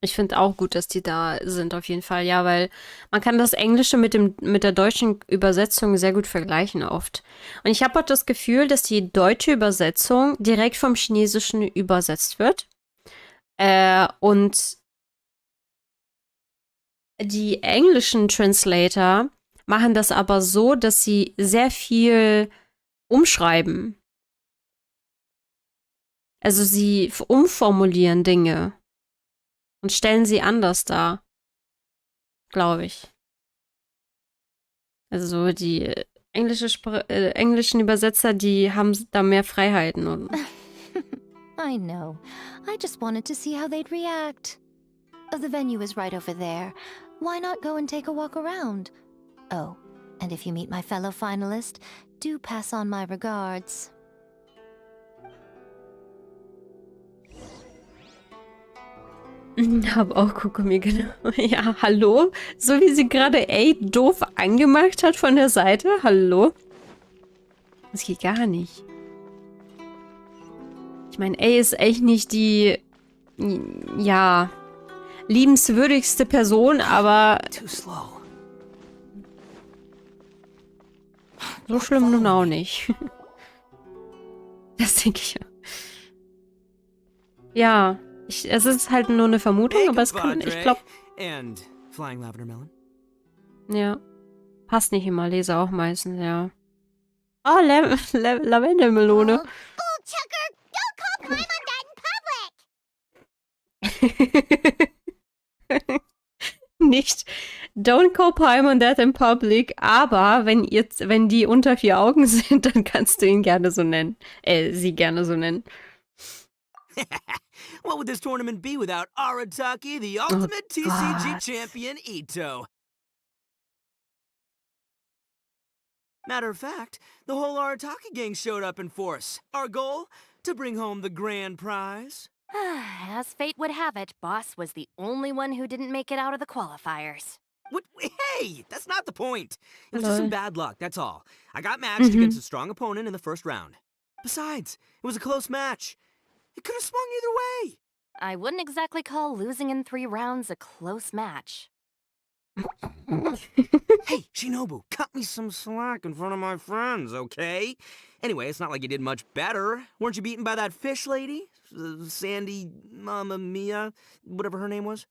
Speaker 1: Ich finde auch gut, dass die da sind, auf jeden Fall. Ja, weil man kann das Englische mit der deutschen Übersetzung sehr gut vergleichen oft. Und ich habe auch das Gefühl, dass die deutsche Übersetzung direkt vom Chinesischen übersetzt wird. Und die englischen Translator machen das aber so, dass sie sehr viel umschreiben. Also sie umformulieren Dinge und stellen sie anders dar, glaube ich. Also die englischen Übersetzer, die haben da mehr Freiheiten. Und
Speaker 16: I know. I just wanted to see how they'd react. The venue is right over there. Why not go and take a walk around? Oh, and if you meet my fellow finalist, do pass on my regards.
Speaker 1: hab auch Kokomi genau. Ja, hallo? So wie sie gerade doof angemacht hat von der Seite. Hallo? Das geht gar nicht. Ich meine, ist echt nicht die, ja, liebenswürdigste Person, aber so schlimm nun auch nicht. Das denke ich ja. Ja, es ist halt nur eine Vermutung, aber es kann, ich glaube... Ja, passt nicht immer, lese auch meistens, ja. Oh, Lavendelmelone.
Speaker 4: Bullchucker! Don't call Prime on that in public!
Speaker 1: Nicht don't call Paimon on that in public, aber wenn die unter 4 Augen sind, dann kannst du ihn gerne so nennen. Sie gerne so nennen.
Speaker 5: What would this tournament be without Arataki, the ultimate TCG champion Ito? Matter of fact, the whole Arataki gang showed up in force. Our goal? To bring home the grand prize.
Speaker 18: As fate would have it, Boss was the only one who didn't make it out of the qualifiers.
Speaker 5: What? Hey, that's not the point. It was just some bad luck, that's all. I got matched against a strong opponent in the first round. Besides, it was a close match. It could have swung either way.
Speaker 18: I wouldn't exactly call losing in 3 rounds a close match.
Speaker 5: Hey, Shinobu, cut me some slack in front of my friends, okay? Anyway, it's not like you did much better. Weren't you beaten by that fish lady? Sandy, Mamma Mia, whatever her name was?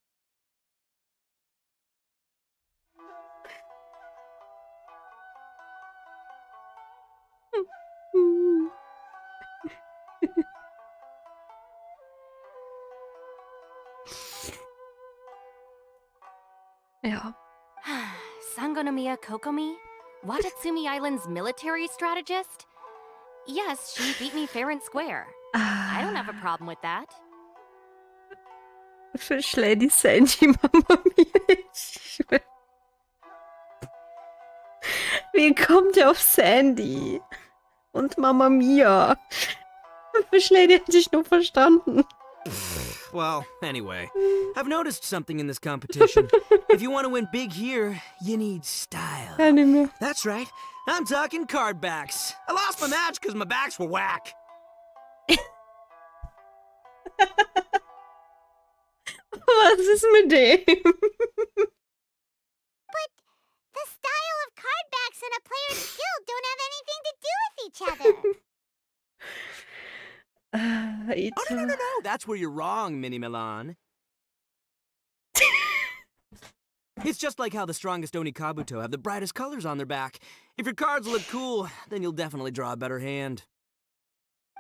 Speaker 1: Ja.
Speaker 18: Sangonomiya Kokomi? Watatsumi Island's military strategist? Yes, she beat me fair and square. I don't have a problem with that.
Speaker 1: Fish Lady Sandy, Mama Mia. Wie kommt ihr auf Sandy? Und Mama Mia? Fish Lady hätte ich nur verstanden.
Speaker 5: Well, anyway, I've noticed something in this competition. If you want to win big here, you need style. That's right. I'm talking card backs. I lost my match because my backs were whack.
Speaker 1: Was ist mit dem?
Speaker 4: But the style of card backs and a player's skill don't have anything to do with each other.
Speaker 5: Oh, no. That's where you're wrong, Mini Milan. It's just like how the strongest Oni Kabuto have the brightest colors on their back. If your cards look cool, then you'll definitely draw a better hand.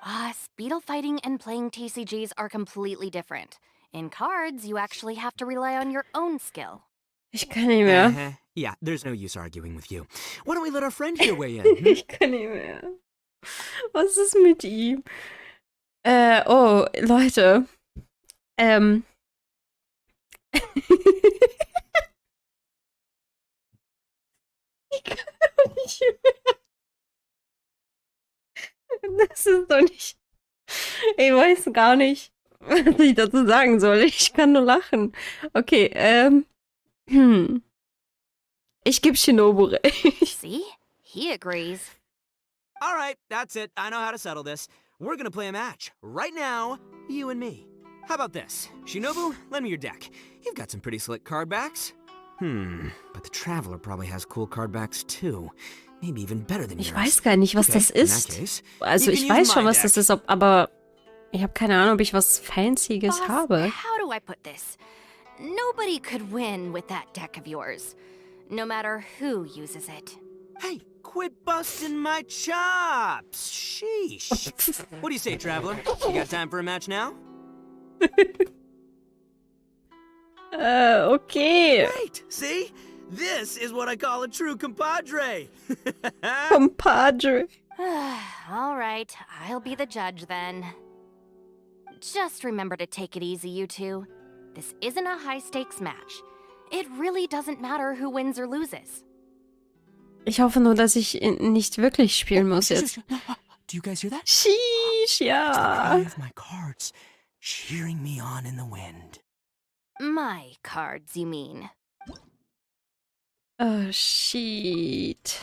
Speaker 18: Speedle fighting and playing TCGs are completely different. In cards, you actually have to rely on your own skill.
Speaker 1: Ich kann nicht mehr.
Speaker 5: Yeah, there's no use arguing with you. Why don't we let our friend here weigh in?
Speaker 1: Ich kann nicht mehr. Was ist mit ihm? Oh, Leute. Ich kann doch nicht mehr. Das ist doch nicht... Ich weiß gar nicht, was ich dazu sagen soll. Ich kann nur lachen. Okay, Ich gebe Shinobu recht.
Speaker 18: See? He agrees.
Speaker 5: All right, that's it. I know how to settle this. We're gonna play a match. Right now, you and me. How about this? Shinobu, lend me your deck. You've got some pretty slick card backs. But the Traveler probably has cool card backs too. Maybe even better than yours.
Speaker 1: Ich weiß gar nicht, was das ist. Also ich weiß schon, was das ist, aber ich habe keine Ahnung, ob ich was Fancyes habe.
Speaker 18: How do I put this? Nobody could win with that deck of yours, no matter who uses it.
Speaker 5: Hey, quit busting my chops! Sheesh. What do you say, Traveler? You got time for a match now?
Speaker 1: Okay.
Speaker 5: Great! See? This is what I call a true compadre.
Speaker 1: Compadre.
Speaker 18: All right, I'll be the judge then. Just remember to take it easy, you two. This isn't a high-stakes match. It really doesn't matter who wins or loses.
Speaker 1: Ich hoffe nur, dass ich nicht wirklich spielen muss jetzt.
Speaker 5: Do you guys hear that?
Speaker 1: Sheesh, ja.
Speaker 5: It's the cry of my cards cheering me on in the wind.
Speaker 18: My cards, you mean?
Speaker 1: Oh, shit.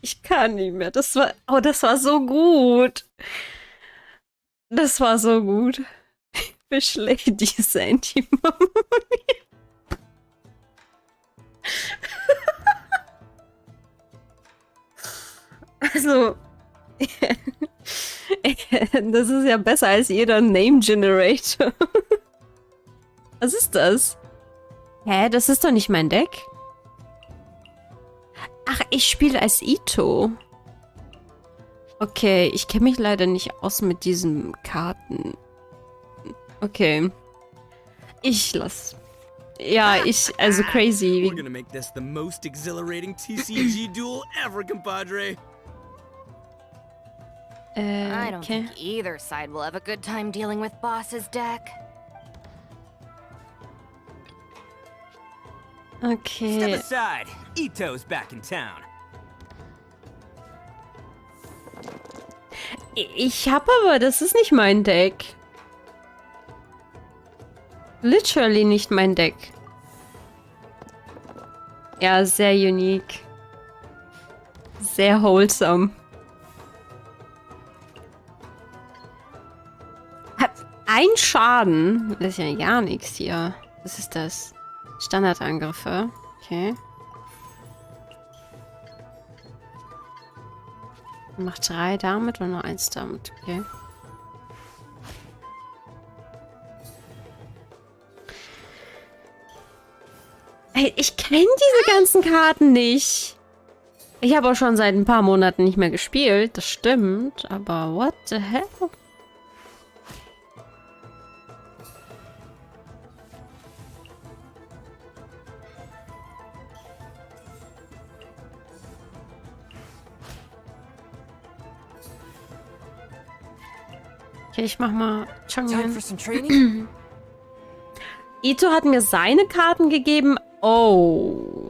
Speaker 1: Ich kann nicht mehr. Das war so gut. Das war so gut. Fish Lady Sandy Mama. Also, das ist ja besser als jeder Name Generator. Was ist das? Hä, das ist doch nicht mein Deck. Ach, ich spiele als Ito. Okay, ich kenne mich leider nicht aus mit diesen Karten. Okay. Ich lass. Ja, also crazy.
Speaker 5: We're gonna make this the most exhilarating TCG duel ever, compadre.
Speaker 18: I don't
Speaker 1: Okay.
Speaker 18: think either side will have a good time dealing with Boss's deck.
Speaker 1: Okay.
Speaker 19: Step aside. Ito's back in town.
Speaker 1: Ich hab aber, das ist nicht mein Deck. Literally nicht mein Deck. Ja, sehr unique. Sehr wholesome. Hab ein Schaden. Das ist ja gar nichts hier. Was ist das? Standardangriffe. Okay. Macht 3 damit und nur 1 damit. Okay. Ey, ich kenne diese ganzen Karten nicht. Ich habe auch schon seit ein paar Monaten nicht mehr gespielt. Das stimmt. Aber what the hell? Okay, ich mach mal
Speaker 13: Time for some training?
Speaker 1: Ito hat mir seine Karten gegeben. Oh.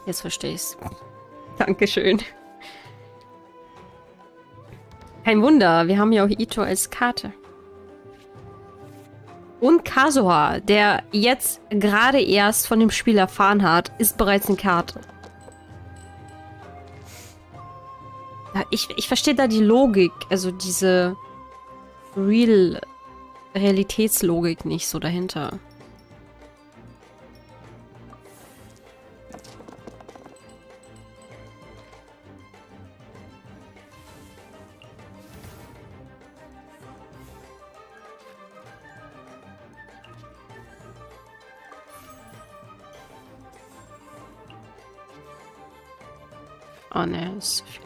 Speaker 1: Jetzt verstehe ich's. Dankeschön. Kein Wunder, wir haben ja auch Ito als Karte. Und Kazuha, der jetzt gerade erst von dem Spiel erfahren hat, ist bereits eine Karte. Ja, ich verstehe da die Logik, also diese Realitätslogik nicht so dahinter. Oh ne, ist viel.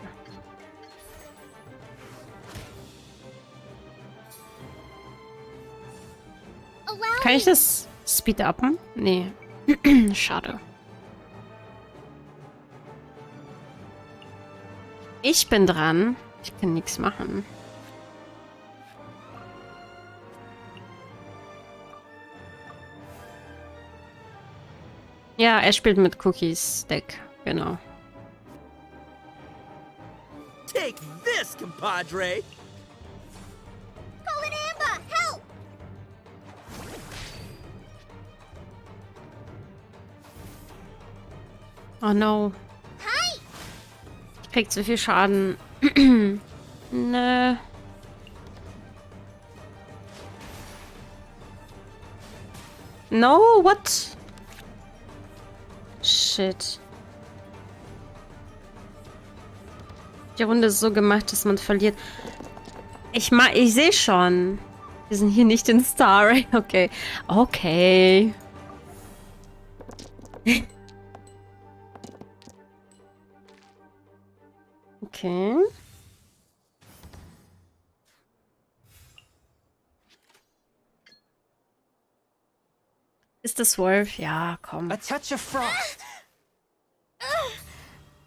Speaker 1: Kann ich das speed-upen? Nee. Schade. Ich bin dran. Ich kann nichts machen. Ja, er spielt mit Cookies Deck. Genau.
Speaker 19: Take this, compadre!
Speaker 4: Colin Amber, help!
Speaker 1: Oh no.
Speaker 4: Hi!
Speaker 1: Ich krieg zu viel Schaden. Nö. No, what? Shit. Die Runde ist so gemacht, dass man verliert. Ich sehe schon. Wir sind hier nicht in Star Rail. Okay. Okay. Okay. Ist das Wolf? Ja, komm.
Speaker 19: A touch of frost.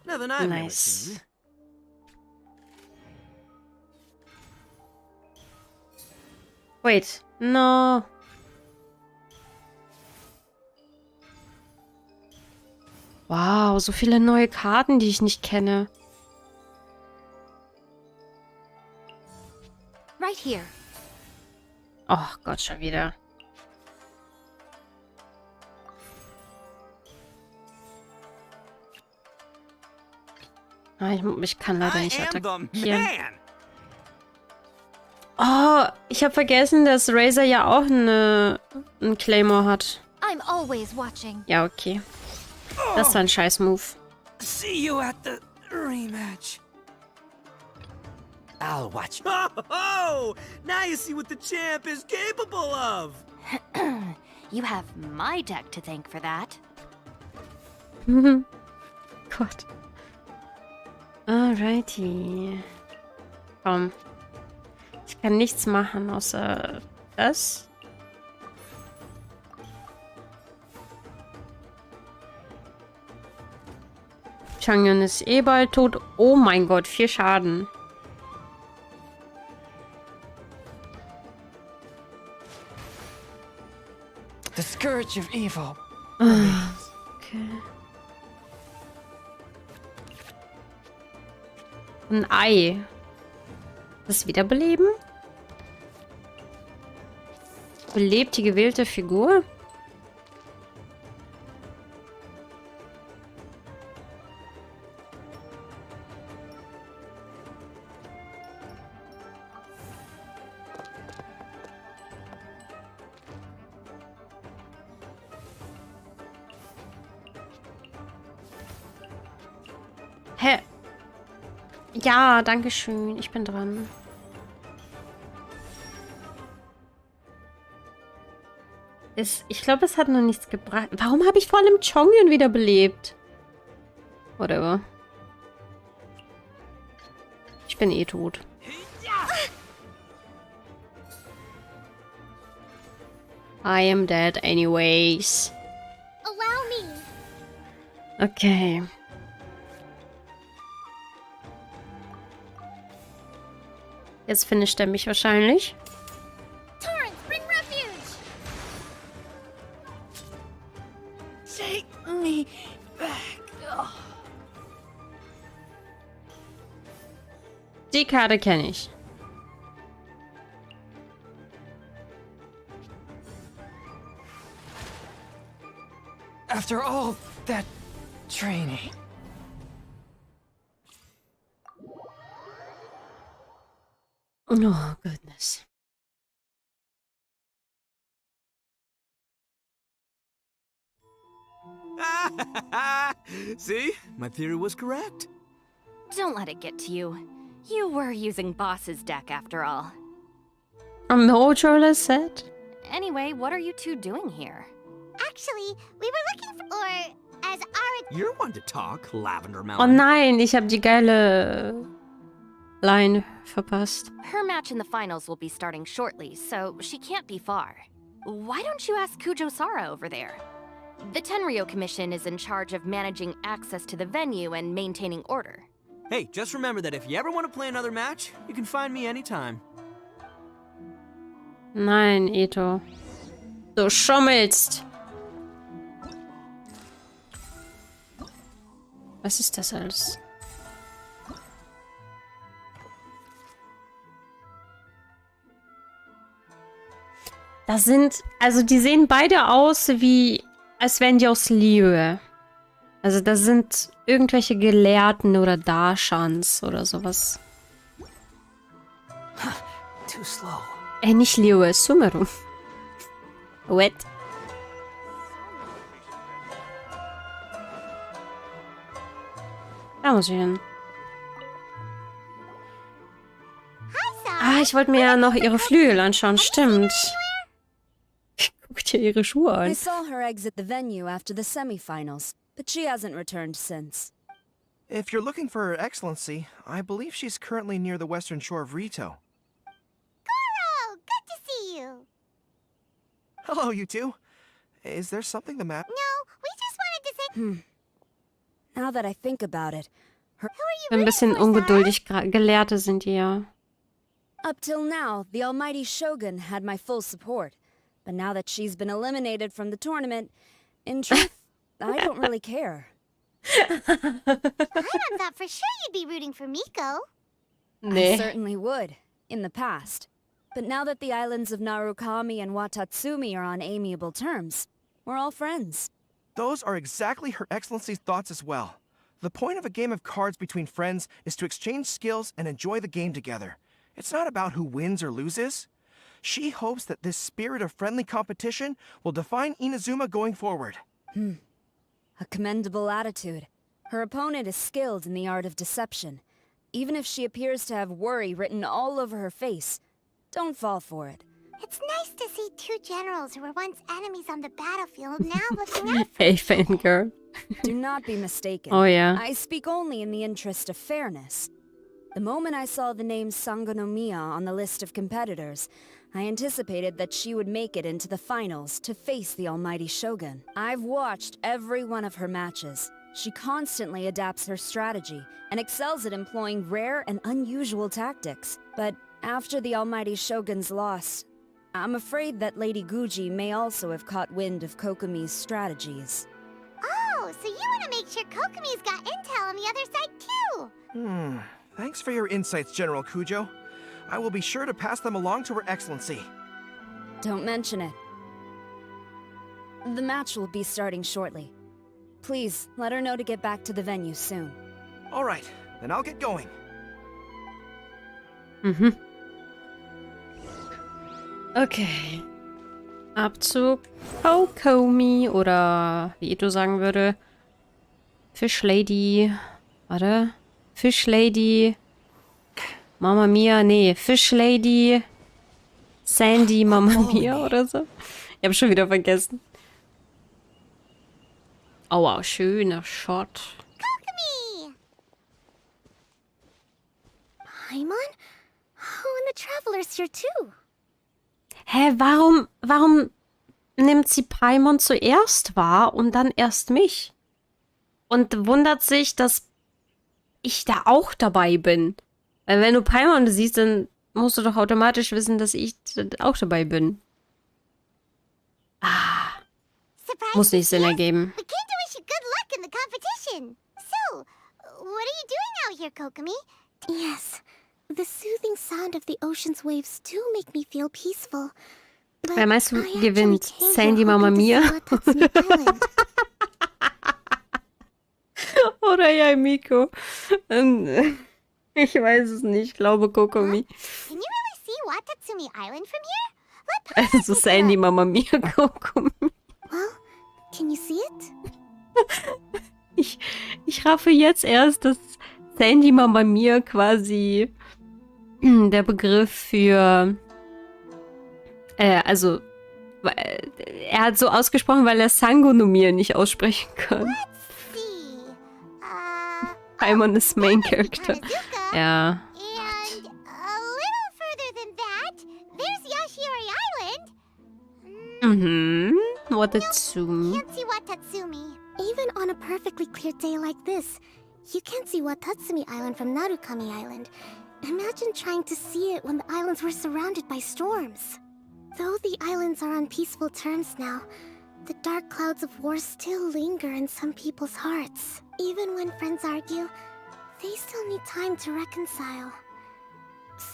Speaker 19: Nothing I've never
Speaker 1: Nice.
Speaker 19: seen.
Speaker 1: Wait. No. Wow, so viele neue Karten, die ich nicht kenne.
Speaker 3: Right here.
Speaker 1: Oh Gott, schon wieder. Ah, ich kann leider nicht attackieren. Oh, ich habe vergessen, dass Razor ja auch einen Claymore hat.
Speaker 3: I'm always watching.
Speaker 1: Ja, okay. Das war ein Scheiß-Move.
Speaker 19: See you at the rematch. I'll watch. Oh, now you see what the champ is capable of.
Speaker 18: You have my deck to thank for that.
Speaker 1: Gott. Alrighty. Komm. Ich kann nichts machen, außer das. Chang'an ist eh bald tot. Oh mein Gott, 4 Schaden.
Speaker 13: The scourge of evil.
Speaker 1: Okay. Ein Ei. Das Wiederbeleben? Belebt die gewählte Figur? Hä? Ja, danke schön. Ich bin dran. Ich glaube, es hat noch nichts gebracht. Warum habe ich vor allem Chongyun wiederbelebt? Whatever. Ich bin eh tot. I am dead anyways.
Speaker 4: Allow me.
Speaker 1: Okay. Jetzt finisht er mich wahrscheinlich.
Speaker 4: Torrance, bring refuge.
Speaker 19: Take me back.
Speaker 1: Die Karte kenne ich.
Speaker 13: After all that training.
Speaker 1: Oh, goodness.
Speaker 19: See? My theory was correct.
Speaker 18: Don't let it get to you. You were using Boss's deck after all.
Speaker 1: No, Troller said.
Speaker 18: Anyway, what are you two doing here?
Speaker 4: Actually, we were looking for, or as our...
Speaker 19: You're one to talk, Lavender
Speaker 1: Oh
Speaker 19: Melon.
Speaker 1: nein, ich habe die geile Line verpasst.
Speaker 18: Her match in the finals will be starting shortly, so she can't be far. Why don't you ask Kujo-Sara over there? The Tenryo Commission is in charge of managing access to the venue and maintaining order.
Speaker 19: Hey, just remember that if you ever want to play another match, you can find me anytime.
Speaker 1: Nein, Eto. Du schummelst. Was ist das alles? Das sind, also die sehen beide aus wie, als wären die aus Liebe. Also das sind irgendwelche Gelehrten oder Darshans oder sowas.
Speaker 19: Too slow.
Speaker 1: Nicht Liebe, Sumeru. What? Da muss ich hin. Ah, ich wollte mir ja noch ihre Flügel anschauen. Stimmt. Guck dir ihre Schuhe
Speaker 20: I
Speaker 1: an.
Speaker 20: saw her exit the venue after the semifinals, but she hasn't returned since.
Speaker 21: If you're looking for Her Excellency, I believe she's currently near the western shore of Rito.
Speaker 4: Goro, good to see you.
Speaker 21: Hello, you two. Is there something the matter?
Speaker 4: No, we just wanted to say...
Speaker 20: Now that I think about it, her...
Speaker 1: Ein bisschen ungeduldig. Gelehrte sind die ja.
Speaker 20: Up till now, the almighty Shogun had my full support. But now that she's been eliminated from the tournament, in truth, I don't really care.
Speaker 4: I thought for sure you'd be rooting for Miko.
Speaker 20: I certainly would, in the past. But now that the islands of Narukami and Watatsumi are on amiable terms, we're all friends.
Speaker 21: Those are exactly Her Excellency's thoughts as well. The point of a game of cards between friends is to exchange skills and enjoy the game together. It's not about who wins or loses. She hopes that this spirit of friendly competition will define Inazuma going forward.
Speaker 20: A commendable attitude. Her opponent is skilled in the art of deception. Even if she appears to have worry written all over her face, don't fall for it.
Speaker 4: It's nice to see two generals who were once enemies on the battlefield now looking out.
Speaker 1: Hey, fangirl.
Speaker 20: Do not be mistaken.
Speaker 1: Oh, yeah.
Speaker 20: I speak only in the interest of fairness. The moment I saw the name Sangonomiya on the list of competitors, I anticipated that she would make it into the finals to face the almighty Shogun. I've watched every one of her matches, She constantly adapts her strategy and excels at employing rare and unusual tactics. But after the almighty Shogun's loss, I'm afraid that Lady Guji may also have caught wind of Kokomi's strategies.
Speaker 4: Oh, so you want to make sure Kokomi's got intel on the other side too?
Speaker 21: Thanks for your insights, General Kujo. I will be sure to pass them along to Her Excellency.
Speaker 20: Don't mention it. The match will be starting shortly. Please, let her know to get back to the venue soon.
Speaker 21: All right, then I'll get going.
Speaker 1: Okay. Abzug Kokomi oder wie Ito sagen würde, Fischlady. Warte. Fischlady. Mama Mia. Nee, Fischlady. Sandy Mama Mia oder so. Ich habe schon wieder vergessen. Oh wow, schöner Shot.
Speaker 4: Kokomi!
Speaker 3: Paimon? Oh, and the Traveler's here too.
Speaker 1: Hä, warum nimmt sie Paimon zuerst wahr und dann erst mich? Und wundert sich, dass ich da auch dabei bin. Weil wenn du Paimon siehst, dann musst du doch automatisch wissen, dass ich auch dabei bin. Muss nicht Sinn ergeben.
Speaker 4: We came to wish you good luck in the competition. So, what are you doing out here, Kokomi?
Speaker 3: Yes, the soothing sound of the ocean's waves do make me feel peaceful. But
Speaker 1: Wer meinst du
Speaker 3: I
Speaker 1: gewinnt?
Speaker 3: actually came
Speaker 1: Sandy
Speaker 3: here
Speaker 1: Mama
Speaker 3: hoping to
Speaker 1: Mia?
Speaker 3: see Watatsumi Island.
Speaker 1: Oder ja, Miko. Ich weiß es nicht. Ich glaube Kokomi.
Speaker 4: Can you really see Watatsumi Island from here?
Speaker 1: Also Sandy Mama Mia Kokomi.
Speaker 3: Well, can you see it?
Speaker 1: Ich raffe jetzt erst, dass Sandy Mama Mia quasi der Begriff für also er hat so ausgesprochen, weil er Sangonomir nicht aussprechen kann. Paimon ist Main Character. Ja.
Speaker 4: And a little further than that, there's Yashiori Island.
Speaker 1: Watatsumi.
Speaker 4: Can't see Watatsumi.
Speaker 3: Even on a perfectly clear day like this, you can't see Watatsumi Island from Narukami Island. Imagine trying to see it when the islands were surrounded by storms. Though the islands are on peaceful terms now, the dark clouds of war still linger in some people's hearts. Even when friends argue, they still need time to reconcile.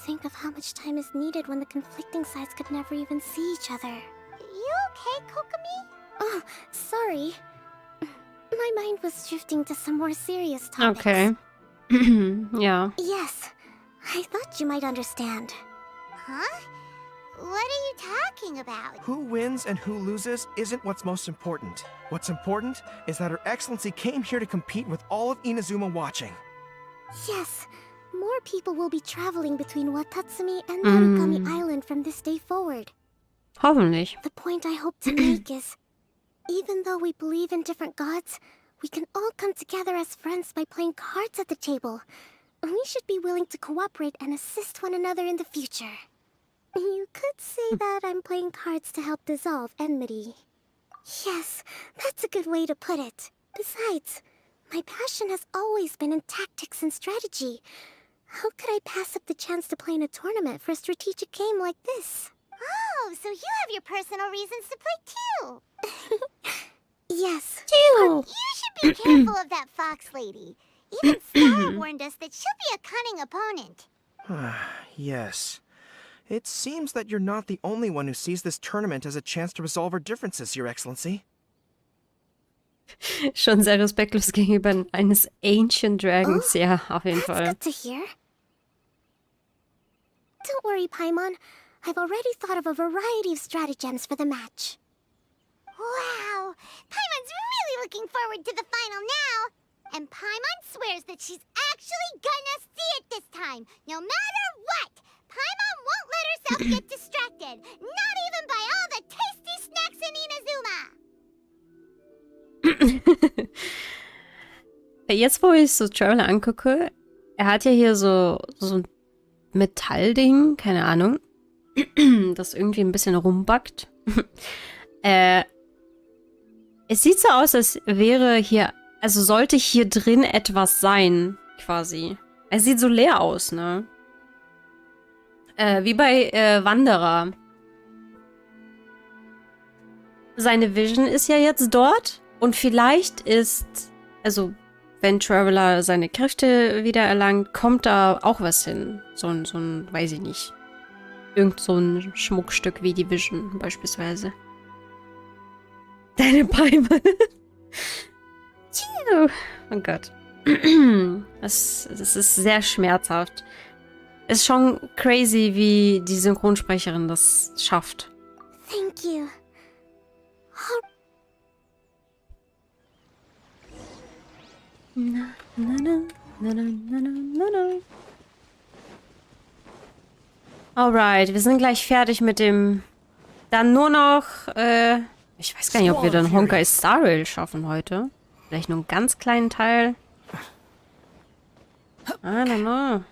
Speaker 3: Think of how much time is needed when the conflicting sides could never even see each other.
Speaker 4: You okay, Kokomi?
Speaker 3: Oh, sorry. My mind was drifting to some more serious topics.
Speaker 1: Okay. Ja.
Speaker 3: Yes, I thought you might understand.
Speaker 4: Huh? What are you talking about?
Speaker 21: Who wins and who loses isn't what's most important. What's important is that Her Excellency came here to compete with all of Inazuma watching.
Speaker 3: Yes, more people will be traveling between Watatsumi and Narukami Island from this day forward.
Speaker 1: Hoffentlich.
Speaker 3: The point I hope to make is, even though we believe in different gods, we can all come together as friends by playing cards at the table. We should be willing to cooperate and assist one another in the future. You could say that I'm playing cards to help dissolve enmity. Yes, that's a good way to put it. Besides, my passion has always been in tactics and strategy. How could I pass up the chance to play in a tournament for a strategic game like this?
Speaker 4: Oh, so you have your personal reasons to play too.
Speaker 3: Yes.
Speaker 4: You should be careful of that fox lady. Even Star warned us that she'll be a cunning opponent.
Speaker 21: Yes. It seems that you're not the only one who sees this tournament as a chance to resolve our differences, Your Excellency.
Speaker 1: Schon sehr respektlos gegenüber eines Ancient Dragons. Ja, auf jeden Fall.
Speaker 3: Good to hear. Don't worry, Paimon. I've already thought of a variety of stratagems for the match.
Speaker 4: Wow! Paimon's really looking forward to the final now! And Paimon swears that she's actually gonna see it this time, no matter what! Paimon won't let herself get distracted, not even by all the tasty snacks in Inazuma!
Speaker 1: Jetzt, wo ich so Traveler angucke, er hat ja hier so ein Metallding, keine Ahnung, das irgendwie ein bisschen rumbackt. Es sieht so aus, als wäre hier Also sollte hier drin etwas sein, quasi. Es sieht so leer aus, ne? Wie bei Wanderer. Seine Vision ist ja jetzt dort. Und vielleicht ist, also wenn Traveler seine Kräfte wieder erlangt, kommt da auch was hin. So ein, weiß ich nicht. Irgend so ein Schmuckstück wie die Vision beispielsweise. Deine Beime. Oh Gott. Das ist sehr schmerzhaft. Ist schon crazy, wie die Synchronsprecherin das schafft.
Speaker 4: Thank you.
Speaker 1: Alright, wir sind gleich fertig mit dem... Dann nur noch, ich weiß gar nicht, ob wir dann Honkai Star Rail schaffen heute. Vielleicht nur einen ganz kleinen Teil. I don't know.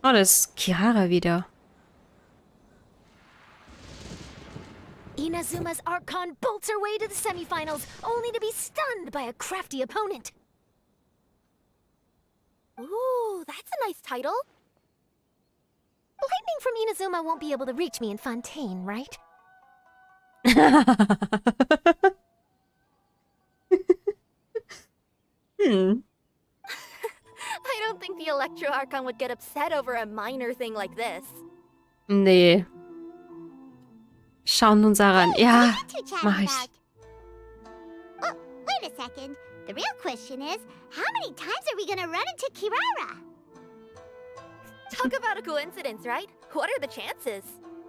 Speaker 1: Oh, das ist Kirara wieder.
Speaker 3: Inazuma's Archon bolts her way to the semifinals, only to be stunned by a crafty opponent. Ooh, that's a nice title. Lightning from Inazuma won't be able to reach me in Fontaine, right? I don't think the Electro Archon would get upset over a minor thing like this.
Speaker 1: Nee. Schauen uns daran. Ja, mach ich.
Speaker 4: Oh, wait a second. The real question is, how many times are we gonna run into Kirara?
Speaker 3: Talk about a coincidence, right? What are the chances?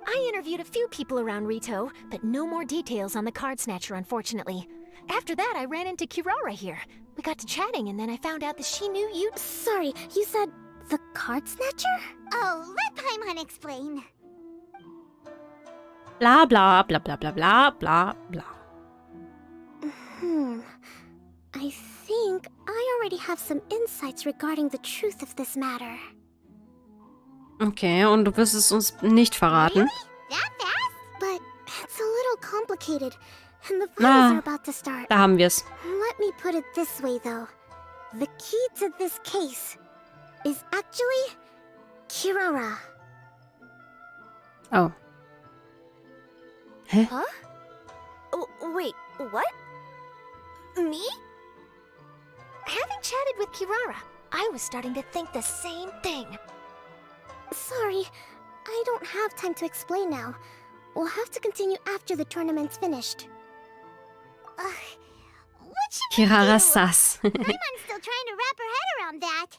Speaker 3: I interviewed a few people around Rito, but no more details on the card snatcher, unfortunately. After that, I ran into Kirara here. We got to chatting, and then I found out that she knew you.
Speaker 4: Sorry, you said the card snatcher? Oh, let Paimon explain.
Speaker 1: Bla bla bla bla bla bla bla bla.
Speaker 4: I think I already have some insights regarding the truth of this matter.
Speaker 1: Okay, und du wirst es uns nicht verraten.
Speaker 4: Really? That fast? But it's a little complicated, and the finals are about to start.
Speaker 1: Da haben wir's.
Speaker 4: Let me put it this way, though. The key to this case is actually Kirara.
Speaker 1: Oh. Hä?
Speaker 3: Huh? Oh, wait, what? Me? Having chatted with Kirara, I was starting to think the same thing.
Speaker 4: Sorry, I don't have time to explain now. We'll have to continue after the tournament's finished. What should we do?
Speaker 1: Kirara sass.
Speaker 4: Paimon's still trying to wrap her head around that.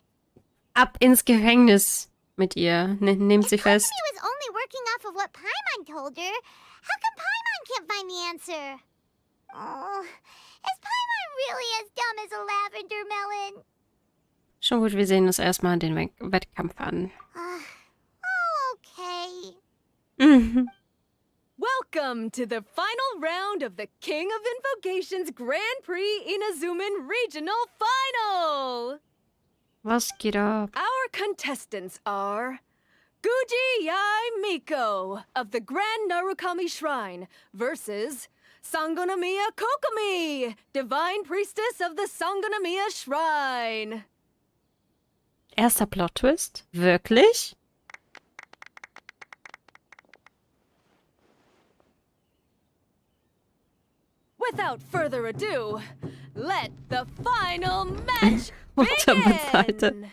Speaker 1: Ab ins Gefängnis mit ihr. Nehmt sie fest.
Speaker 4: She was only working off of what Paimon told her. How come Paimon can't find the answer? Oh, is Paimon really as dumb as a lavender melon?
Speaker 1: Schon gut, wir sehen uns erstmal den Wettkampf an.
Speaker 4: Okay.
Speaker 6: Welcome to the final round of the King of Invocation's Grand Prix Inazuman Regional Final!
Speaker 1: Was geht ab?
Speaker 6: Our contestants are Guji Yai Miko of the Grand Narukami Shrine versus Sangonomiya Kokomi, Divine Priestess of the Sangonomiya Shrine.
Speaker 1: Erster Plot-Twist? Wirklich?
Speaker 6: Without further ado, let the final match begin!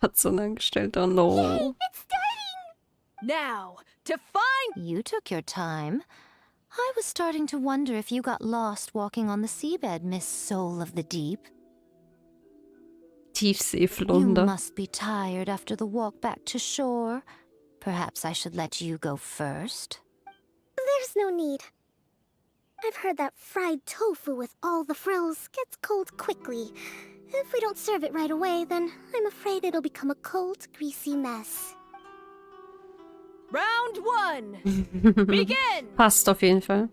Speaker 1: Amazon-Angestellter, no.
Speaker 6: Now, to find...
Speaker 16: You took your time. I was starting to wonder if you got lost walking on the seabed, Miss Soul of the Deep. You
Speaker 1: Tiefseeflunder.
Speaker 16: must be tired after the walk back to shore. Perhaps I should let you go first.
Speaker 4: There's no need. I've heard that fried tofu with all the frills gets cold quickly. If we don't serve it right away, then I'm afraid it'll become a cold, greasy mess.
Speaker 6: Round 1! Begin!
Speaker 1: Passt auf jeden Fall.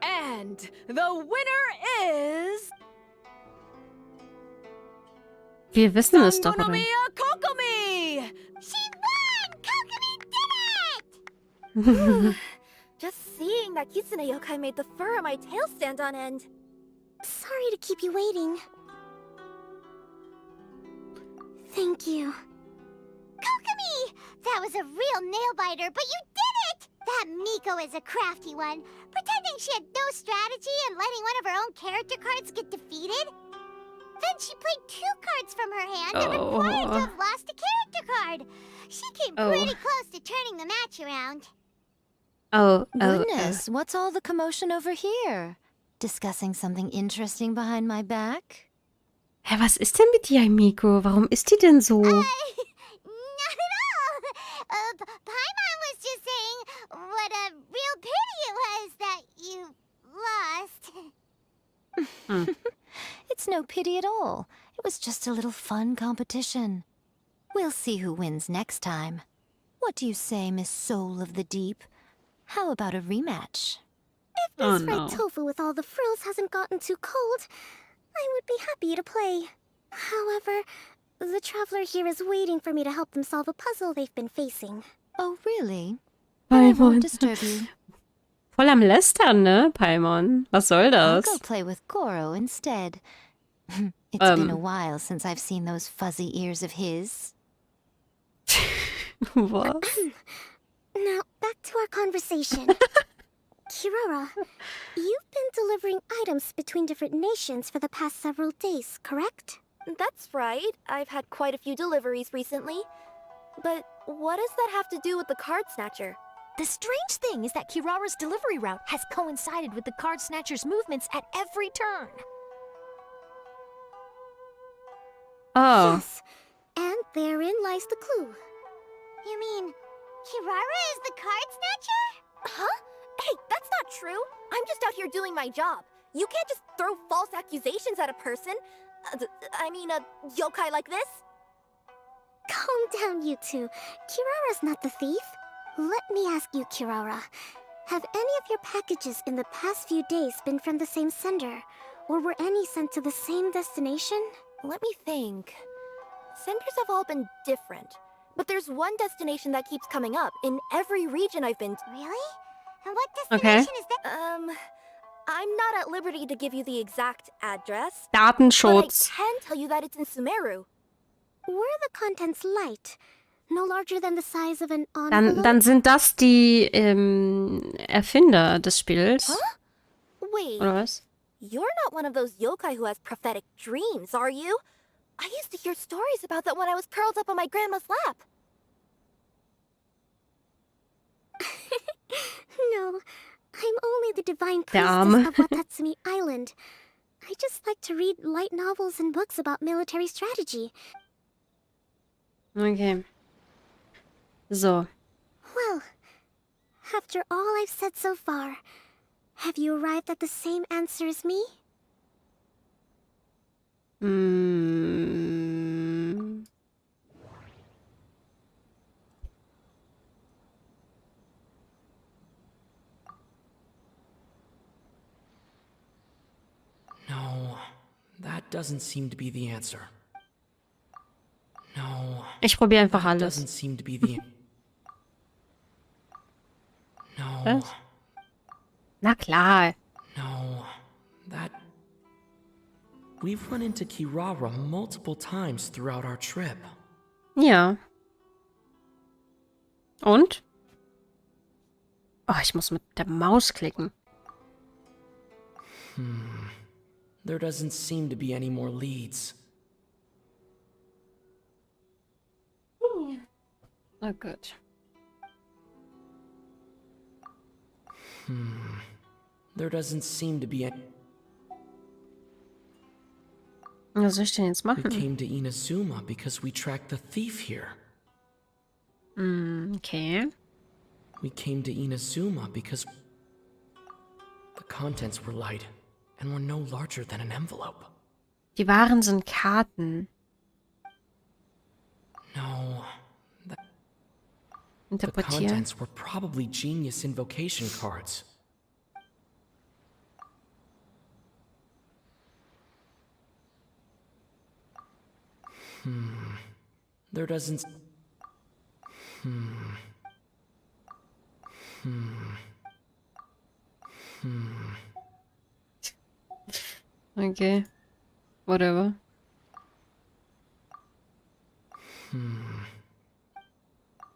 Speaker 6: And the winner is...
Speaker 1: Wir wissen es doch, oder?
Speaker 6: Sangonomiya Kokomi!
Speaker 4: She won! Kokomi did it!
Speaker 3: Just seeing that Kitsune yokai made the fur on my tail stand on end. Sorry to keep you waiting. Thank you.
Speaker 4: Kokomi! That was a real nail-biter, but you did it! That Miko is a crafty one, pretending she had no strategy and letting one of her own character cards get defeated. Then she played 2 cards from her hand and required to have lost a character card. She came pretty close to turning the match around.
Speaker 16: Goodness, what's all the commotion over here? Discussing something interesting behind my back?
Speaker 1: Hä, was ist denn mit dir, Miko? Warum ist die denn so?
Speaker 4: Not at all. Paimon was just saying what a real pity it was that you lost.
Speaker 16: It's no pity at all. It was just a little fun competition. We'll see who wins next time. What do you say, Miss Soul of the Deep? How about a rematch?
Speaker 3: If this red tofu with all the frills hasn't gotten too cold, I would be happy to play. However, the traveler here is waiting for me to help them solve a puzzle they've been facing.
Speaker 16: Oh, really? I won't disturb you.
Speaker 1: Voll am Lästern, ne, Paimon? Was soll
Speaker 16: I'll
Speaker 1: das?
Speaker 16: go play with Goro instead. It's been a while since I've seen those fuzzy ears of his.
Speaker 1: What?
Speaker 3: Now, back to our conversation. Kirara, you've been delivering items between different nations for the past several days, correct? That's right. I've had quite a few deliveries recently. But what does that have to do with the card snatcher?
Speaker 8: The strange thing is that Kirara's delivery route has coincided with the card snatcher's movements at every turn.
Speaker 1: Oh.
Speaker 3: Yes, and therein lies the clue.
Speaker 4: You mean Kirara is the card snatcher?
Speaker 3: Huh? Hey, that's not true. I'm just out here doing my job. You can't just throw false accusations at a person. I mean, a yokai like this. Calm down, you two. Kirara's not the thief. Let me ask you, Kirara. Have any of your packages in the past few days been from the same sender? Or were any sent to the same destination? Let me think. Senders have all been different. But there's one destination that keeps coming up in every region I've been to.
Speaker 4: Really? And what destination is that?
Speaker 3: I'm not at liberty to give you the exact address.
Speaker 1: Datenschutz.
Speaker 3: But I can tell you that it's in Sumeru. Were the contents light? No larger than the size of an envelope?
Speaker 1: Dann sind das die Erfinder des Spiels.
Speaker 3: Huh? Wait.
Speaker 1: Oder was?
Speaker 3: You're not one of those yokai who has prophetic dreams, are you? I used to hear stories about that when I was curled up on my grandma's lap. No, I'm only the divine priestess of Watatsumi Island. I just like to read light novels and books about military strategy.
Speaker 1: Okay. So.
Speaker 3: Well, after all I've said so far, have you arrived at the same answer as me?
Speaker 19: No, that doesn't seem to be the answer. No.
Speaker 1: Ich probiere einfach alles.
Speaker 19: Doesn't seem to be the. No.
Speaker 1: Was? Na klar.
Speaker 19: No, that. We've run into Kirara multiple times throughout our trip.
Speaker 1: Ja. Und? Oh, ich muss mit der Maus klicken.
Speaker 19: There doesn't seem to be any more leads.
Speaker 1: Oh gut.
Speaker 19: There doesn't seem to be any.
Speaker 1: Was soll ich denn jetzt
Speaker 19: We
Speaker 1: machen?
Speaker 19: came to Inazuma because we tracked the thief here.
Speaker 1: Okay.
Speaker 19: We came to Inazuma because the contents were light and were no larger than an envelope.
Speaker 1: Die Waren sind Karten.
Speaker 19: No. The
Speaker 1: Interpretieren.
Speaker 19: contents were probably genius invocation cards. There doesn't...
Speaker 1: Okay. Whatever.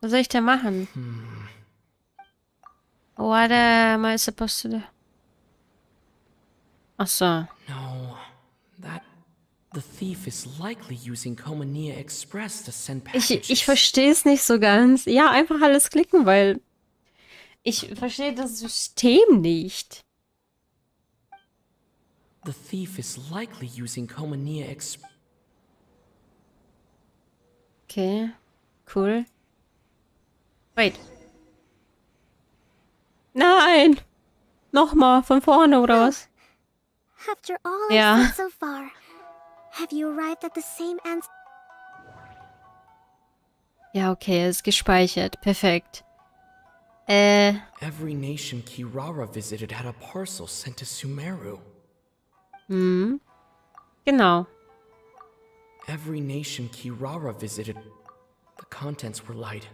Speaker 1: Was soll ich denn machen? What am I supposed to do? Ach so.
Speaker 19: No, that... The thief is likely using Komania Express to send
Speaker 1: Ich
Speaker 19: packages.
Speaker 1: verstehe es nicht so ganz. Ja, einfach alles klicken, weil ich verstehe das System nicht.
Speaker 19: The thief is likely using Komania Express.
Speaker 1: Okay, cool. Wait. Nein! Nochmal, von vorne, oder was?
Speaker 4: After all
Speaker 1: Ja.
Speaker 4: I've said so far, have you arrived at the same answer?
Speaker 1: Ja, okay, ist gespeichert. Perfekt.
Speaker 19: Every nation Kirara visited had a parcel sent to Sumeru.
Speaker 1: Genau.
Speaker 19: Every nation Kirara visited, the contents were light.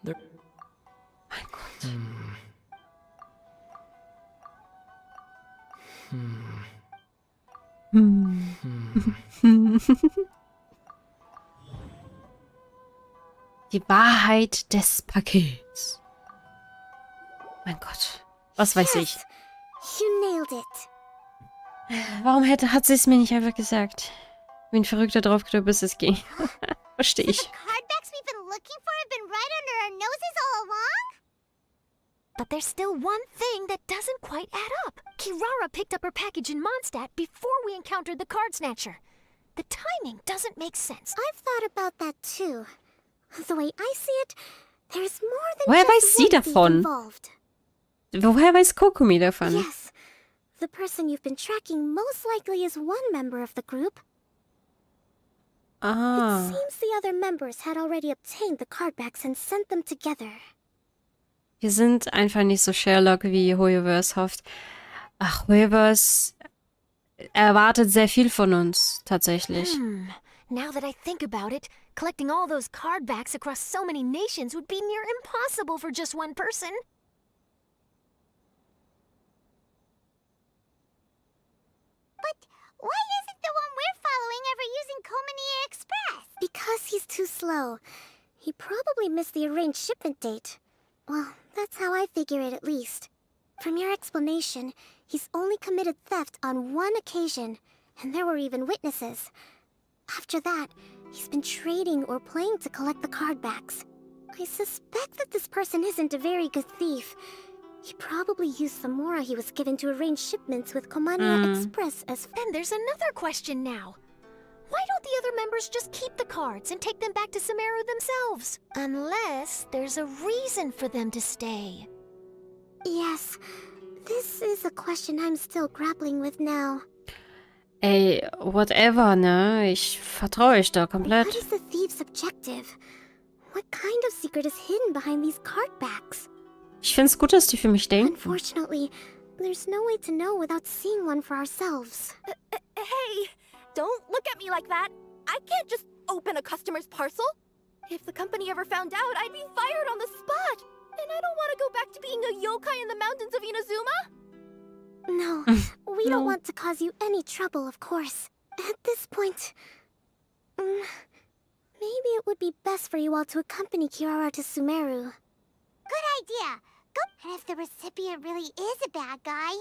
Speaker 19: There...
Speaker 1: Mein Gott. Die Wahrheit des Pakets. Mein Gott. Was weiß ich.
Speaker 4: You nailed it.
Speaker 1: Warum hat sie es mir nicht einfach gesagt? Wie ein Verrückter draufgedrückt, bis es ging. Verstehe ich.
Speaker 4: Cardbacks we've been looking for have been right under our noses all along?
Speaker 8: But there's still one thing that doesn't quite add up. Kirara picked up her package in Mondstadt before we encountered the card snatcher. The timing doesn't make sense.
Speaker 4: I've thought about that too. The way I see it, there's more than
Speaker 1: Woher weiß
Speaker 4: just
Speaker 1: sie
Speaker 4: one thief
Speaker 1: davon?
Speaker 4: involved.
Speaker 1: Woher weiß Kokumi davon?
Speaker 4: Yes. The person you've been tracking most likely is one member of the group.
Speaker 1: Ah.
Speaker 4: It seems the other members had already obtained the cardbacks and sent them together.
Speaker 1: Wir sind einfach nicht so Sherlock, wie Hoyoverse hofft. Ach, Hoyoverse erwartet sehr viel von uns, tatsächlich.
Speaker 8: Now that I think about it, collecting all those cardbacks across so many nations would be near impossible for just one person.
Speaker 4: But why isn't the one we're following ever using Komania Express? Because he's too slow. He probably missed the arranged shipment date. Well, that's how I figure it at least. From your explanation, he's only committed theft on one occasion, and there were even witnesses. After that, he's been trading or playing to collect the cardbacks. I suspect that this person isn't a very good thief. He probably used the mora he was given to arrange shipments with Komania Express as...
Speaker 8: Then there's another question now. Why don't the other members just keep the cards and take them back to Sumeru themselves? Unless there's a reason for them to stay.
Speaker 4: Yes, this is a question I'm still grappling with now.
Speaker 1: Ey, whatever, ne? Ich vertraue euch da komplett.
Speaker 4: What is the thief's objective? What kind of secret is hidden behind these cardbacks?
Speaker 1: Ich find's gut, dass die für mich denken.
Speaker 4: Unfortunately, there's no way to know without seeing one for ourselves.
Speaker 9: Hey, don't look at me like that. I can't just open a customer's parcel. If the company ever found out, I'd be fired on the spot. And I don't want to go back to being a yokai in the mountains of Inazuma.
Speaker 4: No, we don't want to cause you any trouble, of course. At this point, maybe it would be best for you all to accompany Kirara to Sumeru. Good idea. Go. And if the recipient really is a bad guy,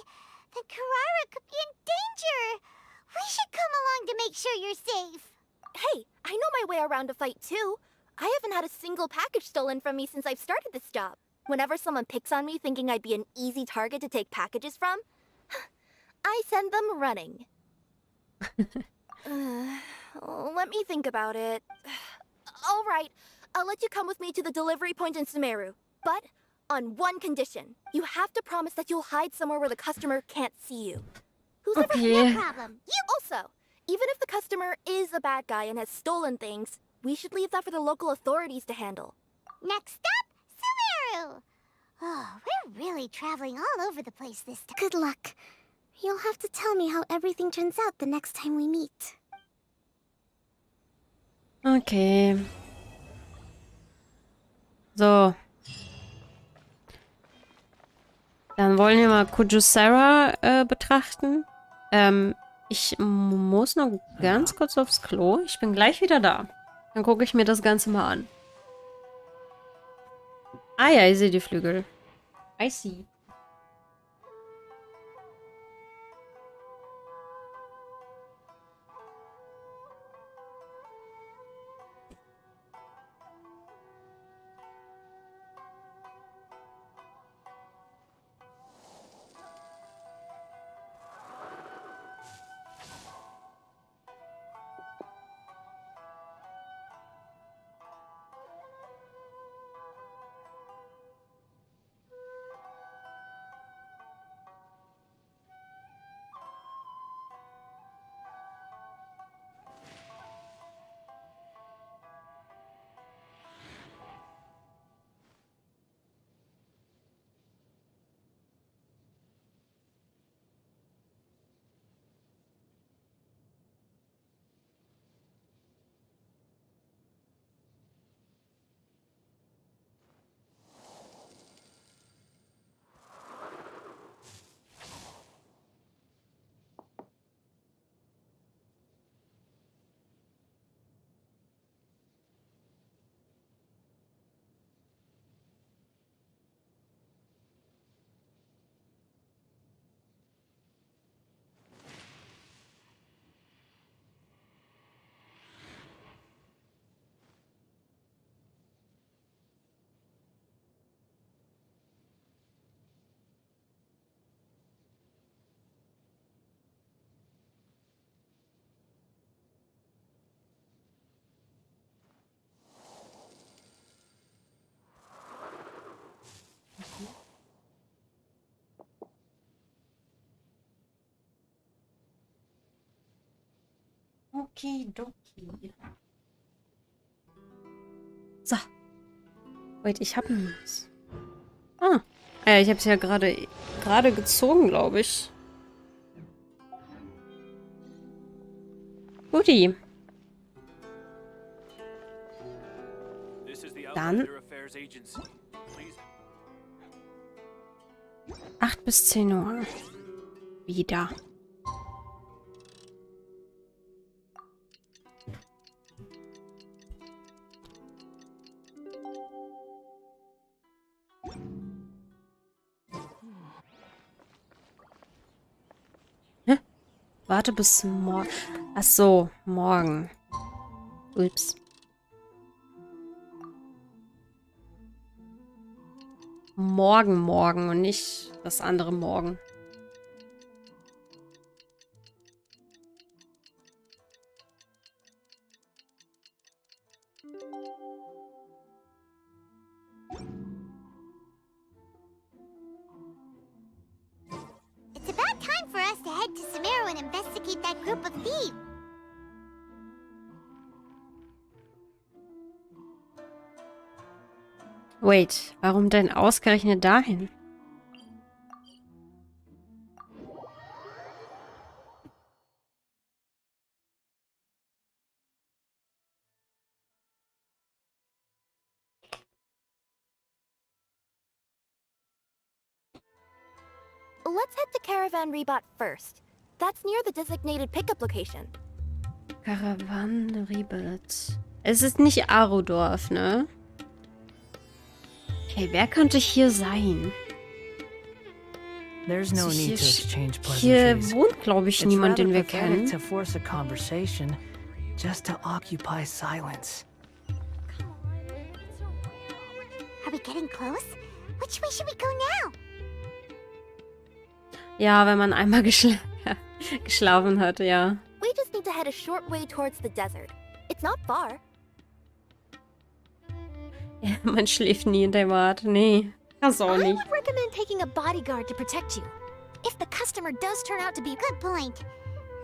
Speaker 4: then Kirara could be in danger. We should come along to make sure you're safe.
Speaker 9: Hey, I know my way around a fight too. I haven't had a single package stolen from me since I've started this job. Whenever someone picks on me thinking I'd be an easy target to take packages from, I send them running. Let me think about it. All right, I'll let you come with me to the delivery point in Sumeru. But on one condition. You have to promise that you'll hide somewhere where the customer can't see you. Who's ever
Speaker 1: Okay.
Speaker 9: no problem? You also. Even if the customer is a bad guy and has stolen things, we should leave that for the local authorities to handle.
Speaker 4: Next up, Sumeru! Oh, we're really traveling all over the place this time. Good luck. You'll have to tell me how everything turns out the next time we meet.
Speaker 1: Okay. So. Dann wollen wir mal Kujusera betrachten. Ich muss noch ganz kurz aufs Klo. Ich bin gleich wieder da. Dann gucke ich mir das Ganze mal an. Ah ja, ich sehe die Flügel. I see. Okidoki. So. Wait, ich habe was. Ah. Ja, ich habe es ja gerade gezogen, glaube ich. Guti. Dann 8 bis 10 Uhr. Wieder. Hä? Warte bis morgen. Ach so, morgen. Ups. Morgen und nicht das andere Morgen.
Speaker 4: It's about time for us to head to Sumeru and investigate that group of thieves.
Speaker 1: Wait, warum denn ausgerechnet dahin?
Speaker 9: Let's head to Caravan Rebot first. That's near the designated pickup location.
Speaker 1: Caravan Rebot. Es ist nicht Arodorf, ne? Okay, wer könnte hier sein?
Speaker 15: There's no need to exchange
Speaker 1: Hier
Speaker 15: pleasantries.
Speaker 1: wohnt, glaube ich, niemand, den wir kennen.
Speaker 15: To force a conversation just to occupy silence.
Speaker 4: Are we getting close? Which way should we go now?
Speaker 1: Ja, wenn man einmal geschlafen hat, ja.
Speaker 9: We just need to head a short way towards the desert. It's not far.
Speaker 1: Ja, man schläft nie in der Wart. Nee, das auch
Speaker 8: I
Speaker 1: nicht.
Speaker 8: would recommend taking a bodyguard to protect you. If the customer does turn out to be...
Speaker 4: Good point.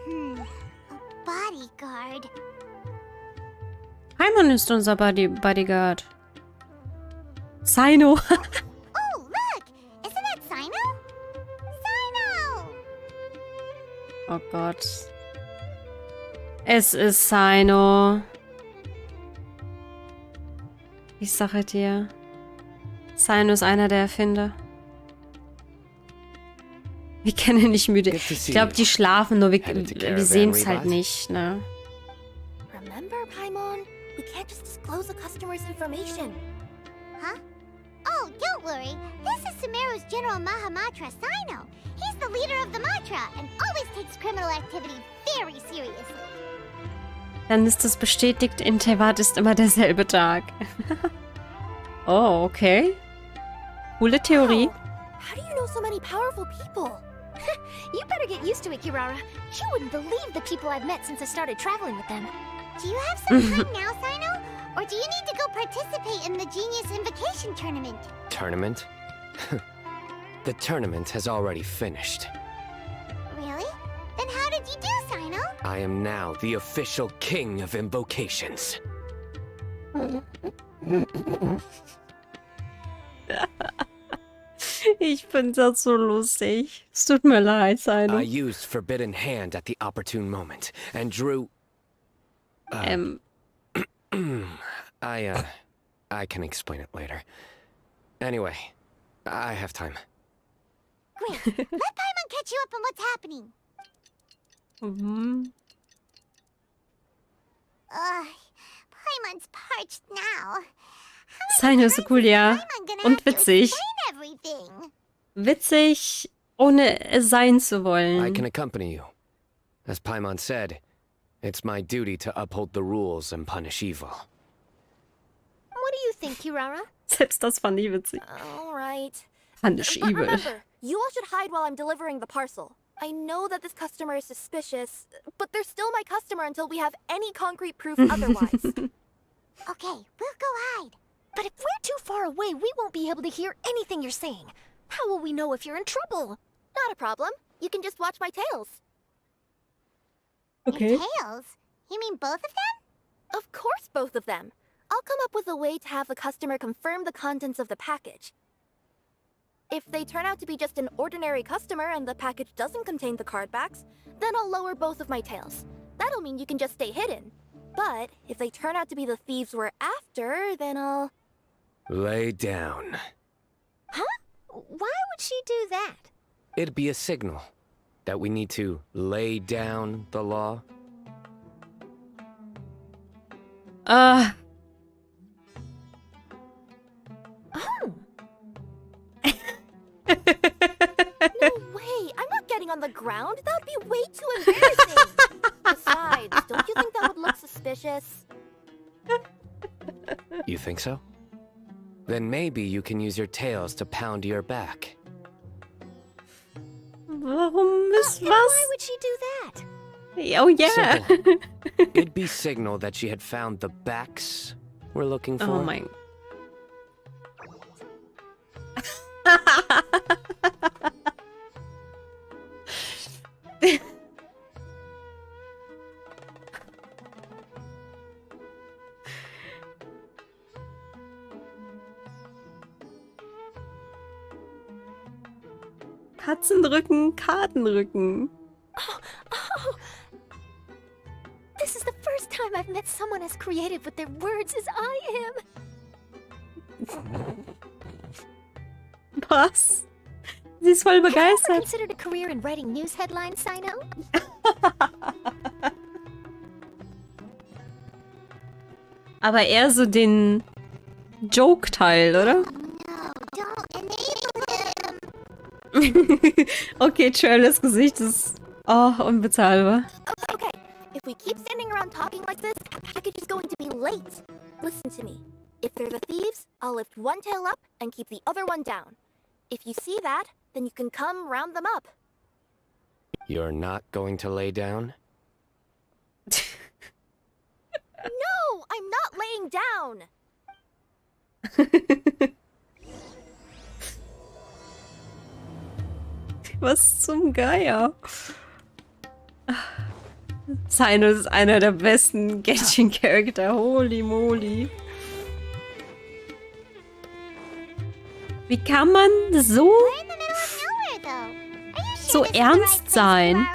Speaker 4: A bodyguard.
Speaker 1: Heimann ist unser Bodyguard. Sino.
Speaker 4: Oh, look! Isn't that Sino? Sino!
Speaker 1: Oh Gott. Es ist Sino. Ich sage dir. Sino ist einer der Erfinder. Wir kennen ihn nicht müde. Ich glaube, die schlafen nur, wir sehen es halt nicht, ne?
Speaker 9: Remember, Paimon? We can't just disclose the customer's information.
Speaker 4: Huh? Oh, don't worry. This is Sumeru's General Mahamatra, Sino. He's the leader of the Matra and always takes criminal activity very seriously.
Speaker 1: Dann ist das bestätigt, in Tevat ist immer derselbe Tag. Oh, okay. Coole Theorie.
Speaker 9: Wow. How do you know so many powerful people?
Speaker 8: You better get used to it, Kirara. You wouldn't believe the people I've met since I started traveling with them.
Speaker 4: Do you have some time now, Sino? Or do you need to go participate in the Genius Invocation tournament?
Speaker 10: Tournament? The tournament has already finished.
Speaker 4: Really? Then how did you do, Sino?
Speaker 10: I am now the official king of invocations.
Speaker 1: Ich finde das so lustig. Es tut mir leid, Sino.
Speaker 10: I used Forbidden Hand at the opportune moment and drew... I can explain it later. Anyway, I have time.
Speaker 4: Great. Let Paimon catch you up on what's happening. Paimon's parched now.
Speaker 1: Sino ist so cool, ja. Und witzig. Witzig, ohne es sein zu wollen.
Speaker 10: I can accompany you. As Paimon said, it's my duty to uphold the rules and punish evil.
Speaker 8: What do you think, Kirara?
Speaker 1: Selbst das fand ich witzig.
Speaker 9: All right.
Speaker 1: Punish
Speaker 9: But
Speaker 1: evil.
Speaker 9: remember, you all should hide while I'm delivering the parcel. I know that this customer is suspicious, but they're still my customer until we have any concrete proof otherwise.
Speaker 4: Okay, we'll go hide.
Speaker 8: But if we're too far away, we won't be able to hear anything you're saying. How will we know if you're in trouble?
Speaker 9: Not a problem. You can just watch my tails.
Speaker 1: Okay.
Speaker 4: Your tails? You mean both of them?
Speaker 9: Of course, both of them. I'll come up with a way to have the customer confirm the contents of the package. If they turn out to be just an ordinary customer and the package doesn't contain the card backs, then I'll lower both of my tails. That'll mean you can just stay hidden. But if they turn out to be the thieves we're after, then I'll...
Speaker 10: Lay down.
Speaker 8: Huh? Why would she do that?
Speaker 10: It'd be a signal that we need to lay down the law.
Speaker 8: Oh.
Speaker 9: No way! I'm not getting on the ground. That would be way too embarrassing. Besides, don't you think that would look suspicious?
Speaker 10: You think so? Then maybe you can use your tails to pound your back.
Speaker 1: Warum ist was?
Speaker 8: Why would she do that?
Speaker 1: Oh yeah.
Speaker 10: Simple. It'd be signal that she had found the backs we're looking for.
Speaker 1: Oh my. Katzenrücken, Kartenrücken.
Speaker 8: Oh. This is the first time I've met someone as creative with their words as I am.
Speaker 1: Was? Sie ist voll begeistert.
Speaker 8: Have you ever considered a career in writing news headlines, Sino?
Speaker 1: Aber eher so den Joke-Teil, oder? Okay, Shirley's Gesicht ist unbezahlbar.
Speaker 9: Okay, if we keep standing around talking like this, the package is going to be late. Listen to me. If they're the thieves, I'll lift one tail up and keep the other one down. If you see that, then you can come round them up.
Speaker 10: You're not going to lay down?
Speaker 9: No, I'm not laying down.
Speaker 1: Was zum Geier? Sino ist einer der besten Genshin-Charakter. Holy moly. Wie kann man so ernst sein?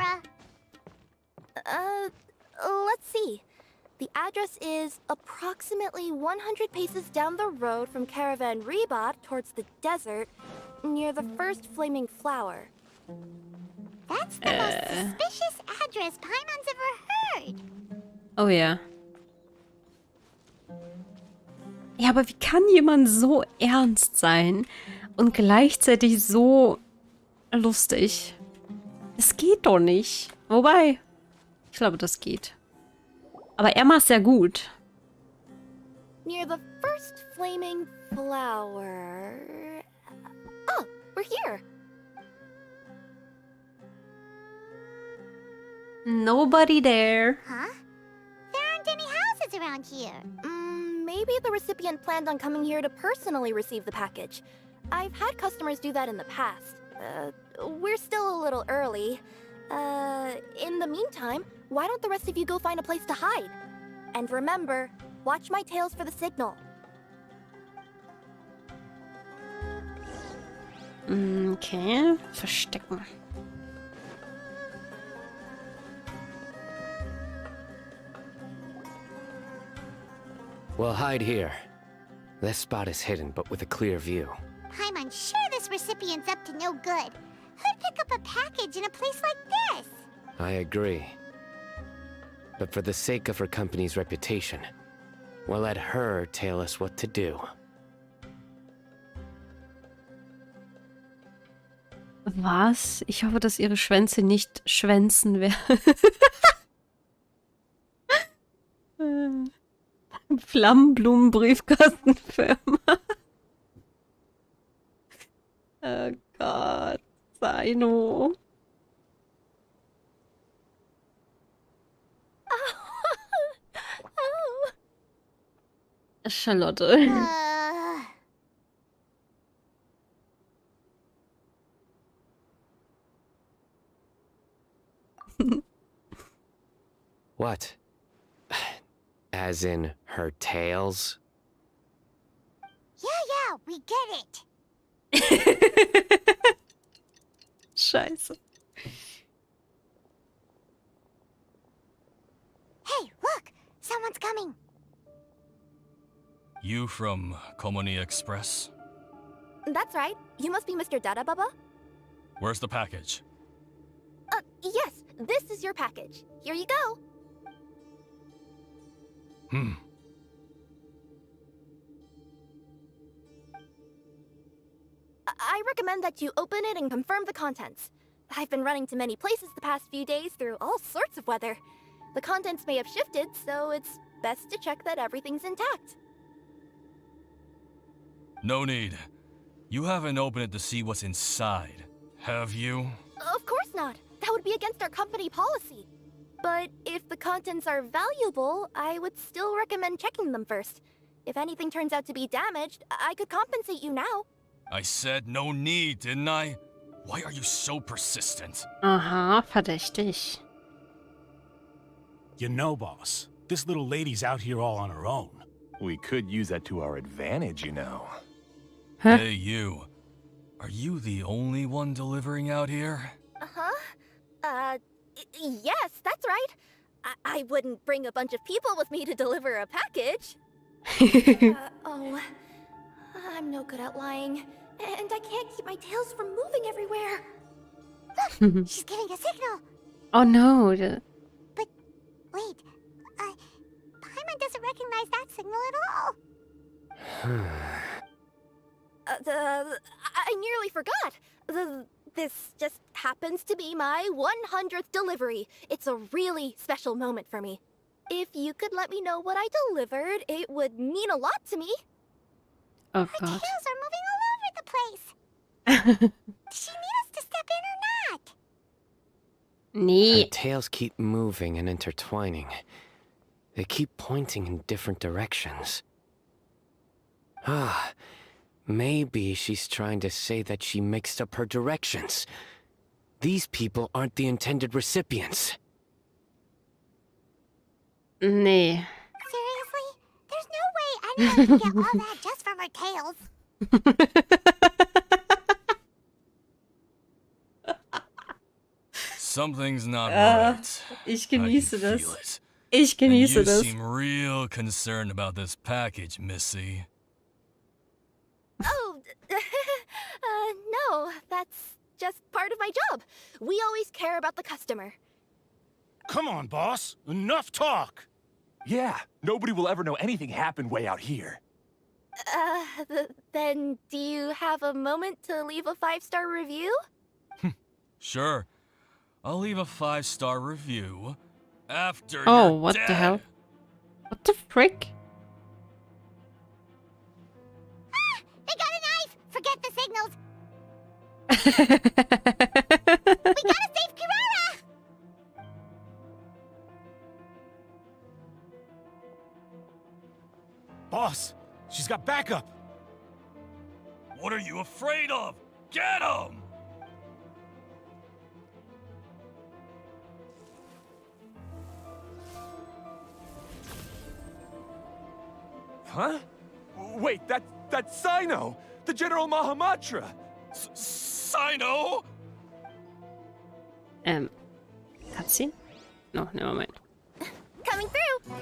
Speaker 9: Let's see. The address is approximately 100 paces down the road from Caravan Rebot towards the desert, near the first flaming flower.
Speaker 4: That's the most suspicious address Paimon's ever heard.
Speaker 1: Oh ja. Ja, aber wie kann jemand so ernst sein und gleichzeitig so lustig? Es geht doch nicht. Wobei, ich glaube, das geht. Aber er macht's ja gut.
Speaker 9: Near the first flaming flower. Oh, we're here.
Speaker 1: Nobody there.
Speaker 4: Huh? There aren't any houses around here.
Speaker 9: Maybe the recipient planned on coming here to personally receive the package. I've had customers do that in the past. We're still a little early. In the meantime, why don't the rest of you go find a place to hide? And remember, watch my tails for the signal.
Speaker 1: Okay, verstecken.
Speaker 10: We'll hide here. This spot is hidden, but with a clear view.
Speaker 4: Paimon's sure this recipient's up to no good. Who'd pick up a package in a place like this?
Speaker 10: I agree. But for the sake of her company's reputation, we'll let her tell us what to do.
Speaker 1: Was? Ich hoffe, dass ihre Schwänze nicht schwänzen werden. Flammenblumenbriefkastenfirma. Oh Gott, Seino. Charlotte.
Speaker 10: What? As in her tails?
Speaker 4: Yeah, we get it.
Speaker 1: Scheiße.
Speaker 4: Hey, look! Someone's coming.
Speaker 11: You from Komoni Express?
Speaker 9: That's right. You must be Mr. Dada Baba?
Speaker 11: Where's the package?
Speaker 9: Yes, this is your package. Here you go. I recommend that you open it and confirm the contents. I've been running to many places the past few days through all sorts of weather. The contents may have shifted, so it's best to check that everything's intact.
Speaker 11: No need. You haven't opened it to see what's inside, have you?
Speaker 9: Of course not. That would be against our company policy. But if the contents are valuable, I would still recommend checking them first. If anything turns out to be damaged, I could compensate you now.
Speaker 11: I said no need, didn't I? Why are you so persistent?
Speaker 1: Aha, verdächtig.
Speaker 22: You know, boss, this little lady's out here all on her own.
Speaker 23: We could use that to our advantage, you know.
Speaker 1: Huh?
Speaker 11: Hey, you. Are you the only one delivering out here?
Speaker 9: Yes, that's right. I wouldn't bring a bunch of people with me to deliver a package. I'm no good at lying. And I can't keep my tails from moving everywhere.
Speaker 4: Look, she's giving a signal.
Speaker 1: Oh no.
Speaker 4: But, wait. Paimon doesn't recognize that signal at all.
Speaker 9: I nearly forgot. This just happens to be my 100th delivery. It's a really special moment for me. If you could let me know what I delivered, it would mean a lot to me.
Speaker 1: Oh
Speaker 4: Her
Speaker 1: God.
Speaker 4: tails are moving all over the place. Does she need us to step in or not?
Speaker 10: Her
Speaker 1: Nee.
Speaker 10: tails keep moving and intertwining. They keep pointing in different directions. Maybe she's trying to say that she mixed up her directions. These people aren't the intended recipients.
Speaker 1: Nee.
Speaker 4: Seriously? There's no way anyone can get all that just from her tails.
Speaker 11: Something's not right.
Speaker 1: Ich
Speaker 11: I can
Speaker 1: genieße
Speaker 11: feel
Speaker 1: das.
Speaker 11: it.
Speaker 1: Ich genieße
Speaker 11: you
Speaker 1: das.
Speaker 11: seem real concerned about this package, Missy.
Speaker 9: Oh, no, that's just part of my job. We always care about the customer.
Speaker 22: Come on, boss. Enough talk.
Speaker 23: Yeah, nobody will ever know anything happened way out here.
Speaker 9: Then do you have a moment to leave a 5-star review?
Speaker 11: Sure. I'll leave a 5-star review after
Speaker 1: Oh,
Speaker 11: you're
Speaker 1: what
Speaker 11: dead.
Speaker 1: the hell? What the frick?
Speaker 4: Ah! They got a knife! Forget the signals! We gotta save Kirara!
Speaker 22: Boss, she's got backup.
Speaker 11: What are you afraid of? Get him!
Speaker 23: Huh? Wait, that's Sino! The General Mahamatra!
Speaker 11: Sino?
Speaker 1: Cutscene? No, never mind.
Speaker 9: Coming through!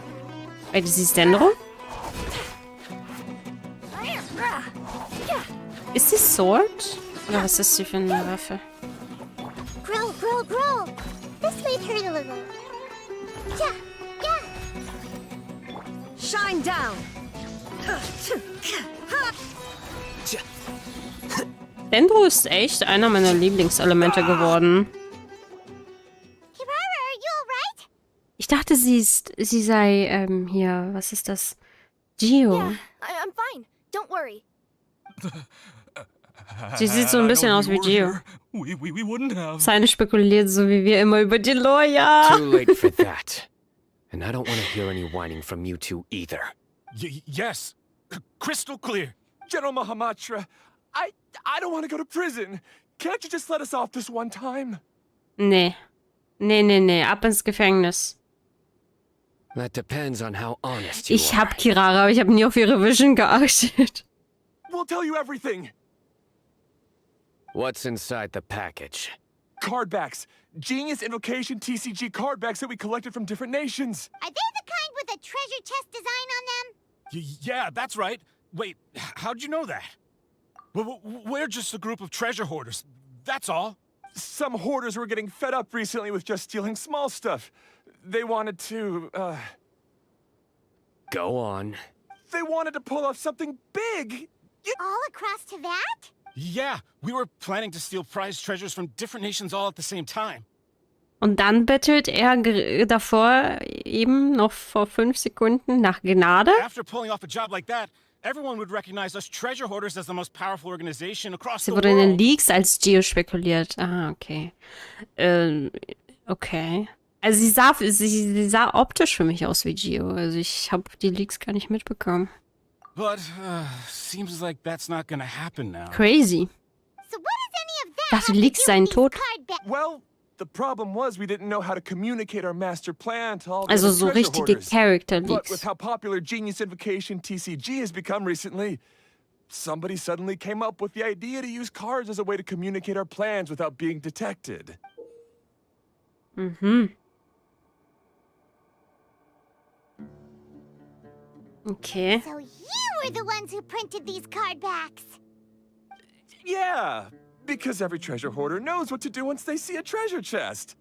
Speaker 1: Wait, ist sie Stenro? Ist sie Sword? Oder was ist sie für eine Waffe?
Speaker 4: Grow, grow, grow! This may hurt a little. Yeah, yeah!
Speaker 17: Shine down!
Speaker 1: Stenro ist echt einer meiner Lieblingselemente geworden.
Speaker 4: Kirara, are you alright?
Speaker 1: Ich dachte, sie sei, hier, was ist das? Gio.
Speaker 9: Yeah, I'm fine. Don't worry.
Speaker 1: Sie sieht so ein bisschen aus wie Gio.
Speaker 11: We wouldn't have.
Speaker 1: Seine spekuliert so wie wir immer über die Lore, ja.
Speaker 10: Too late for that. And I don't want to hear any whining from you two either.
Speaker 22: Yes. Crystal clear.
Speaker 23: General Mahamatra, I don't want to go to prison. Can't you just let us off this one time?
Speaker 1: Nee. Nee. Ab ins Gefängnis.
Speaker 10: That depends on how honest you
Speaker 1: Ich
Speaker 10: are.
Speaker 1: hab Kirara, aber ich habe nie auf ihre Vision geachtet.
Speaker 23: We'll tell you everything.
Speaker 10: What's inside the package?
Speaker 23: Card backs. Genius Invocation TCG card backs that we collected from different nations.
Speaker 4: Are they the kind with a treasure chest design on them?
Speaker 22: Yeah, that's right. Wait, how'd you know that? We're just a group of treasure hoarders. That's all.
Speaker 23: Some hoarders were getting fed up recently with just stealing small stuff. They wanted to,
Speaker 10: Go on.
Speaker 23: They wanted to pull off something big.
Speaker 4: All across to that?
Speaker 22: Yeah, we were planning to steal prized treasures from different nations all at the same time.
Speaker 1: Und dann bettelt er davor eben noch vor 5 Sekunden nach Gnade.
Speaker 22: After pulling off a job like that, everyone would recognize us treasure hoarders as the most powerful organization across
Speaker 1: Sie
Speaker 22: the
Speaker 1: wurde in den
Speaker 22: world.
Speaker 1: Leaks als Gio spekuliert. Ah, okay. Okay. Also sie sah optisch für mich aus wie Gio. Also ich habe die Leaks gar nicht mitbekommen.
Speaker 22: But seems like that's not gonna happen now.
Speaker 1: Crazy.
Speaker 4: So what does any of that
Speaker 1: Ich dachte,
Speaker 4: have to
Speaker 1: Leaks
Speaker 4: do
Speaker 1: seien
Speaker 4: with these
Speaker 1: tot.
Speaker 4: card backs?
Speaker 23: Well, the problem was we didn't know how to communicate our master plan to all the
Speaker 1: Also
Speaker 23: other
Speaker 1: so
Speaker 23: treasure
Speaker 1: richtige
Speaker 23: hoarders.
Speaker 1: Character
Speaker 23: But with
Speaker 1: Leaks.
Speaker 23: how popular Genius Invocation TCG has become recently, somebody suddenly came up with the idea to use cards as a way to communicate our plans without being detected.
Speaker 1: Mhm. Okay.
Speaker 4: So you were the ones who printed these card backs.
Speaker 23: Yeah, because every treasure hoarder knows what to do once they see a treasure chest.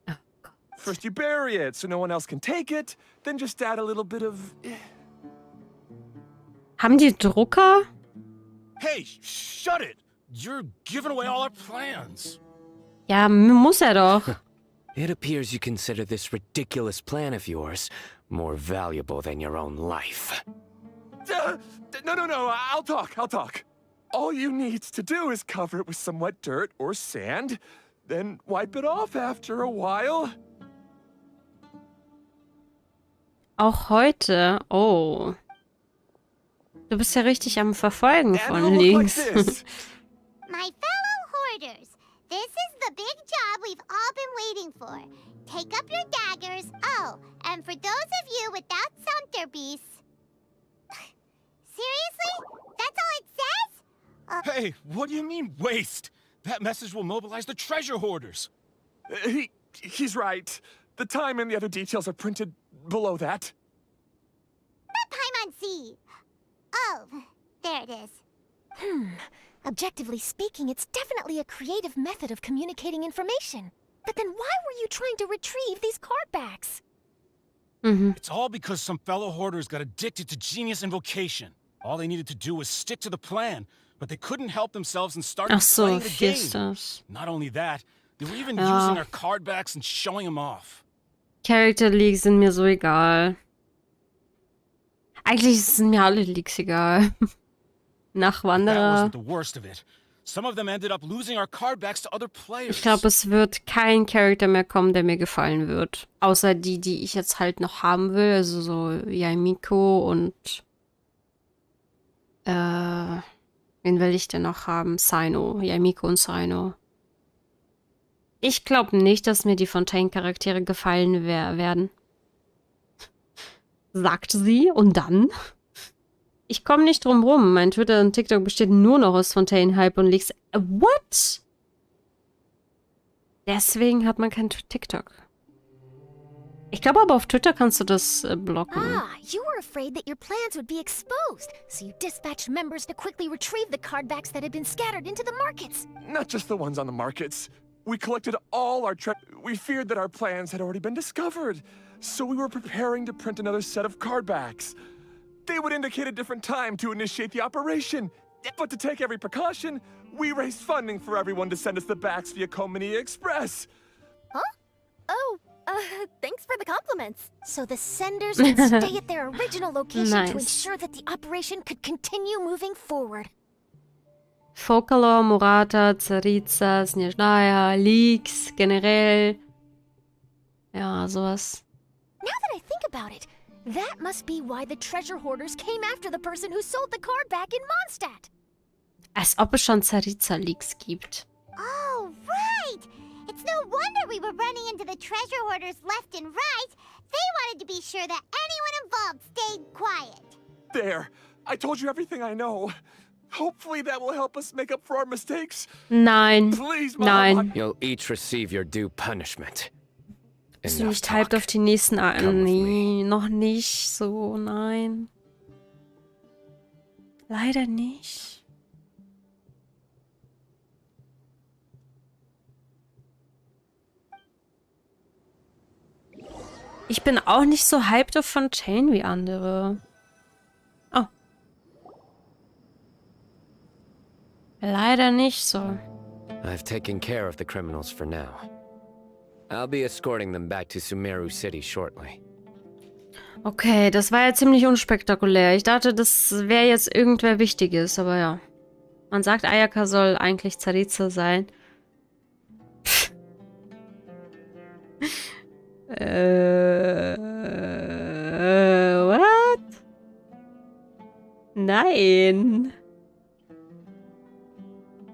Speaker 1: Oh, God.
Speaker 23: First you bury it so no one else can take it, then just add a little bit of...
Speaker 1: Haben die Drucker?
Speaker 22: Hey, shut it! You're giving away all our plans.
Speaker 1: Ja, muss er doch.
Speaker 10: It appears you consider this ridiculous plan of yours more valuable than your own life.
Speaker 23: No, I'll talk. All you need to do is cover it with some wet dirt or sand, then wipe it off after a while.
Speaker 1: Auch heute. Oh. Du bist ja richtig am Verfolgen
Speaker 23: And
Speaker 1: von
Speaker 23: it'll look
Speaker 1: links.
Speaker 23: like this.
Speaker 4: My fellow hoarders, this is the big job we've all been waiting for. Take up your daggers. Oh, and for those of you without Sumter beasts... Seriously? That's all it says?
Speaker 22: Hey, what do you mean, waste? That message will mobilize the treasure hoarders.
Speaker 23: He's right. The time and the other details are printed below that.
Speaker 4: That Paimon see. Oh, there it is.
Speaker 8: Objectively speaking, it's definitely a creative method of communicating information. But then why were you trying to retrieve these card backs?
Speaker 22: It's all because some fellow hoarders got addicted to genius invocation. All they needed to do was stick to the plan, but they couldn't help themselves and started playing the game. Not only that, they were even using our card backs and showing them off.
Speaker 1: Character Leaks sind mir so egal. Eigentlich sind mir alle Leaks egal.
Speaker 22: That
Speaker 1: Nachwanderer.
Speaker 22: wasn't the worst of it. Some of them ended up losing our card backs to other players.
Speaker 1: Ich glaube, es wird kein Charakter mehr kommen, der mir gefallen wird. Außer die ich jetzt halt noch haben will. Also so Yaimiko und wen will ich denn noch haben? Sino. Yaimiko und Sino. Ich glaube nicht, dass mir die Fontaine-Charaktere gefallen werden. Sagt sie und dann? Ich komme nicht drum rum. Mein Twitter und TikTok besteht nur noch aus Fontaine-Hype und Leaks. What? Deswegen hat man kein TikTok. Ich glaube aber auf Twitter kannst du das blocken.
Speaker 8: You were afraid that your plans would be exposed, so you dispatched members to quickly retrieve the card backs that had been scattered into the markets.
Speaker 23: Not just the ones on the markets. We collected all our We feared that our plans had already been discovered, so we were preparing to print another set of card backs. They would indicate a different time to initiate the operation. But to take every precaution, we raised funding for everyone to send us the backs via Komini Express.
Speaker 9: Huh? Oh, thanks for the compliments.
Speaker 8: So the senders would stay at their original location to
Speaker 1: Nice.
Speaker 8: ensure that the operation could continue moving forward.
Speaker 1: Folklore, Murata, Tsaritsa, Snezhnaya, Leaks, generell. Ja, sowas.
Speaker 8: Now that I think about it, that must be why the treasure hoarders came after the person who sold the card back in Mondstadt.
Speaker 1: Als ob es schon Tsaritsa-Leaks gibt.
Speaker 4: Oh, right! It's no wonder we were running into the treasure hoarders left and right. They wanted to be sure that anyone involved stayed quiet.
Speaker 23: There. I told you everything I know. Hopefully that will help us make up for our mistakes.
Speaker 1: Nein.
Speaker 23: Please, Mom.
Speaker 1: Nein.
Speaker 10: You'll each receive your due punishment.
Speaker 1: Bist du nicht hyped auf die nächsten... Nee, noch nicht so, nein. Leider nicht. Ich bin auch nicht so hyped auf Fontaine wie andere. Oh. Leider nicht so.
Speaker 10: I've taken care of the criminals for now. I'll be escorting them back to Sumeru City shortly.
Speaker 1: Okay, das war ja ziemlich unspektakulär. Ich dachte, das wäre jetzt irgendwer Wichtiges, aber ja. Man sagt, Ayaka soll eigentlich Tsaritsa sein. What? Nein.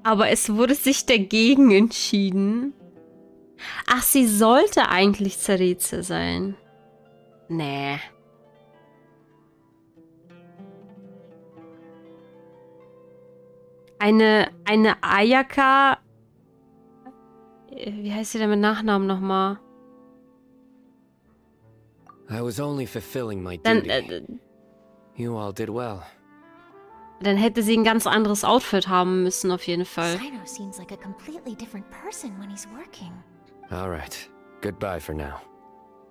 Speaker 1: Aber es wurde sich dagegen entschieden. Ach, sie sollte eigentlich Tsaritsa sein. Nee. Eine Ayaka. Wie heißt sie denn mit Nachnamen nochmal?
Speaker 10: I was only fulfilling my duty. You all did well.
Speaker 1: Dann hätte sie ein ganz anderes Outfit haben müssen, auf jeden Fall.
Speaker 8: Sino seems like a completely different person when he's working.
Speaker 10: All right. Goodbye for now.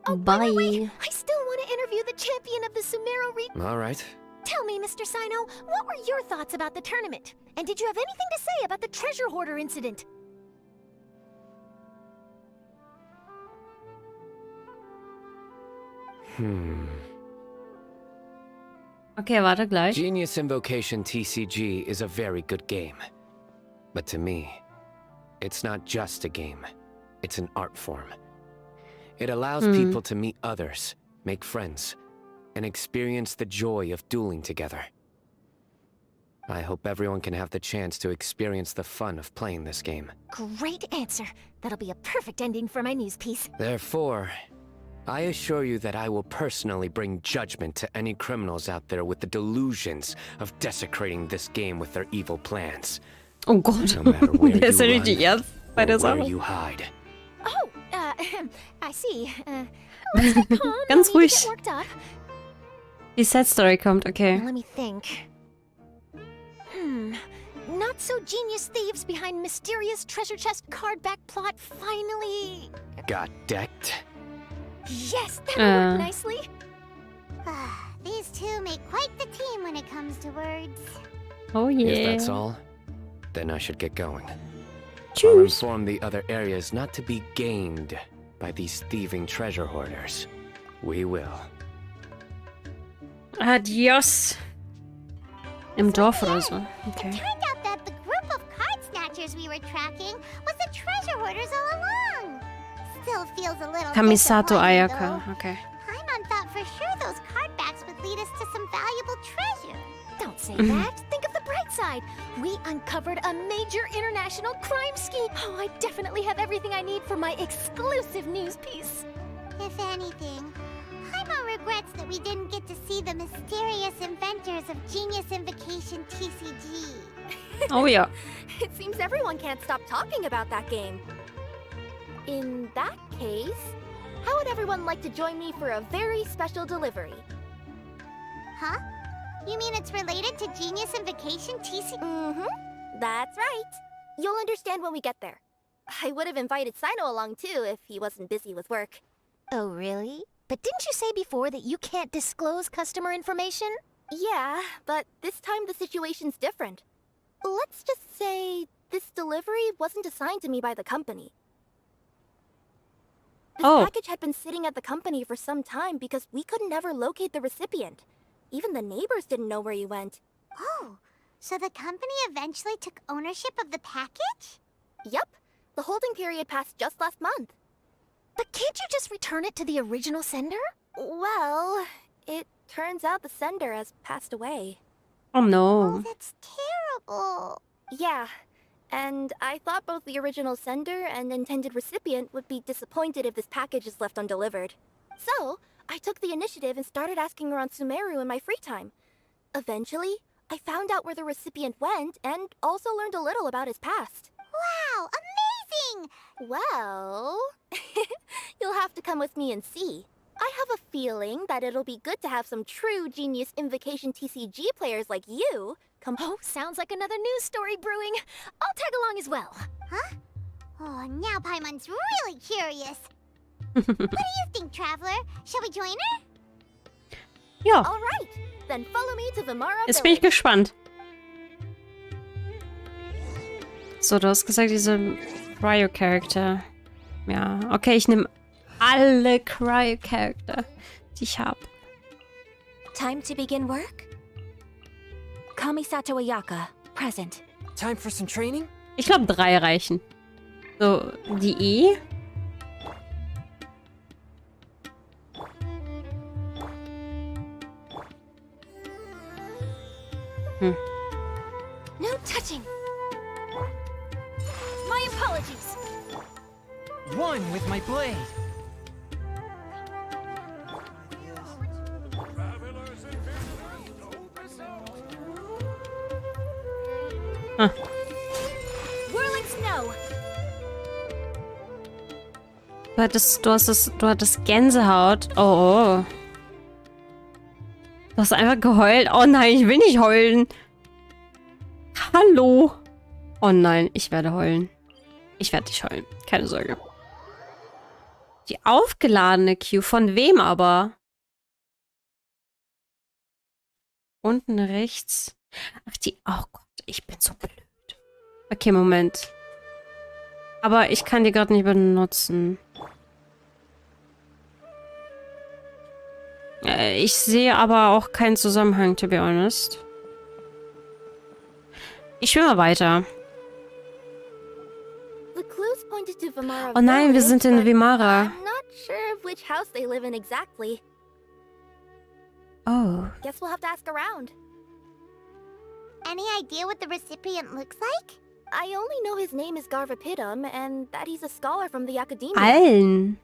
Speaker 1: Bye.
Speaker 8: Wait, I still want to interview the champion of the Sumeru region.
Speaker 10: All right.
Speaker 8: Tell me, Mr. Sino, what were your thoughts about the tournament? And did you have anything to say about the treasure hoarder incident?
Speaker 1: Okay, warte gleich.
Speaker 10: Genius Invocation TCG is a very good game. But to me, it's not just a game. It's an art form. It allows people to meet others, make friends, and experience the joy of dueling together. I hope everyone can have the chance to experience the fun of playing this game.
Speaker 8: Great answer. That'll be a perfect ending for my news piece.
Speaker 10: Therefore, I assure you that I will personally bring judgment to any criminals out there with the delusions of desecrating this game with their evil plans.
Speaker 1: Oh Gott,
Speaker 10: No matter where
Speaker 1: der ist ja
Speaker 10: you
Speaker 1: richtig
Speaker 10: run
Speaker 1: ernst bei der
Speaker 10: or where
Speaker 1: Sache.
Speaker 10: you hide.
Speaker 8: Oh, I see. Let's stay calm.
Speaker 1: Ganz
Speaker 8: No need to
Speaker 1: ruhig.
Speaker 8: get worked up.
Speaker 1: Die Set-Story kommt, okay.
Speaker 8: Let me think. Not so genius thieves behind mysterious treasure chest card back plot finally.
Speaker 10: Got decked?
Speaker 8: Yes, that worked nicely.
Speaker 4: These two make quite the team when it comes to words.
Speaker 1: Oh yeah.
Speaker 10: If that's all, then I should get going. I'll
Speaker 1: Tschüss.
Speaker 10: inform the other areas not to be gamed by these thieving treasure hoarders. We will.
Speaker 1: Adios. Im Dorf oder so. Okay.
Speaker 4: Turned out that the group of card snatchers we were tracking was the treasure hoarders all along. Still feels a little
Speaker 1: Kamisato
Speaker 4: disappointing,
Speaker 1: Ayaka.
Speaker 4: though.
Speaker 1: Okay.
Speaker 4: Paimon thought for sure those card backs would lead us to some valuable treasure.
Speaker 8: Don't say that. Think of the bright side. We uncovered a major international crime scheme. Oh, I definitely have everything I need for my exclusive news piece.
Speaker 4: If anything, Paimon regrets that we didn't get to see the mysterious inventors of Genius Invocation TCG.
Speaker 1: Oh yeah.
Speaker 9: It seems everyone can't stop talking about that game. In that case, how would everyone like to join me for a very special delivery?
Speaker 4: Huh? You mean it's related to Genius Invocation TCG?
Speaker 9: Mm-hmm. That's right. You'll understand when we get there. I would have invited Sino along too if he wasn't busy with work.
Speaker 8: Oh, really? But didn't you say before that you can't disclose customer information?
Speaker 9: Yeah, but this time the situation's different. Let's just say this delivery wasn't assigned to me by the company. This package had been sitting at the company for some time because we could never locate the recipient. Even the neighbors didn't know where he went.
Speaker 4: Oh, so the company eventually took ownership of the package?
Speaker 9: Yep. The holding period passed just last month.
Speaker 8: But can't you just return it to the original sender?
Speaker 9: Well, it turns out the sender has passed away.
Speaker 1: Oh no.
Speaker 4: Oh, that's terrible.
Speaker 9: Yeah, and I thought both the original sender and intended recipient would be disappointed if this package is left undelivered. So, I took the initiative and started asking around Sumeru in my free time. Eventually, I found out where the recipient went and also learned a little about his past.
Speaker 4: Wow, amazing!
Speaker 9: Well, you'll have to come with me and see. I have a feeling that it'll be good to have some true Genius Invocation TCG players like you come.
Speaker 8: Oh, sounds like another news story brewing. I'll tag along as well.
Speaker 4: Huh? Oh, now Paimon's really curious. What do you think, Traveler? Shall we join her?
Speaker 1: Ja.
Speaker 9: All right, then follow me to Vimara
Speaker 1: Jetzt bin ich
Speaker 9: Village.
Speaker 1: gespannt. So, du hast gesagt, diese Cryo-Charakter. Ja, okay, ich nehme alle Cryo-Charakter, die ich habe.
Speaker 2: Time to begin work? Kamisato Ayaka, present.
Speaker 15: Time for some training?
Speaker 1: Ich glaube, 3 reichen. So, die E.
Speaker 8: No touching. My apologies.
Speaker 15: One with my blade.
Speaker 8: Whirling snow.
Speaker 1: Du hattest Gänsehaut. Oh, oh. Du hast einfach geheult. Oh nein, ich will nicht heulen. Hallo. Oh nein, ich werde heulen. Ich werde nicht heulen. Keine Sorge. Die aufgeladene Queue. Von wem aber? Unten rechts. Ach, die... Oh Gott, ich bin so blöd. Okay, Moment. Aber ich kann die gerade nicht benutzen. Ich sehe aber auch keinen Zusammenhang, to be honest. Ich spiele mal weiter.
Speaker 9: The clues pointed to Vimara
Speaker 1: Oh nein, wir sind in
Speaker 9: but
Speaker 1: Vimara.
Speaker 9: I'm not sure of which house they live in exactly.
Speaker 1: Oh.
Speaker 9: Guess we'll have to ask around.
Speaker 4: Any idea what the recipient looks like?
Speaker 9: I only know his name is Garvapidum and that he's a scholar from the academia.
Speaker 1: Allen.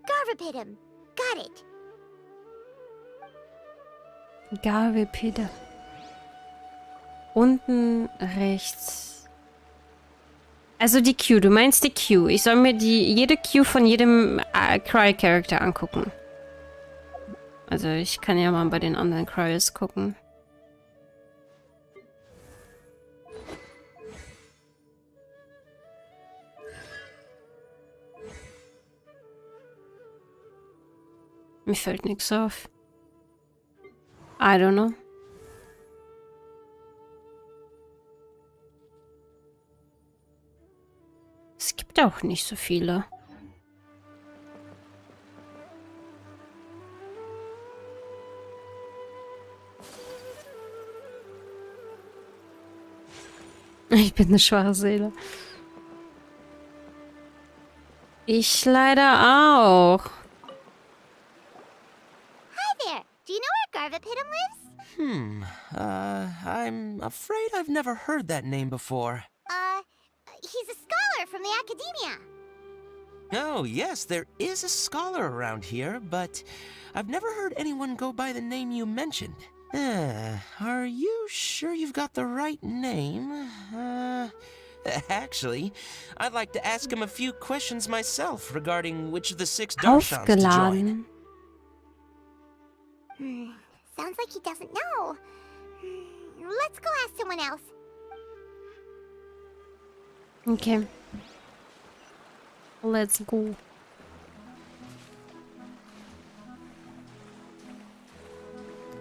Speaker 4: Garvapidum. Got it.
Speaker 1: Garvapidum. Unten rechts. Also die Queue, du meinst die Queue. Ich soll mir jede Queue von jedem Cry-Charakter angucken. Also ich kann ja mal bei den anderen Cryers gucken. Mir fällt nichts auf. I don't know. Es gibt auch nicht so viele. Ich bin eine schwache Seele. Ich leider auch.
Speaker 4: Hi there. Do you know where Garvapitum lives?
Speaker 5: I'm afraid I've never heard that name before.
Speaker 4: He's a scholar from the academia.
Speaker 5: Oh, yes, there is a scholar around here, but I've never heard anyone go by the name you mentioned. Are you sure you've got the right name? Actually, I'd like to ask him a few questions myself regarding which of the 6 darshans to join.
Speaker 4: Sounds like he doesn't know. Let's go ask someone else.
Speaker 1: Okay. Let's go.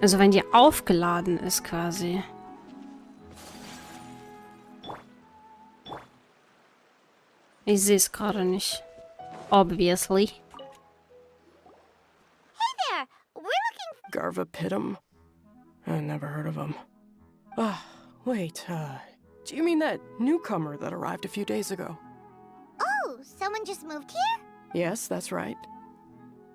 Speaker 1: Also wenn die aufgeladen ist quasi. Ich sehe es gerade nicht. Obviously.
Speaker 4: Hey there. We're looking...
Speaker 19: Garvapitum? I never heard of him. Wait, do you mean that newcomer that arrived a few days ago?
Speaker 4: Oh, someone just moved here?
Speaker 19: Yes, that's right.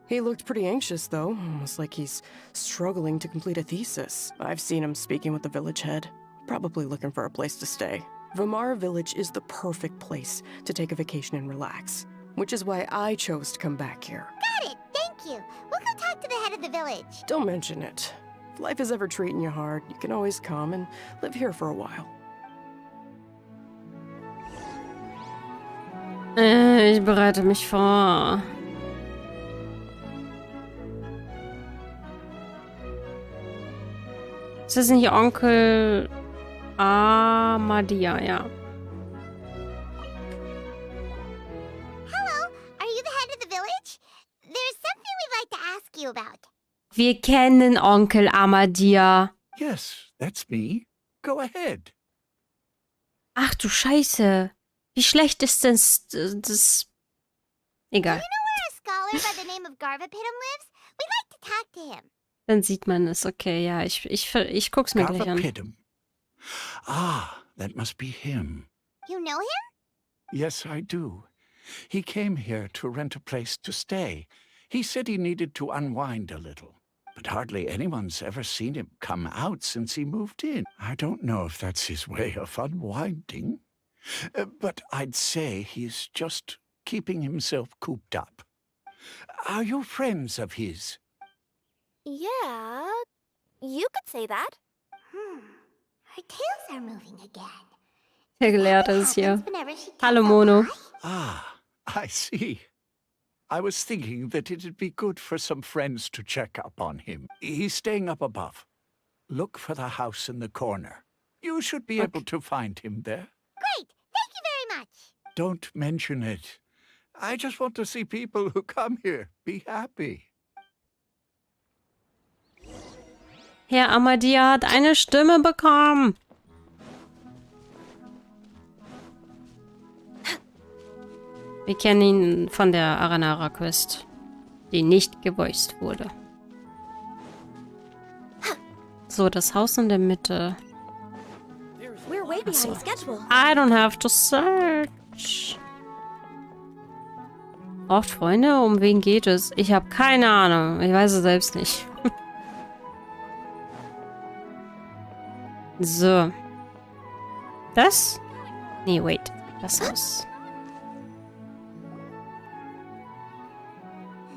Speaker 19: He looked pretty anxious, though, almost like he's struggling to complete a thesis. I've seen him speaking with the village head, probably looking for a place to stay. Vamara Village is the perfect place to take a vacation and relax, which is why I chose to come back here.
Speaker 4: Got it, thank you. We'll go talk to the head of the village.
Speaker 19: Don't mention it. If life is ever treating you hard, you can always come and live here for a while.
Speaker 1: Ich bereite mich vor. Ist das nicht Onkel Amadia, ja.
Speaker 4: Hello, are you the head of the village? There's something we'd like to ask you about.
Speaker 1: Wir kennen Onkel Amadia.
Speaker 7: Yes, that's me. Go ahead.
Speaker 1: Ach du Scheiße. Wie schlecht ist das? Egal.
Speaker 4: Do you know where a scholar by the name of Garvapitum lives? We'd like to talk to him.
Speaker 1: Dann sieht man es. Okay, ja, ich guck's mir gleich an.
Speaker 7: Garvapitum. Ah, that must be him.
Speaker 4: You know him?
Speaker 7: Yes, I do. He came here to rent a place to stay. He said he needed to unwind a little. But hardly anyone's ever seen him come out since he moved in. I don't know if that's his way of unwinding. But I'd say he's just keeping himself cooped up. Are you friends of his?
Speaker 9: Yeah, you could say that.
Speaker 4: Her tails are moving again.
Speaker 1: Der Gelehrte ist hier. Hallo, Mono.
Speaker 7: Ah, I see. I was thinking that it'd be good for some friends to check up on him. He's staying up above. Look for the house in the corner. You should be able to find him there.
Speaker 4: Great, thank you very much.
Speaker 7: Don't mention it. I just want to see people who come here be happy.
Speaker 1: Herr Amadia hat eine Stimme bekommen. Wir kennen ihn von der Aranara Quest, die nicht gevoiced wurde. So, das Haus in der Mitte.
Speaker 9: We're way behind schedule.
Speaker 1: I don't have to search. Braucht Freunde? Um wen geht es? Ich habe keine Ahnung. Ich weiß es selbst nicht. So. Das? Nee, wait. Das Haus.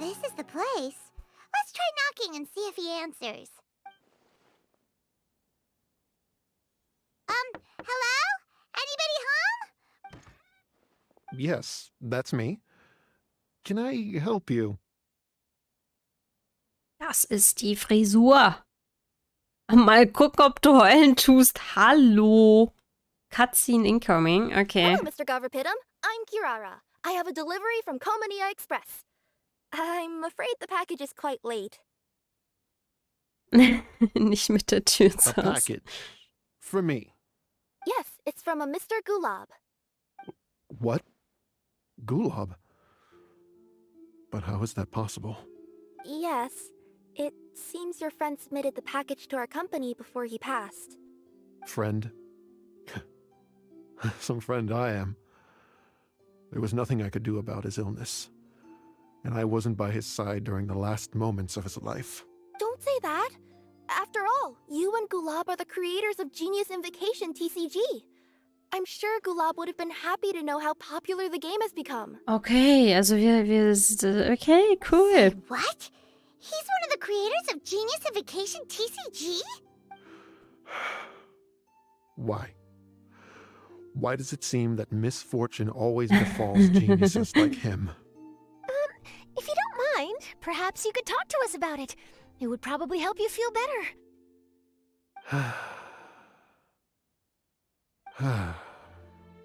Speaker 4: This is the place. Let's try knocking and see if he answers. Hello? Anybody home?
Speaker 12: Yes, that's me. Can I help you?
Speaker 1: Das ist die Frisur. Mal gucken, ob du heulen tust. Hallo. Cutscene incoming. Okay.
Speaker 9: Hello, Mr. Garverpitum. I'm Kirara. I have a delivery from Komania Express. I'm afraid the package is quite late.
Speaker 1: Nicht mit der Tür
Speaker 12: A
Speaker 1: zu Hause.
Speaker 12: package. For me.
Speaker 9: Yes, it's from a Mr. Gulab.
Speaker 12: What? Gulab? But how is that possible?
Speaker 9: Yes, it seems your friend submitted the package to our company before he passed.
Speaker 12: Friend? Some friend I am. There was nothing I could do about his illness. And I wasn't by his side during the last moments of his life.
Speaker 9: Don't say that. After all, you and Gulab are the creators of Genius Invocation TCG. I'm sure Gulab would have been happy to know how popular the game has become.
Speaker 1: Okay, also okay, cool.
Speaker 4: What? He's one of the creators of Genius Invocation TCG?
Speaker 12: Why? Why does it seem that misfortune always befalls geniuses like him?
Speaker 8: If you don't mind, perhaps you could talk to us about it. It would probably help you feel better.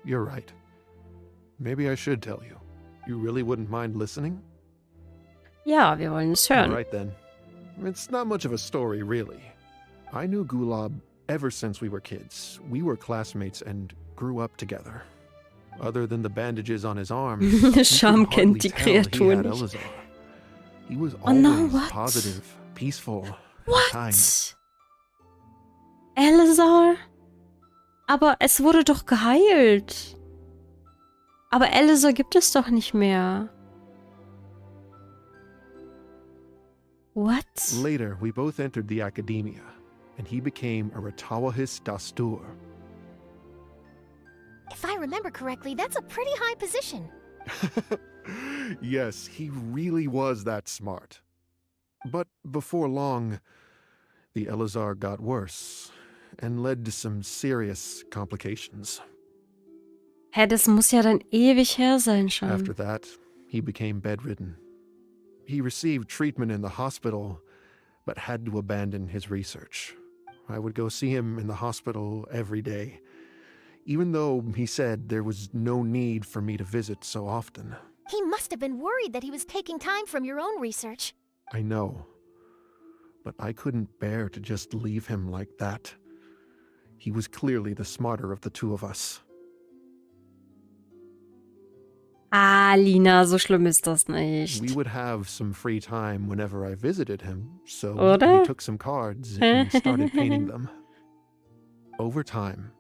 Speaker 12: You're right. Maybe I should tell you. You really wouldn't mind listening?
Speaker 1: Ja, wir wollen es hören.
Speaker 12: All right then. It's not much of a story, really. I knew Gulab ever since we were kids. We were classmates and grew up together. Other than the bandages on his arms,
Speaker 1: Scham kennt die Kreatur nicht.
Speaker 12: Elazar. He was
Speaker 1: Oh no,
Speaker 12: always
Speaker 1: what?
Speaker 12: positive, peaceful,
Speaker 1: What?
Speaker 12: kind.
Speaker 1: Elazar? Aber es wurde doch geheilt. Aber Elazar gibt es doch nicht mehr. What?
Speaker 12: Later, we both entered the academia, and he became a Ratawahis Dastur.
Speaker 8: If I remember correctly, that's a pretty high position.
Speaker 12: Yes, he really was that smart. But before long, the Elazar got worse and led to some serious complications.
Speaker 1: Hä, das muss ja dann ewig her sein schon.
Speaker 12: After that, he became bedridden. He received treatment in the hospital, but had to abandon his research. I would go see him in the hospital every day, even though he said there was no need for me to visit so often.
Speaker 8: He must have been worried that he was taking time from your own research.
Speaker 12: I know, but I couldn't bear to just leave him like that. He was clearly the smarter of the two of us.
Speaker 1: Ah, Lina, so schlimm ist das nicht.
Speaker 12: We would have some free time whenever I visited him, so
Speaker 1: Oder?
Speaker 12: we took some cards and started painting them. Over time,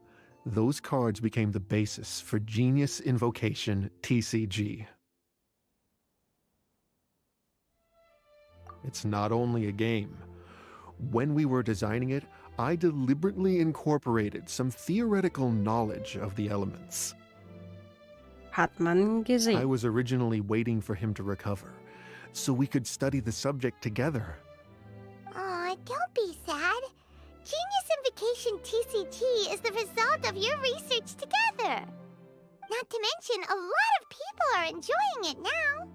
Speaker 12: those cards became the basis for Genius Invocation TCG. It's not only a game. When we were designing it, I deliberately incorporated some theoretical knowledge of the elements.
Speaker 1: Hat man gesehen.
Speaker 12: I was originally waiting for him to recover, so we could study the subject together.
Speaker 4: Aw, don't be sad. Genius Invocation TCG is the result of your research together. Not to mention, a lot of people are enjoying it now.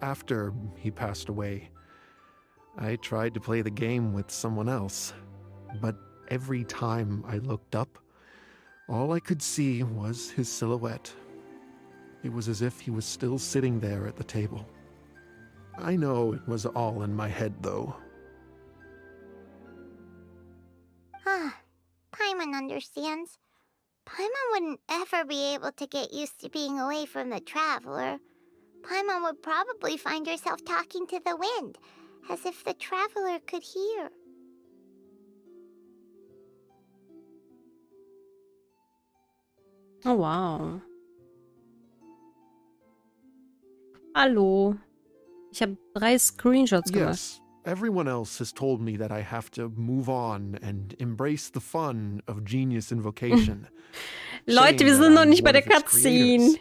Speaker 12: After he passed away, I tried to play the game with someone else, but every time I looked up, all I could see was his silhouette. It was as if he was still sitting there at the table. I know it was all in my head, though.
Speaker 4: Paimon understands. Paimon wouldn't ever be able to get used to being away from the Traveler. Paimon would probably find herself talking to the wind, as if the Traveler could hear.
Speaker 1: Oh, wow. Hallo. Ich habe 3 Screenshots gemacht.
Speaker 12: Yes, everyone else has told me that I have to move on and embrace the fun of Genius Invocation.
Speaker 1: Leute, wir sind noch nicht bei der Cutscene.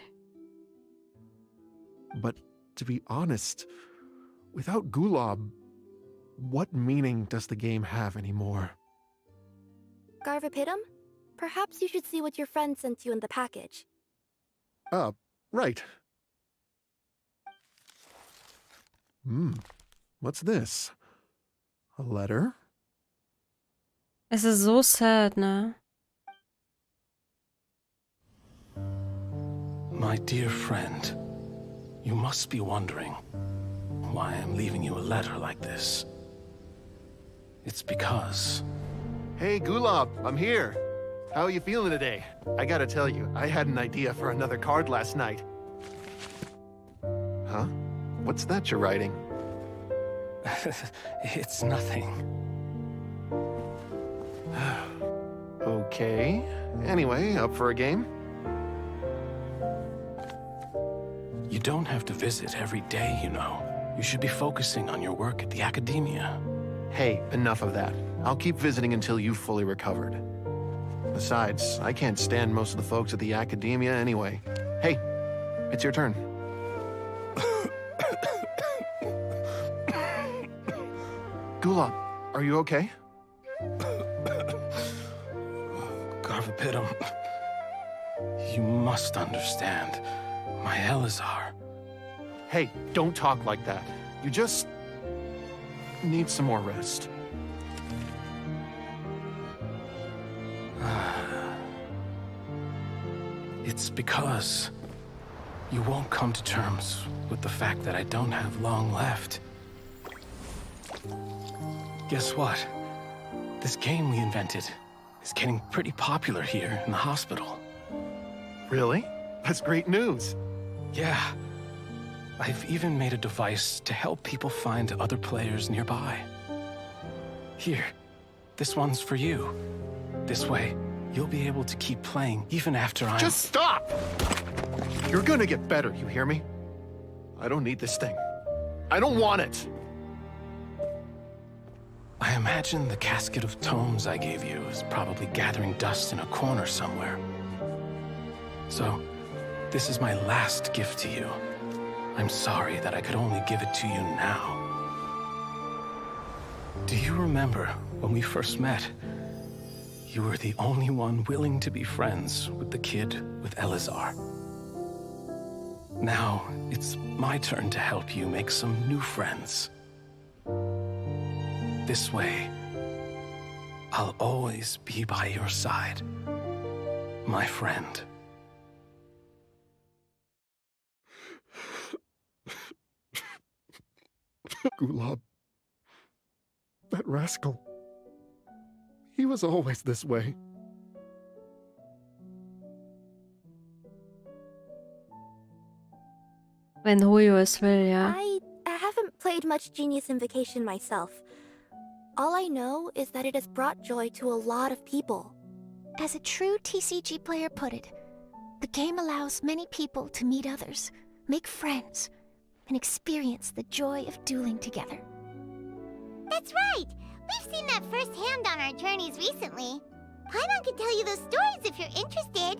Speaker 12: But to be honest, without Gulab, what meaning does the game have anymore?
Speaker 9: Garvapitum, perhaps you should see what your friend sent you in the package.
Speaker 12: Right. What's this? A letter?
Speaker 1: Es ist so sad, ne?
Speaker 22: My dear friend, you must be wondering why I'm leaving you a letter like this. It's because...
Speaker 12: Hey, Gulab, I'm here. How are you feeling today? I gotta tell you, I had an idea for another card last night. Huh? What's that you're writing?
Speaker 22: It's nothing.
Speaker 12: Okay. Anyway, up for a game?
Speaker 22: You don't have to visit every day, you know. You should be focusing on your work at the academia.
Speaker 12: Hey, enough of that. I'll keep visiting until you've fully recovered. Besides, I can't stand most of the folks at the academia anyway. Hey, it's your turn. Gulab, are you okay?
Speaker 22: Garvapitum, you must understand. My Elazar.
Speaker 12: Hey, don't talk like that. You just need some more rest.
Speaker 22: It's because you won't come to terms with the fact that I don't have long left. Guess what? This game we invented is getting pretty popular here in the hospital.
Speaker 12: Really? That's great news.
Speaker 22: Yeah. I've even made a device to help people find other players nearby. Here, this one's for you. This way, you'll be able to keep playing even after I'm...
Speaker 12: Just stop! You're gonna get better, you hear me? I don't need this thing. I don't want it!
Speaker 22: I imagine the casket of tomes I gave you is probably gathering dust in a corner somewhere. So, this is my last gift to you. I'm sorry that I could only give it to you now. Do you remember when we first met? You were the only one willing to be friends with the kid with Elazar. Now, it's my turn to help you make some new friends. This way, I'll always be by your side, my friend.
Speaker 12: Gulab. That rascal. He was always this way.
Speaker 1: Wenn Julio es will, ja.
Speaker 9: I haven't played much Genius Invocation myself. All I know is that it has brought joy to a lot of people.
Speaker 8: As a true TCG player put it, the game allows many people to meet others, make friends, and experience the joy of dueling together.
Speaker 4: That's right! We've seen that firsthand on our journeys recently. Paimon could tell you those stories if you're interested.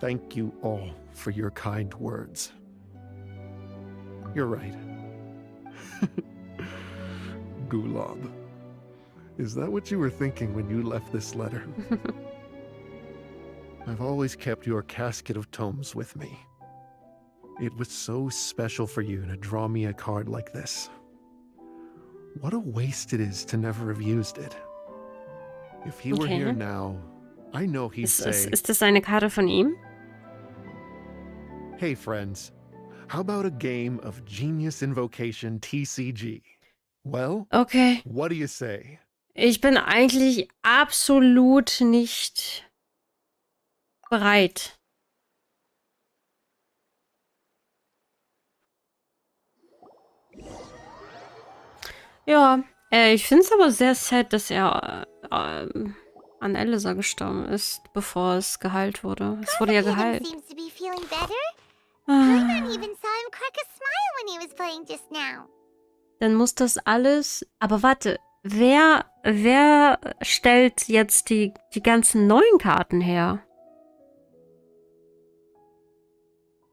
Speaker 12: Thank you all for your kind words. You're right. Gulab. Is that what you were thinking when you left this letter? I've always kept your casket of tomes with me. It was so special for you to draw me a card like this. What a waste it is to never have used it. If he were here now, I know he'd say...
Speaker 1: Ist das eine Karte von ihm?
Speaker 12: Hey friends, how about a game of Genius Invocation TCG? Well,
Speaker 1: okay.
Speaker 12: What do you say?
Speaker 1: Ich bin eigentlich absolut nicht bereit. Ja, ich finde es aber sehr sad, dass er an Elazar gestorben ist, bevor es geheilt wurde. Es wurde ja geheilt.
Speaker 4: Seems to be feeling better. Paimon even saw him crack a smile when he was playing just now.
Speaker 1: Dann muss das alles... Aber warte, wer stellt jetzt die ganzen neuen Karten her?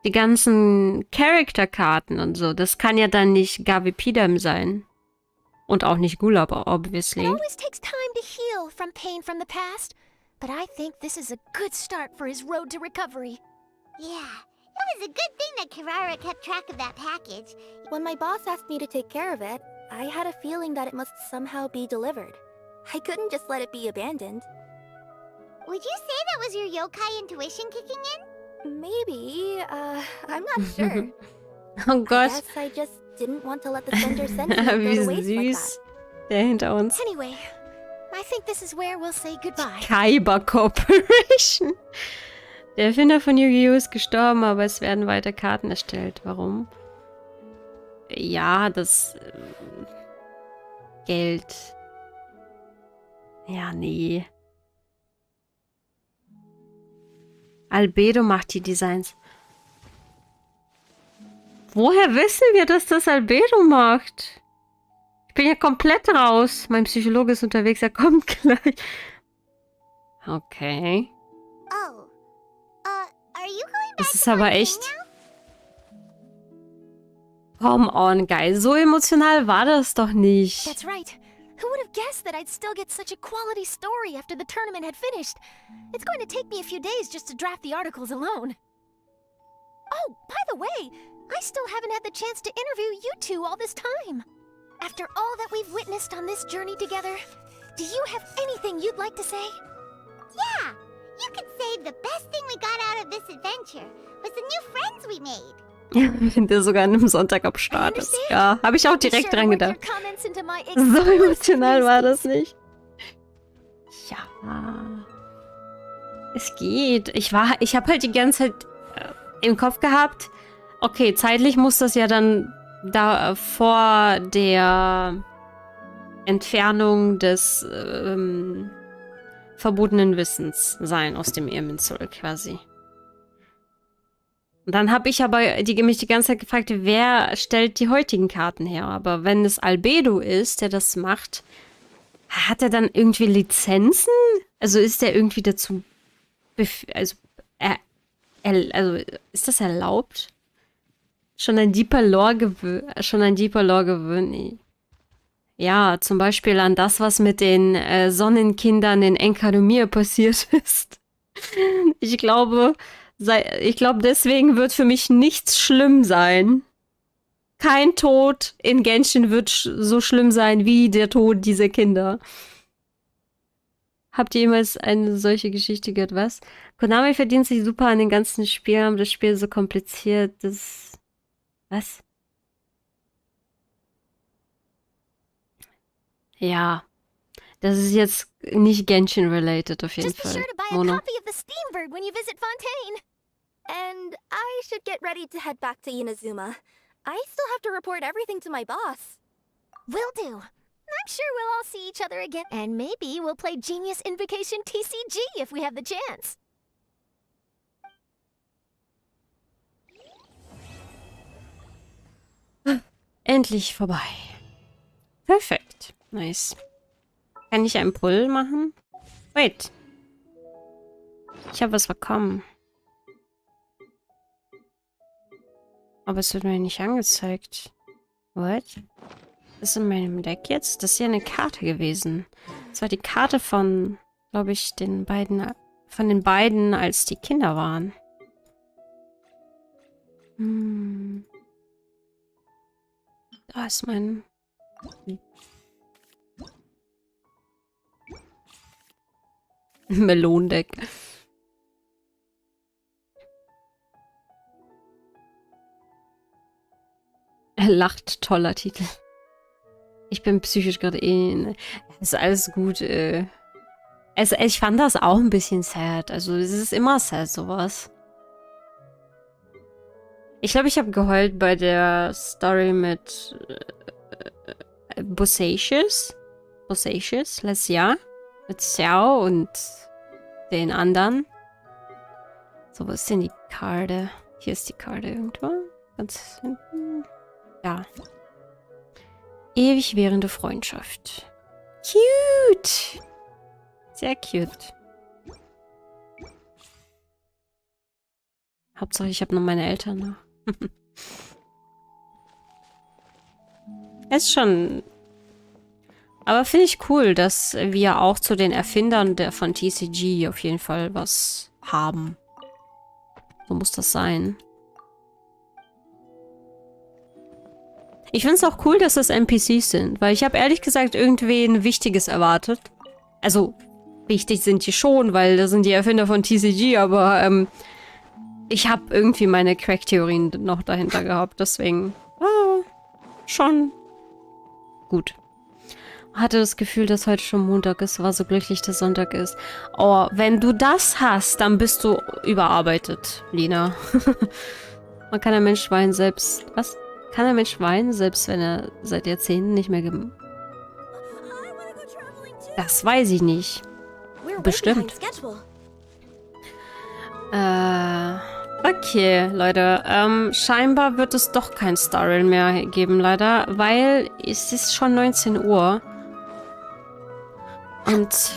Speaker 1: Die ganzen Charakterkarten und so. Das kann ja dann nicht Gavipidem sein. Und auch nicht Gulab, obviously.
Speaker 8: It always takes time to heal from pain from the past, but I think this is a good start for his road to recovery.
Speaker 4: Yeah, it was a good thing that Kirara kept track of that package.
Speaker 9: When my boss asked me to take care of it, I had a feeling that it must somehow be delivered. I couldn't just let it be abandoned.
Speaker 4: Would you say that was your yokai intuition kicking in?
Speaker 9: Maybe, I'm not sure.
Speaker 1: Oh Gott.
Speaker 9: I guess I just didn't want to let the sender sentiment go
Speaker 1: Wie
Speaker 9: to waste like
Speaker 1: süß.
Speaker 9: that.
Speaker 1: Der hinter uns.
Speaker 8: Anyway, I think this is where we'll say goodbye.
Speaker 1: Kaiba Corporation. Der Erfinder von Yu-Gi-Oh! Ist gestorben, aber es werden weiter Karten erstellt. Warum? Ja, das... Geld. Ja, nee. Albedo macht die Designs. Woher wissen wir, dass das Albedo macht? Ich bin ja komplett raus. Mein Psychologe ist unterwegs, er kommt gleich. Okay.
Speaker 4: Oh. Are you going back
Speaker 1: Das ist
Speaker 4: to
Speaker 1: aber
Speaker 4: Fontaine
Speaker 1: echt...
Speaker 4: now?
Speaker 1: Come on, guys. So emotional war das doch nicht.
Speaker 8: That's right. Who would have guessed that I'd still get such a quality story after the tournament had finished? It's going to take me a few days just to draft the articles alone. Oh, by the way, I still haven't had the chance to interview you two all this time. After all that we've witnessed on this journey together, do you have anything you'd like to say?
Speaker 4: Yeah, you could say the best thing we got out of this adventure was the new friends we made.
Speaker 1: Der sogar an einem Sonntag am Start ist. Ja, habe ich auch direkt dran gedacht. So emotional war das nicht. Ja. Es geht. Ich habe halt die ganze Zeit im Kopf gehabt, okay, zeitlich muss das ja dann da vor der Entfernung des verbotenen Wissens sein aus dem Irminsul quasi. Und dann habe ich aber mich die ganze Zeit gefragt, wer stellt die heutigen Karten her? Aber wenn es Albedo ist, der das macht, hat er dann irgendwie Lizenzen? Also ist er irgendwie dazu... Also ist das erlaubt? Schon ein deeper Lore gewöhnt. Ja, zum Beispiel an das, was mit den Sonnenkindern in Enkadomir passiert ist. Ich glaube, deswegen wird für mich nichts schlimm sein. Kein Tod in Genshin wird so schlimm sein wie der Tod dieser Kinder. Habt ihr jemals eine solche Geschichte gehört? Was? Konami verdient sich super an den ganzen Spielen, aber das Spiel ist so kompliziert. Was? Ja. Das ist jetzt nicht Genshin-related auf jeden Fall. Mono.
Speaker 9: And I should get ready to head back to Inazuma. I still have to report everything to my boss.
Speaker 8: Will do. I'm sure we'll all see each other again. And maybe we'll play Genius Invocation TCG if we have the chance.
Speaker 1: Endlich vorbei. Perfekt. Nice. Kann ich einen Pull machen? Wait. Ich habe was bekommen. Aber es wird mir nicht angezeigt. What? Das ist in meinem Deck jetzt? Das ist ja eine Karte gewesen. Das war die Karte von, glaube ich, den beiden, als die Kinder waren. Da ist mein... Melondeck. Er lacht, toller Titel. Ich bin psychisch gerade ist alles gut. Ich fand das auch ein bisschen sad. Also es ist immer sad, sowas. Ich glaube, ich habe geheult bei der Story mit Bosacious letztes Jahr. Mit Xiao und den anderen. So, wo ist denn die Karte? Hier ist die Karte irgendwo. Ganz hinten. Ja. Ewig währende Freundschaft. Cute! Sehr cute. Hauptsache, ich habe noch meine Eltern noch. Ist schon... Aber finde ich cool, dass wir auch zu den Erfindern von TCG auf jeden Fall was haben. So muss das sein. Ich finde es auch cool, dass das NPCs sind, weil ich habe ehrlich gesagt irgendwen Wichtiges erwartet. Also, wichtig sind die schon, weil das sind die Erfinder von TCG, aber ich habe irgendwie meine Crack-Theorien noch dahinter gehabt, deswegen schon gut. Hatte das Gefühl, dass heute schon Montag ist, war so glücklich, dass Sonntag ist. Oh, wenn du das hast, dann bist du überarbeitet, Lina. Man kann ein Mensch weinen selbst... Was? Kann ein Mensch weinen, selbst wenn er seit Jahrzehnten nicht mehr Das weiß ich nicht. Bestimmt. Okay, Leute. Scheinbar wird es doch kein Star-Rail mehr geben, leider, weil es ist schon 19 Uhr. Und...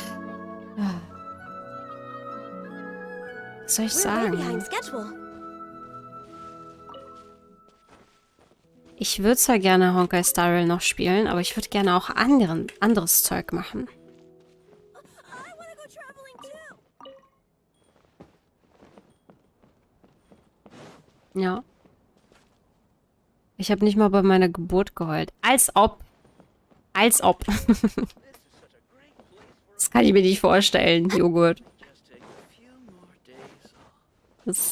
Speaker 1: Was soll ich sagen? Ich würde zwar gerne Honkai Star Rail noch spielen, aber ich würde gerne auch anderes Zeug machen. Ja. Ich habe nicht mal bei meiner Geburt geheult. Als ob. Als ob. Das kann ich mir nicht vorstellen, Joghurt. Das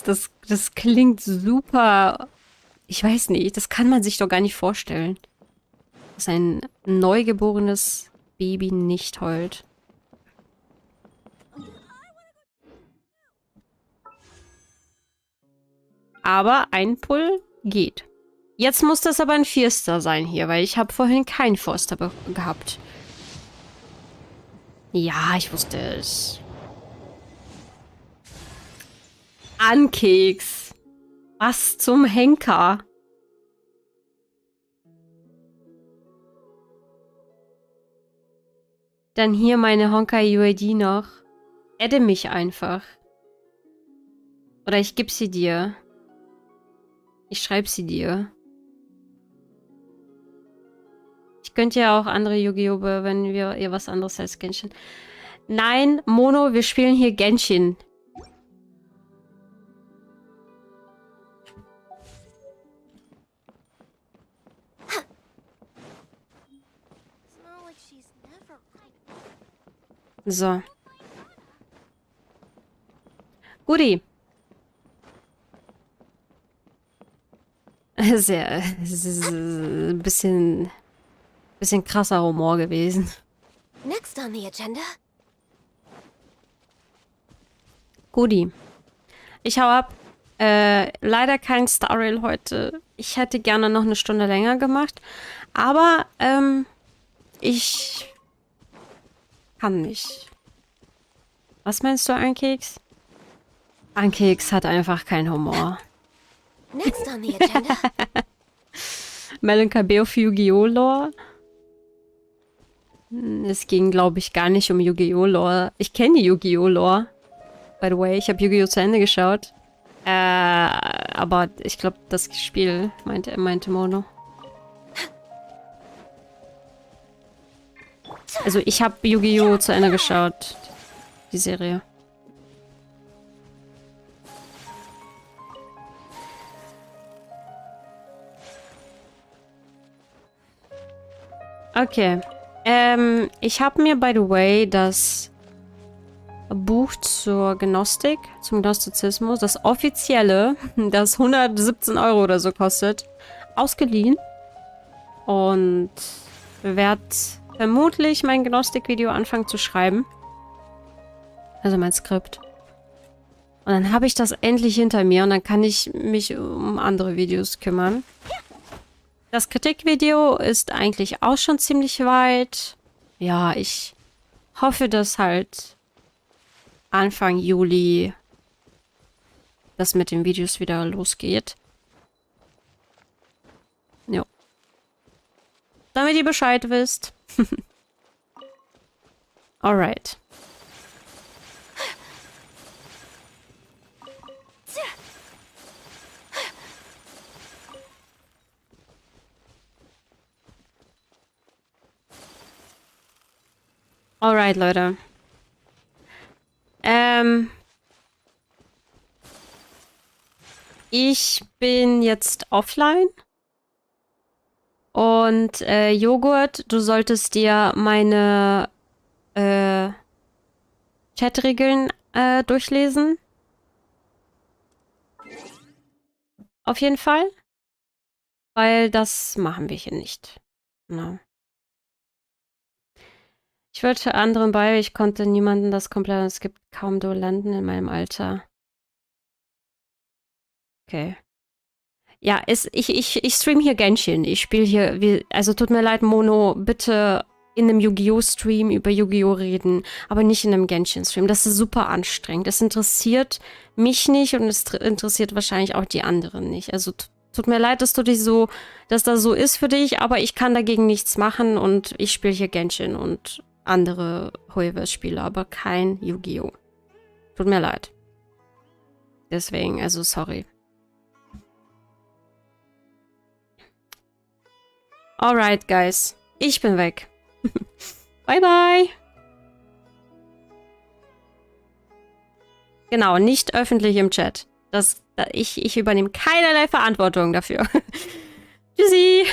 Speaker 1: klingt super... Ich weiß nicht, das kann man sich doch gar nicht vorstellen. Dass ein neugeborenes Baby nicht heult. Aber ein Pull geht. Jetzt muss das aber ein 4-Star sein hier, weil ich habe vorhin keinen 4-Star gehabt. Ja, ich wusste es. Ankeks. Was zum Henker? Dann hier meine Honkai UID noch. Adde mich einfach. Oder ich gebe sie dir. Ich schreibe sie dir. Ich könnte ja auch andere Yu-Gi-Oh! Wenn wir ihr was anderes als Genshin. Nein, Mono, wir spielen hier Genshin. So. Guti. Sehr, ein bisschen krasser Humor gewesen.
Speaker 2: Next on the agenda.
Speaker 1: Guti. Ich hau ab. Leider kein Star Rail heute. Ich hätte gerne noch eine Stunde länger gemacht. Aber, ich kann nicht. Was meinst du, Ankeks? Ankeks hat einfach keinen Humor.
Speaker 2: Next on the agenda.
Speaker 1: Melon KB auf Yu-Gi-Oh! Lore. Es ging, glaube ich, gar nicht um Yu-Gi-Oh! Lore. Ich kenne die Yu-Gi-Oh! Lore. By the way, ich habe Yu-Gi-Oh! Zu Ende geschaut. Aber ich glaube, das Spiel meinte Mono. Also ich habe Yu-Gi-Oh! Zu Ende geschaut. Die Serie. Okay. Ich habe mir, by the way, das Buch zur Gnostik, zum Gnostizismus, das offizielle, das 117 € oder so kostet, ausgeliehen. Und werde vermutlich mein Gnostik-Video anfangen zu schreiben. Also mein Skript. Und dann habe ich das endlich hinter mir und dann kann ich mich um andere Videos kümmern. Das Kritikvideo ist eigentlich auch schon ziemlich weit. Ja, ich hoffe, dass halt Anfang Juli das mit den Videos wieder losgeht. Jo. Damit ihr Bescheid wisst. Alright. Alright, Leute. ich bin jetzt offline. Und Joghurt, du solltest dir meine Chat-Regeln durchlesen. Auf jeden Fall. Weil das machen wir hier nicht. No. Ich wollte anderen bei, ich konnte niemanden das komplett. Es gibt kaum Duellanten in meinem Alter. Okay. Ja, ich stream hier Genshin. Ich spiele hier, also tut mir leid, Mono, bitte in einem Yu-Gi-Oh! Stream über Yu-Gi-Oh! Reden, aber nicht in einem Genshin-Stream. Das ist super anstrengend. Das interessiert mich nicht und es interessiert wahrscheinlich auch die anderen nicht. Also tut mir leid, dass dass das so ist für dich, aber ich kann dagegen nichts machen und ich spiele hier Genshin und andere Hoiverse-Spiele, aber kein Yu-Gi-Oh! Tut mir leid. Deswegen, also sorry. Alright, guys. Ich bin weg. Bye, bye. Genau, nicht öffentlich im Chat. Ich übernehme keinerlei Verantwortung dafür. Tschüssi.